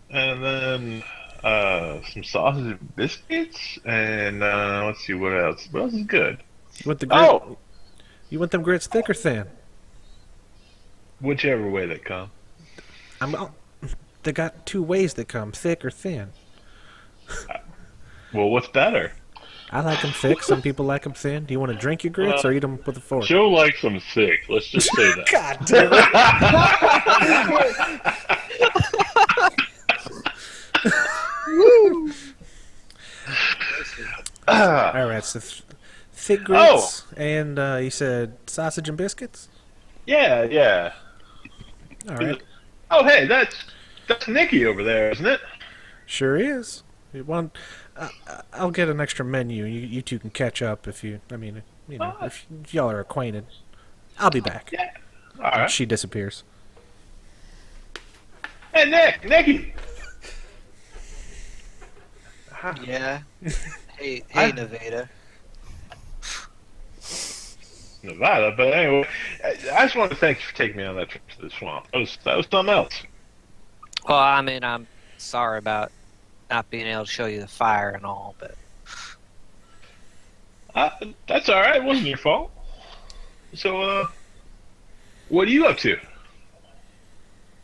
and then some sausage and biscuits, and let's see what else. What else is good? You want the grit? Oh, You want them grits thick or thin? whichever way they come. They got 2 ways that come, thick or thin. Well, what's better? I like them thick. Some people like them thin. Do you want to drink your grits or eat them with a fork? Joe likes them thick. Let's just say that. God damn it! All right, so fig grits and you said sausage and biscuits. Yeah. All right, Oh, hey, that's Nikki over there, isn't it? sure is. I'll get an extra menu. You two can catch up if you. I mean, if y'all are acquainted. I'll be back. Yeah. All And right. she disappears. Hey, Nikki. Yeah. Hey, Nevada. Nevada, but anyway, I just want to thank you for taking me on that trip to the swamp. That was something else. Well, I mean, I'm sorry about not being able to show you the fire and all, but That's all right. It wasn't your fault. So, what are you up to?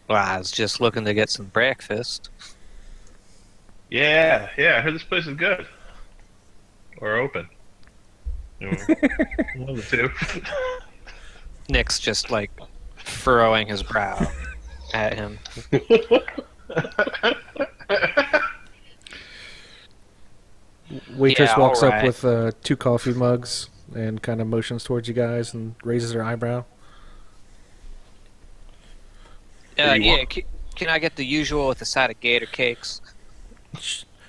well, I was just looking to get some breakfast. Yeah. I heard this place is good. Or open. One of the two. Nick's just like furrowing his brow at him. Waitress Yeah, walks all up right. with 2 coffee mugs and kind of motions towards you guys and raises her eyebrow. What do you Yeah, want? can I get the usual with a side of gator cakes?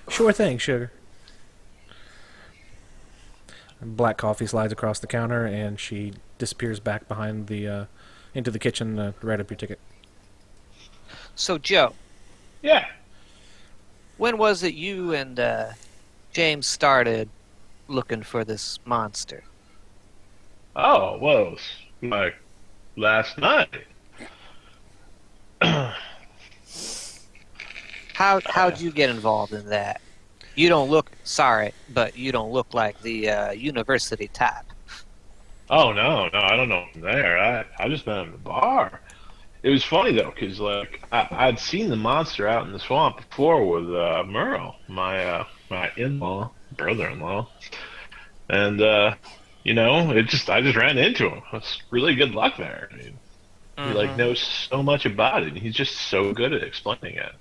Sure thing, sugar. And black coffee slides across the counter, and she disappears back behind the into the kitchen to write up your ticket. So, Joe, Yeah. when was it you and James started looking for this monster? Oh, well, it was like last night. How'd you get involved in that? You don't look but you don't look like the university type. Oh no, I don't know from there. I just met him at the bar. It was funny though, cause like I'd seen the monster out in the swamp before with Merle, my in-law, brother-in-law, and I just ran into him. It's really good luck there. I mean, he like knows so much about it, and he's just so good at explaining it.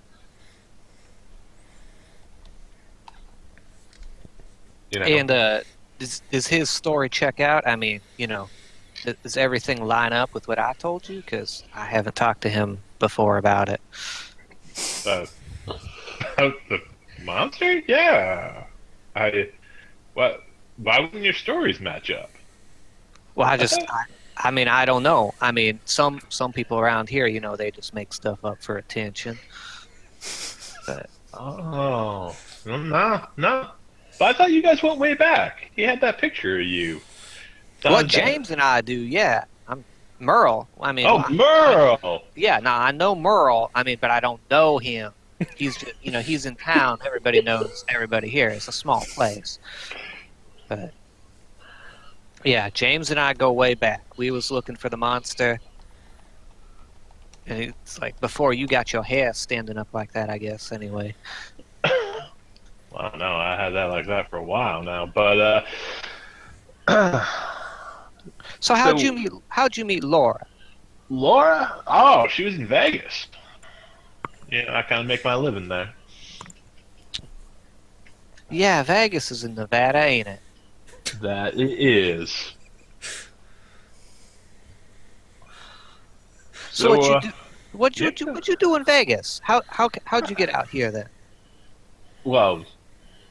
You know. And does his story check out? I mean, does everything line up with what I told you? Because I haven't talked to him before about it. Uh, the monster? Yeah. What? Why wouldn't your stories match up? Well, I mean, I don't know. I mean, some people around here, they just make stuff up for attention. But Oh, no. But I thought you guys went way back. He had that picture of you. what James and I do, yeah. I'm Merle. I mean, Oh, Merle. yeah. Now I know Merle. I mean, but I don't know him. He's just, he's in town. Everybody knows everybody here. It's a small place. But yeah, James and I go way back. We was looking for the monster. And it's like before you got your hair standing up like that, I guess, anyway. Well, no, I had that like that for a while now. But So how'd you meet Laura? Laura? Oh, she was in Vegas. Yeah, I kind of make my living there. Yeah, Vegas is in Nevada, ain't it? That it is. So what you do? yeah. What you do in Vegas? How'd you get out here then? Well,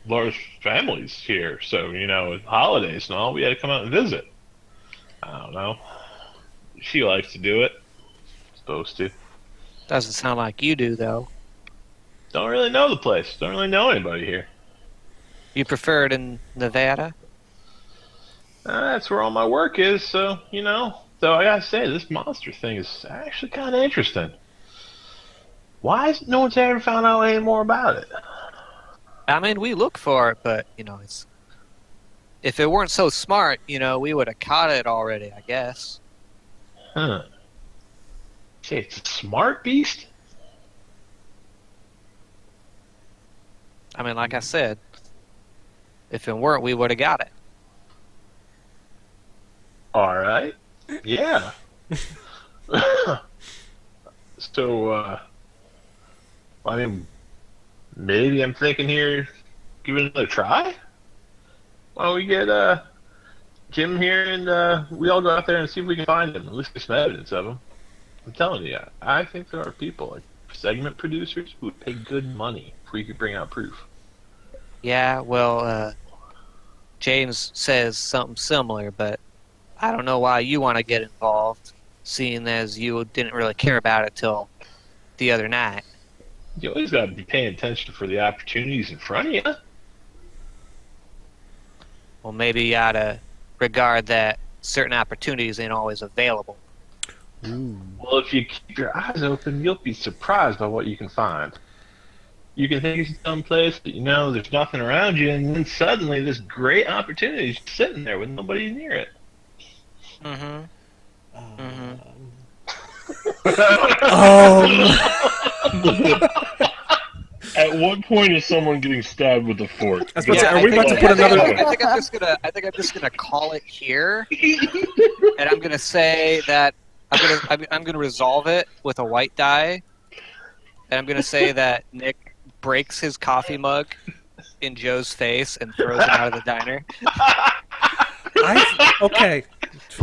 Laura's family's here, so with holidays and all, we had to come out and visit. I don't know. She likes to do it. Supposed to. Doesn't sound like you do though. Don't really know the place. Don't really know anybody here. You prefer it in Nevada? That's where all my work is, so Though I gotta say, this monster thing is actually kind of interesting. Why has no one's ever found out any more about it? I mean, we look for it, but it's if it weren't so smart, we would have caught it already, I guess. Huh? Say it's a smart beast. I mean, like I said, if it weren't, we would have got it. All right. Yeah. So, I mean, maybe I'm thinking here, give it another try. Why don't we get Jim here and we all go out there and see if we can find him? At least there's some evidence of him. I'm telling you, I think there are people like segment producers who would pay good money if we could bring out proof. Yeah, well, James says something similar, but I don't know why you want to get involved, seeing as you didn't really care about it till the other night. You always got to be paying attention for the opportunities in front of you. Well, maybe you ought to regard that certain opportunities ain't always available. Ooh. Well, if you keep your eyes open, you'll be surprised by what you can find. You can think it's someplace that you know there's nothing around you, and then suddenly this great opportunity is sitting there with nobody near it. Mm-hmm. At what point is someone getting stabbed with a fork? I was about to say, are we about to put another? I think I'm just gonna call it here, and I'm gonna say that I'm gonna resolve it with a white die, and I'm gonna say that Nick breaks his coffee mug in Joe's face and throws him out of the diner. Okay,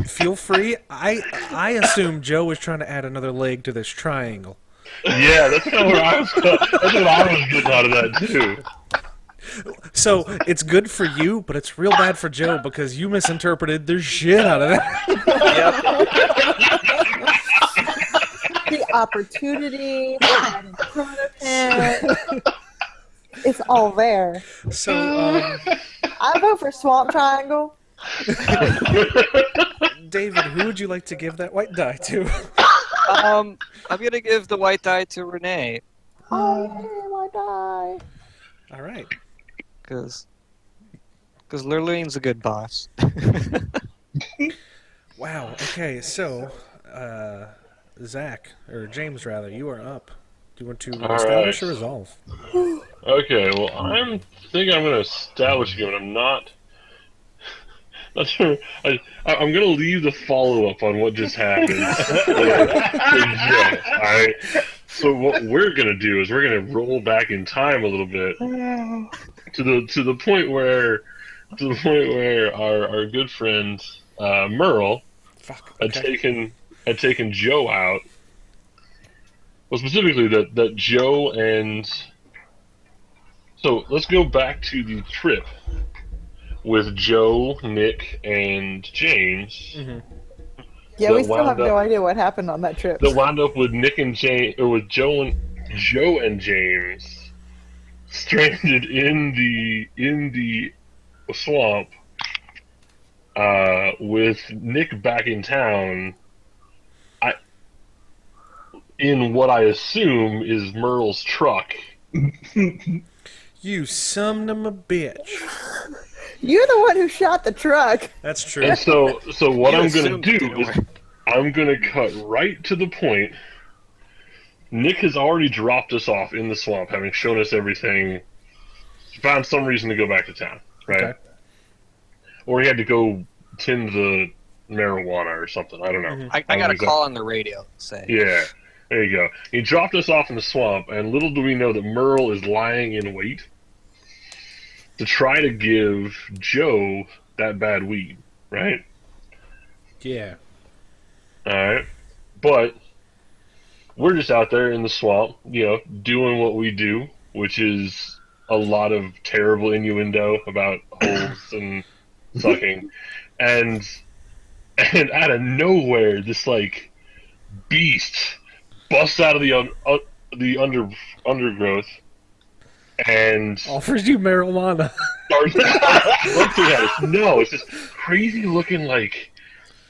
feel free. I assume Joe was trying to add another leg to this triangle. Yeah, that's kind of that's what I was getting out of that too. So it's good for you, but it's real bad for Joe because you misinterpreted the shit out of that. The opportunity right in front of him. It's all there. So, I vote for Swamp Triangle. David, who would you like to give that white die to? I'm gonna give the white die to Renee. Oh, yeah, my die. All right. Because Lurleen's a good boss. Wow. Okay. So, Zack or James, rather, you are up. Do you want to establish or resolve? Okay, well, I'm thinking I'm going to establish again, but I'm not sure. I'm going to leave the follow-up on what just happened. Alright? So what we're going to do is we're going to roll back in time a little bit to the point where our good friend Merle had taken Joe out. Well, specifically that Joe and... So, let's go back to the trip with Joe, Nick, and James. Mm-hmm. Yeah, we still have no idea what happened on that trip. That wound up with Nick and James, or with Joe and James stranded in the swamp, with Nick back in town. In what I assume is Merle's truck. You son of a bitch. You're the one who shot the truck. That's true. And so what I'm going to do it, is I'm going to cut right to the point. Nick has already dropped us off in the swamp, having shown us everything. Found some reason to go back to town, right? Okay. Or he had to go tend the marijuana or something. I don't know. I got a call on the radio. Say. Yeah. There you go. He dropped us off in the swamp, and little do we know that Merle is lying in wait to try to give Joe that bad weed, right? Yeah. Alright. But we're just out there in the swamp, doing what we do, which is a lot of terrible innuendo about holes and sucking. And out of nowhere, this, beast busts out of the undergrowth and offers you marijuana. Starts looking at us. No, it's this crazy looking,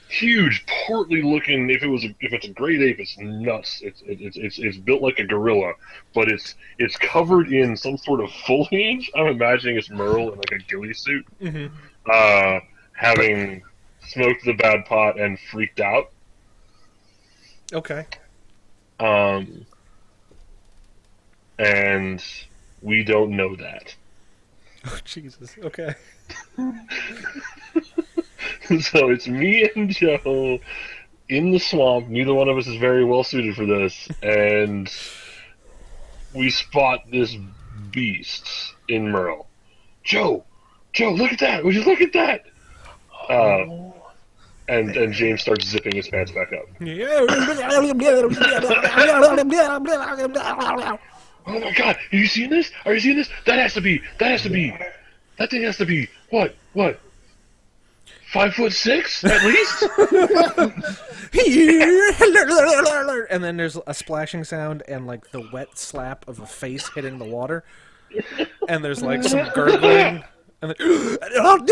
huge, portly looking. If it's a great ape, it's nuts. It's built like a gorilla, but it's covered in some sort of foliage. I'm imagining it's Merle in a ghillie suit, having smoked the bad pot and freaked out. Okay. And we don't know that. Oh, Jesus. Okay. So it's me and Joe in the swamp. Neither one of us is very well suited for this, and we spot this beast in Merle. Joe, look at that! Would you look at that? And James starts zipping his pants back up. Oh my God! Have you seen this? Are you seeing this? That thing has to be what? 5'6" at least. And then there's a splashing sound and like the wet slap of a face hitting the water, and there's like some gurgling, and then like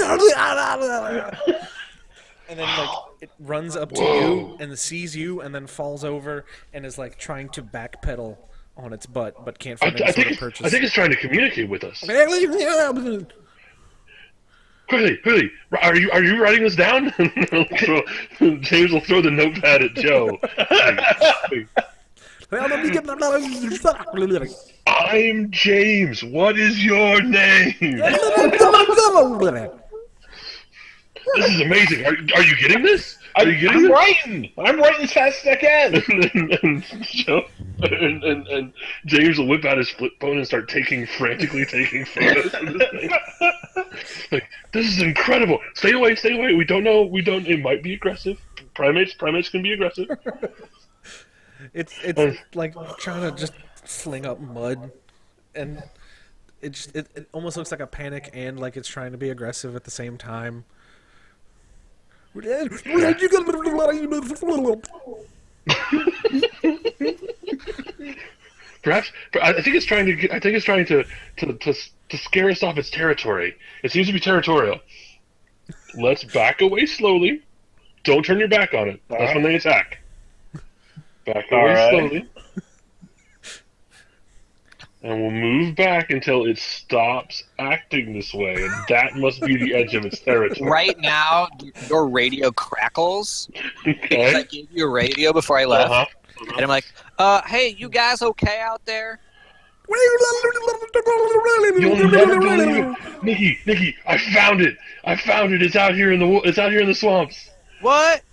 it runs up to you and sees you, and then falls over and is like trying to backpedal on its butt, but can't find any sort of purchase. I think it's trying to communicate with us. Quickly! Are you writing this down? James will throw the notepad at Joe. I'm James. What is your name? This is amazing. Are you getting this? I'm writing as fast as I can. and James will whip out his flip phone and start frantically taking photos of this thing. Like, this is incredible. Stay away. We don't know. It might be aggressive. Primates can be aggressive. It's like trying to just fling up mud, and it almost looks like a panic and like it's trying to be aggressive at the same time. Perhaps I think it's trying to scare us off its territory. It seems to be territorial. Let's back away slowly. Don't turn your back on it. That's when they attack. Back away slowly. And we'll move back until it stops acting this way, and that must be the edge of its territory. Right now, your radio crackles. Okay. Because I gave you a radio before I left. And I'm like, hey, you guys okay out there? You'll never believe it. Nikki, I found it. It's out here in the swamps. What?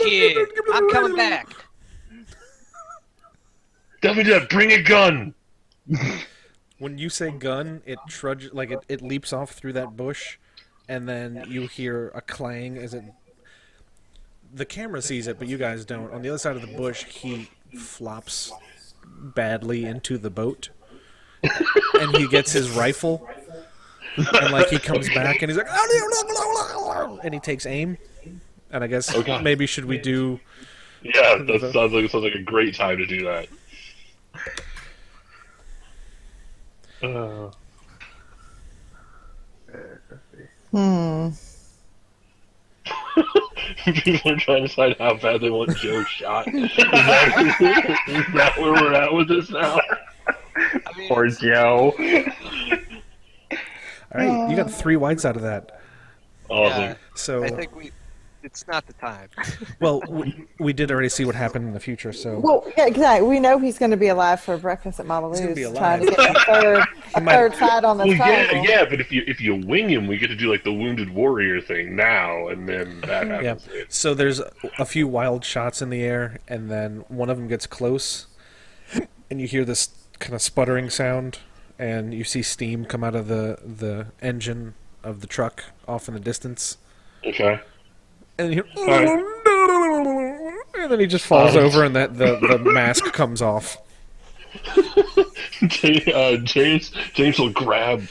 Shit, I'm coming back. Definitely do that. Bring a gun. When you say gun, it trudges like it leaps off through that bush, and then you hear a clang as it. The camera sees it, but you guys don't. On the other side of the bush, he flops badly into the boat, and he gets his rifle, and like he comes back and he's like, and he takes aim, and I guess maybe should we do? Yeah, that sounds like a great time to do that. People are trying to decide how bad they want Joe shot. Is that where we're at with this now? I mean, Poor Joe. All right, you got 3 whites out of that. Awesome. yeah, So, I think it's not the time. well, we did already see what happened in the future, so Well, yeah, exactly. We know he's going to be alive for breakfast at Mama gonna Lou's, be alive. trying to get a third fight on the Well, table. yeah, but if you wing him, we get to do like the wounded warrior thing now, and then that yeah. happens. So there's a few wild shots in the air, and then one of them gets close, and you hear this kind of sputtering sound, and you see steam come out of the engine of the truck off in the distance. Okay. And you hear, and then he just falls over, and the mask comes off. James will grab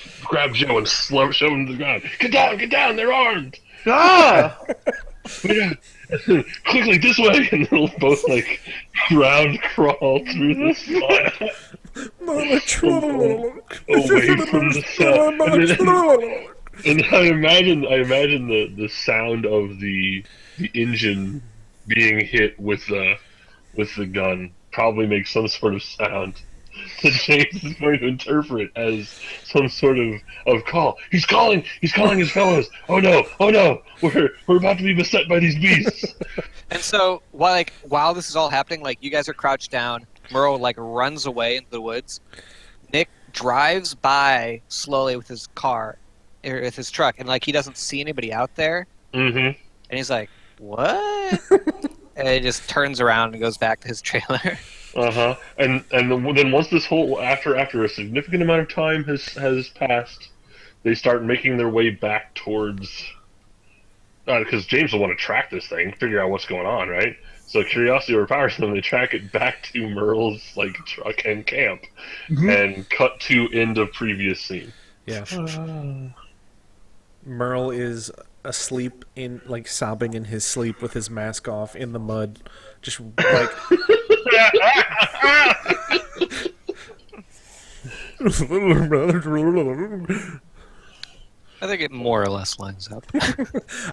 Joe and shove him to the ground. Get down! They're armed. Ah! Yeah. Quickly this way, and they'll both like ground crawl through the swamp away from the sound. And I imagine the sound of the engine being hit with the gun probably makes some sort of sound that James is going to interpret as some sort of call. He's calling his fellows. Oh no, we're about to be beset by these beasts. And so, while this is all happening, like, you guys are crouched down, Merle, like, runs away into the woods. Nick drives by slowly with his car, or with his truck, and, like, he doesn't see anybody out there. Mm-hmm. And he's like, what? And he just turns around and goes back to his trailer. And then once this whole after a significant amount of time has passed, they start making their way back towards because James will want to track this thing, figure out what's going on, right? So curiosity overpowers them. They track it back to Merle's truck and camp, and cut to end of previous scene. Yeah. Merle is asleep sobbing in his sleep with his mask off in the mud, just like. I think it more or less lines up.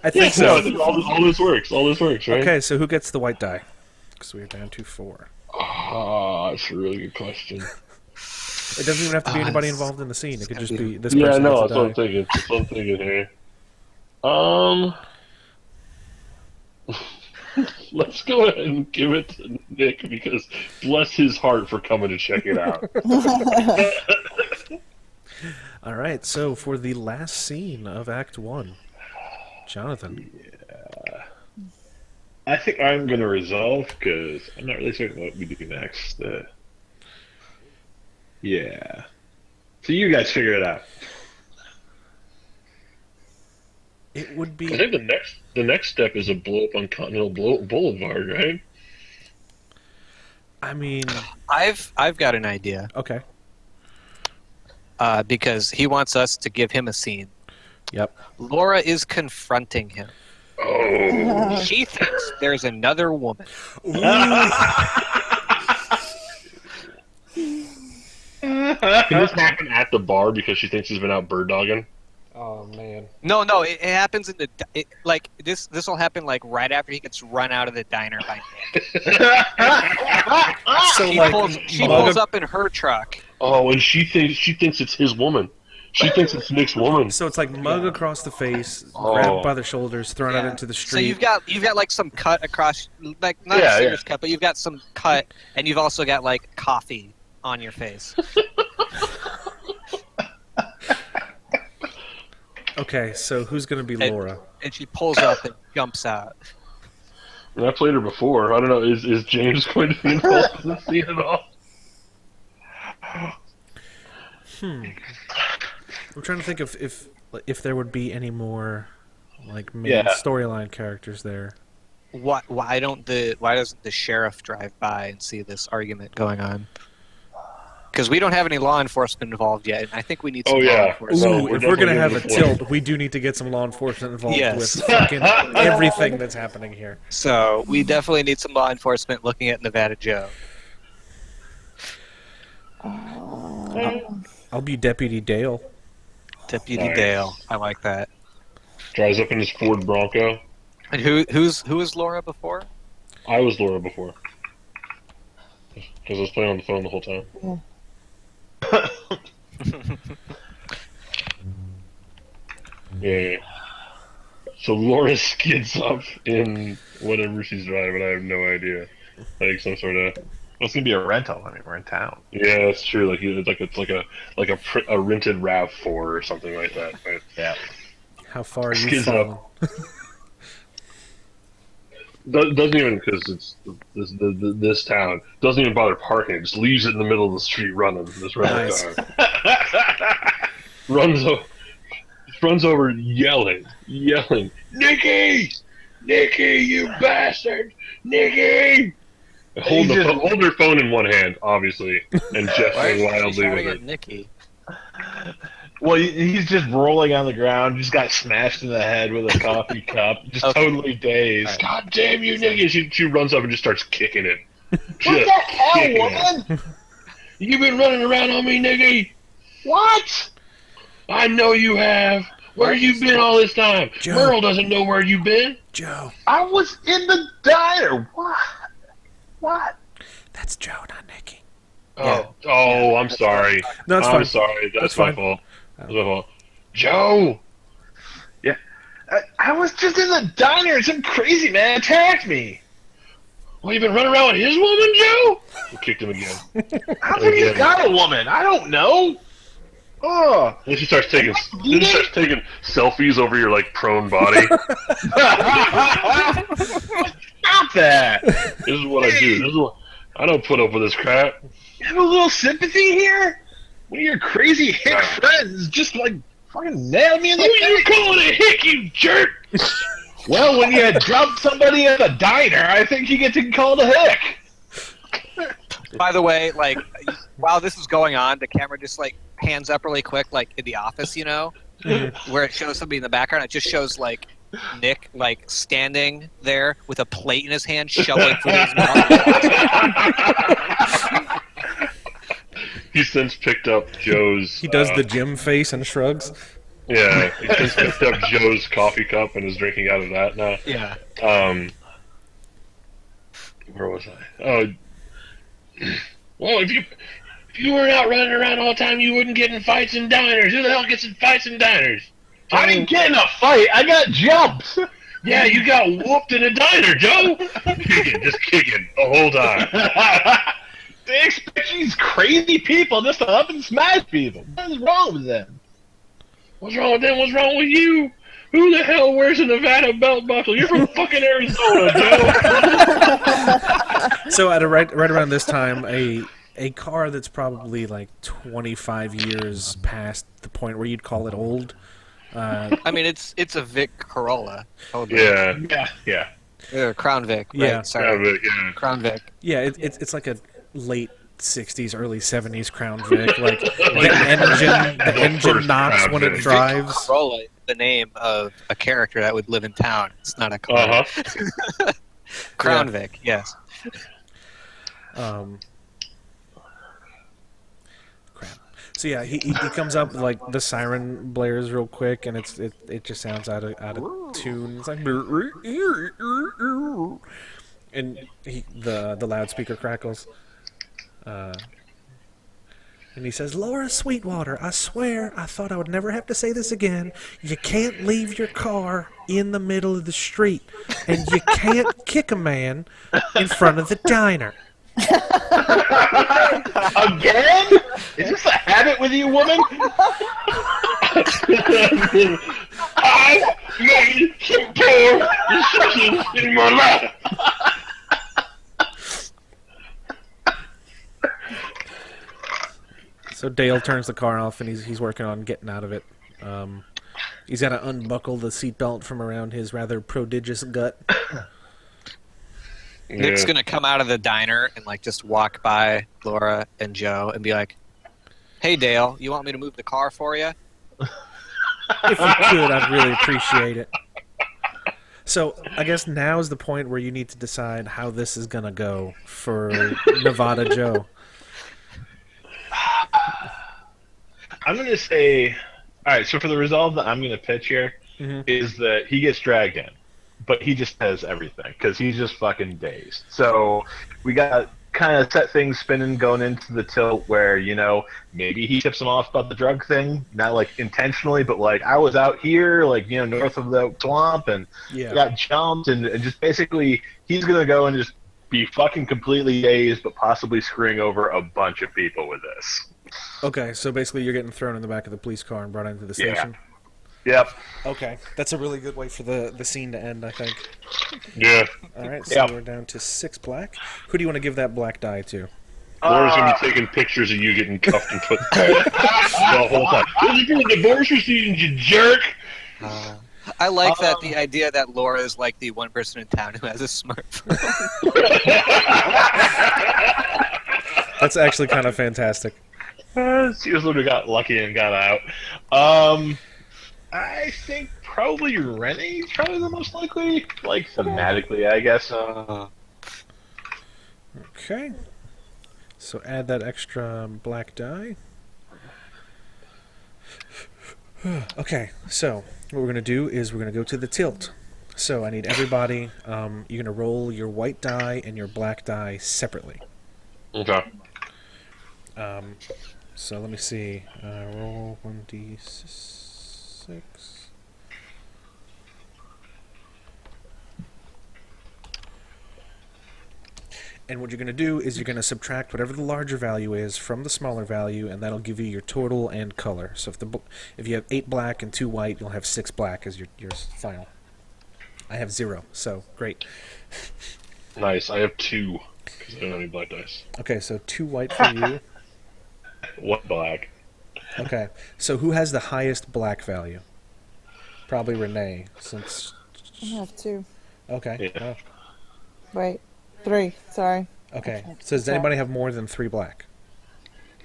I think so. No, I think all this works. All this works, right? Okay, so who gets the white die? Because we're down to 4. That's a really good question. It doesn't even have to be anybody involved in the scene. It could just be this Yeah, person. no, gets that's a what die. I'm thinking. That's what I'm thinking here. Let's go ahead and give it to Nick because bless his heart for coming to check it out. All right, so for the last scene of Act 1, Jonathan. I think I'm going to resolve because I'm not really certain what we do next. Yeah. So you guys figure it out. It would I be. think the next step is a blow up on Continental Boulevard, right? I mean, I've got an idea. okay. Because he wants us to give him a scene. Yep. Laura is confronting him. Oh. She thinks there's another woman. Can this happen at the bar because she thinks he's been out bird dogging? Oh man. No, it happens in the this will happen like right after he gets run out of the diner by Nick. So She pulls up in her truck. Oh, and she thinks it's his woman. She thinks it's Nick's woman. So it's like mug across the face, grabbed by the shoulders, thrown out into the street. So you've got like some cut across, like not a serious cut, but you've got some cut, and you've also got like coffee on your face. Okay, so who's going to be Laura? And she pulls up and jumps out. And I played her before. I don't know. Is James going to be involved in the scene at all? I'm trying to think if there would be any more like main storyline characters there. Why doesn't the sheriff drive by and see this argument going on? Because we don't have any law enforcement involved yet, and I think we need some law enforcement. Ooh, if we're going to have a tilt, we do need to get some law enforcement involved with fucking everything that's happening here. So we definitely need some law enforcement looking at Nevada Joe. I'll be Deputy Dale. Deputy Dale. I like that. Drives up in his Ford Bronco. And who was Laura before? I was Laura before. Because I was playing on the phone the whole time. Yeah. So Laura skids up in whatever she's driving. I have no idea. Like some sort of. It's gonna be a rental. I mean, we're in town. Yeah, that's true. It's like a rented Rav4 or something like that. Right? Yeah. How far are you Skids falling? up. Doesn't even because it's this town doesn't even bother parking. It just leaves it in the middle of the street running. This rental car runs over yelling, Nikki, you bastard, Nikki! Hold her phone in one hand, obviously, and gesturing wildly with it. Nikki. Well, he's just rolling on the ground. Just got smashed in the head with a coffee cup. Just totally dazed. Right. God damn you, Nikki! She runs up and just starts kicking it. What the hell, woman? You've been running around on me, Nikki. What? I know you have. Where you been all this time? Joe. Merle doesn't know where you been. Joe. I was in the diner. What? That's Joe, not Nikki. Oh, I'm sorry. No, it's I'm fine. sorry. That's my my fault. That's my fault. Joe! Yeah. I was just in the diner. Some crazy man attacked me. Well, you been running around with his woman, Joe? We kicked him again. I think he's got a woman. I don't know. Oh. Then she starts taking selfies over your prone body. Stop that! This is what I do. This is what I don't put up with this crap. You have a little sympathy here? One of your crazy hick Nah. friends just like fucking nailed me in the Who you face. calling a hick, you jerk? Well, when you drop somebody at a diner, I think you get to call the hick. By the way, like while this is going on, the camera just like hands up really quick, like in The Office, you know, where it shows somebody in the background. It just shows like Nick like standing there with a plate in his hand, shoveling food in his mouth. He's since picked up Joe's. He does the Jim face and shrugs. Yeah, he's picked up Joe's coffee cup and is drinking out of that now. Yeah. Where was I? Oh, well, if you weren't out running around all the time, you wouldn't get in fights in diners. Who the hell gets in fights in diners? I didn't get in a fight. I got jumped. Yeah, you got whooped in a diner, Joe. Just kicking the whole time. They expect these crazy people just to up and smash people. What is wrong with them? What's wrong with them? What's wrong with you? Who the hell wears a Nevada belt buckle? You're from fucking Arizona, Joe. So at right around this time, a car that's probably like 25 years past the point where you'd call it old. I mean, it's a Vic Corolla. Yeah. Crown Vic. Right? Yeah. Sorry. Yeah. Crown Vic. Yeah, it's like a late 60s, early 70s Crown Vic. Like the engine knocks Crown when it Vic. drives. Corolla is the name of a character that would live in town. It's not a car. Crown Yeah. Vic. Yes. Crap. So yeah, he comes up like the siren blares real quick, and it just sounds out of tune. It's like, and the loudspeaker crackles. And he says, "Laura Sweetwater, I swear I thought I would never have to say this again. You can't leave your car in the middle of the street, and you can't kick a man in front of the diner." Again? Is this a habit with you, woman? I've made some poor decisions in my life. So Dale turns the car off, and he's working on getting out of it. He's got to unbuckle the seatbelt from around his rather prodigious gut. Nick's gonna come out of the diner and like just walk by Laura and Joe and be like, "Hey Dale, you want me to move the car for you?" If you could, I'd really appreciate it. So I guess now is the point where you need to decide how this is gonna go for Nevada Joe. I'm going to say, all right, so for the resolve that I'm going to pitch here is that he gets dragged in, but he just has everything because he's just fucking dazed. So we got to kind of set things spinning going into the tilt where, you know, maybe he tips him off about the drug thing, not like intentionally, but like I was out here, like, you know, north of the swamp and got jumped and just basically he's going to go and just be fucking completely dazed, but possibly screwing over a bunch of people with this. Okay, so basically you're getting thrown in the back of the police car and brought into the station. Yep. Okay, that's a really good way for the scene to end, I think. Yeah. All right, so we're down to 6 black. Who do you want to give that black die to? Laura's gonna be taking pictures of you getting cuffed and put the whole time. This is for the divorce proceedings, you jerk. I like that the idea that Laura is like the one person in town who has a smartphone. That's actually kind of fantastic. She just literally got lucky and got out. I think probably Renee is probably the most likely, like thematically, I guess. Okay. So add that extra black die. Okay, so what we're going to do is we're going to go to the tilt. So I need everybody, you're going to roll your white die and your black die separately. Okay. So let me see. Roll 1d6. And what you're going to do is you're going to subtract whatever the larger value is from the smaller value, and that'll give you your total and color. So if you have 8 black and 2 white, you'll have 6 black as your final. I have 0, so great. Nice. I have 2 because I don't have any black dice. Okay, so 2 white for you. 1 black. Okay, so who has the highest black value? Probably Renee, since... I have 2. Okay, Yeah. Wait, 3. Sorry. okay. Okay, So does sorry. anybody have more than 3 black?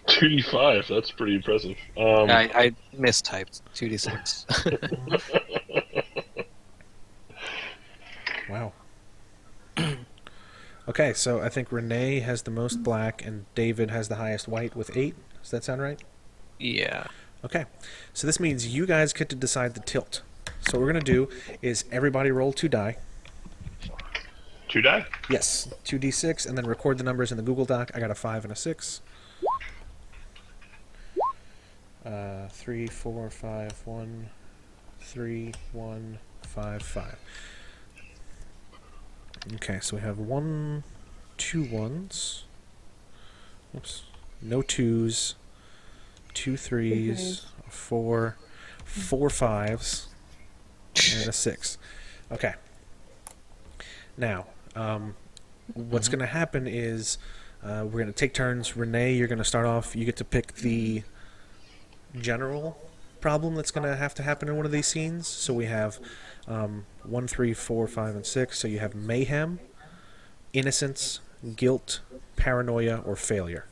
2d5. That's pretty impressive. I mistyped 2d6. Wow. Okay, so I think Renee has the most black and David has the highest white with 8. Does that sound right? Yeah. Okay, so this means you guys get to decide the tilt. So what we're going to do is everybody roll 2 die. 2 die? Yes, 2d6, and then record the numbers in the Google Doc. I got a 5 and a 6. 3, 4, 5, 1, 3, 1, 5, 5. Okay, so we have 1, 2 1s. Oops. No 2s. 2 3s. 4. 4 5s. And a 6. Okay. Now, what's going to happen is we're going to take turns. Renee, you're going to start off. You get to pick the general problem that's going to happen in one of these scenes. So we have 1, 3, 4, 5, and 6. So you have mayhem, innocence, guilt, paranoia, or failure.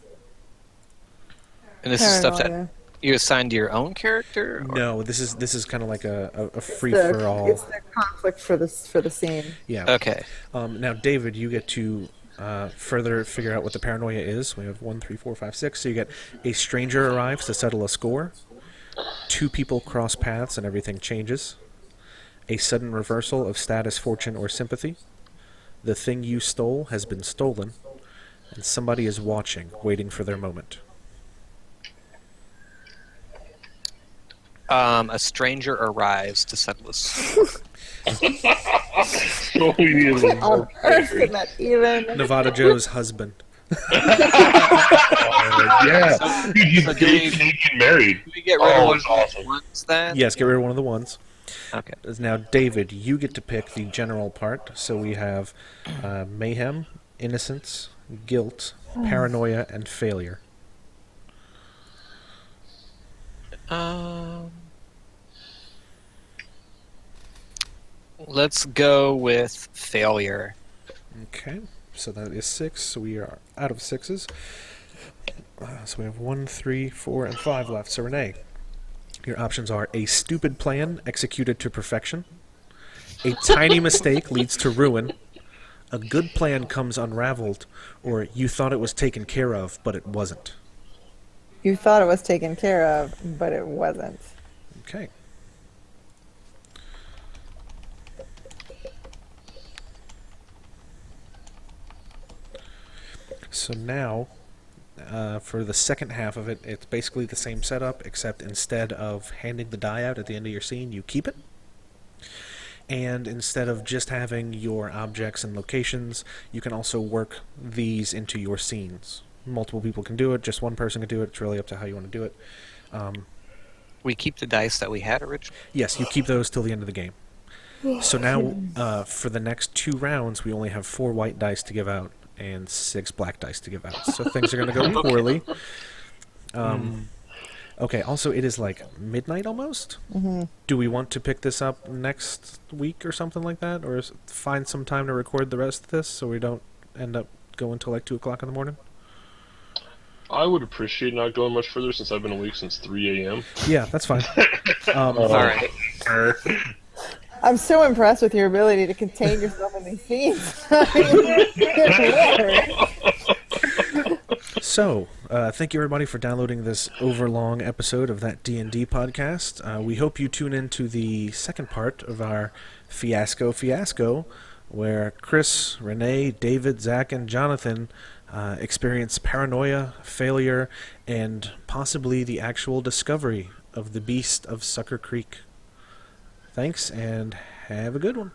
And this is stuff that Paranoia. you assign to your own character? Or? No, this is kind of like a free The- for all. It's the conflict for the scene. Yeah. Okay. Now, David, you get to further figure out what the paranoia is. We have 1, 3, 4, 5, 6. So you get a stranger arrives to settle a score. 2 people cross paths and everything changes. A sudden reversal of status, fortune, or sympathy. The thing you stole has been stolen. And somebody is watching, waiting for their moment. A stranger arrives to settle a score. So we need a On Earth, isn't that even? Nevada Joe's husband. yeah. Dude, he's so getting married. Do we get rid of one that's of awesome. the ones then? Yes, get rid of one of the ones. Okay. Now, David, you get to pick the general part. So we have mayhem, innocence, guilt, paranoia, and failure. Let's go with failure. Okay, so that is 6. So we are out of 6s. So we have 1, 3, 4, and 5 left. So Renee, your options are a stupid plan executed to perfection, a tiny mistake leads to ruin, a good plan comes unraveled, or you thought it was taken care of, but it wasn't. You thought it was taken care of, but it wasn't. Okay. So now, for the second half of it, it's basically the same setup, except instead of handing the die out at the end of your scene, you keep it. And instead of just having your objects and locations, you can also work these into your scenes. Multiple people can do it, just one person can do it. It's really up to how you want to do it. We keep the dice that we had originally. Yes, you keep those till the end of the game. So now, for the next 2 rounds, we only have 4 white dice to give out and 6 black dice to give out. So things are going to go poorly. Okay, also it is like midnight almost. Mm-hmm. Do we want to pick this up next week or something like that? Or find some time to record the rest of this so we don't end up going till like 2 o'clock in the morning? I would appreciate not going much further since I've been awake since 3 a.m. Yeah, that's fine. All right. I'm so impressed with your ability to contain yourself in these scenes. Good Lord. So, thank you everybody for downloading this overlong episode of that D&D podcast. We hope you tune in to the second part of our Fiasco, where Chris, Renee, David, Zack, and Jonathan experience paranoia, failure, and possibly the actual discovery of the beast of Sucker Creek. Thanks, and have a good one.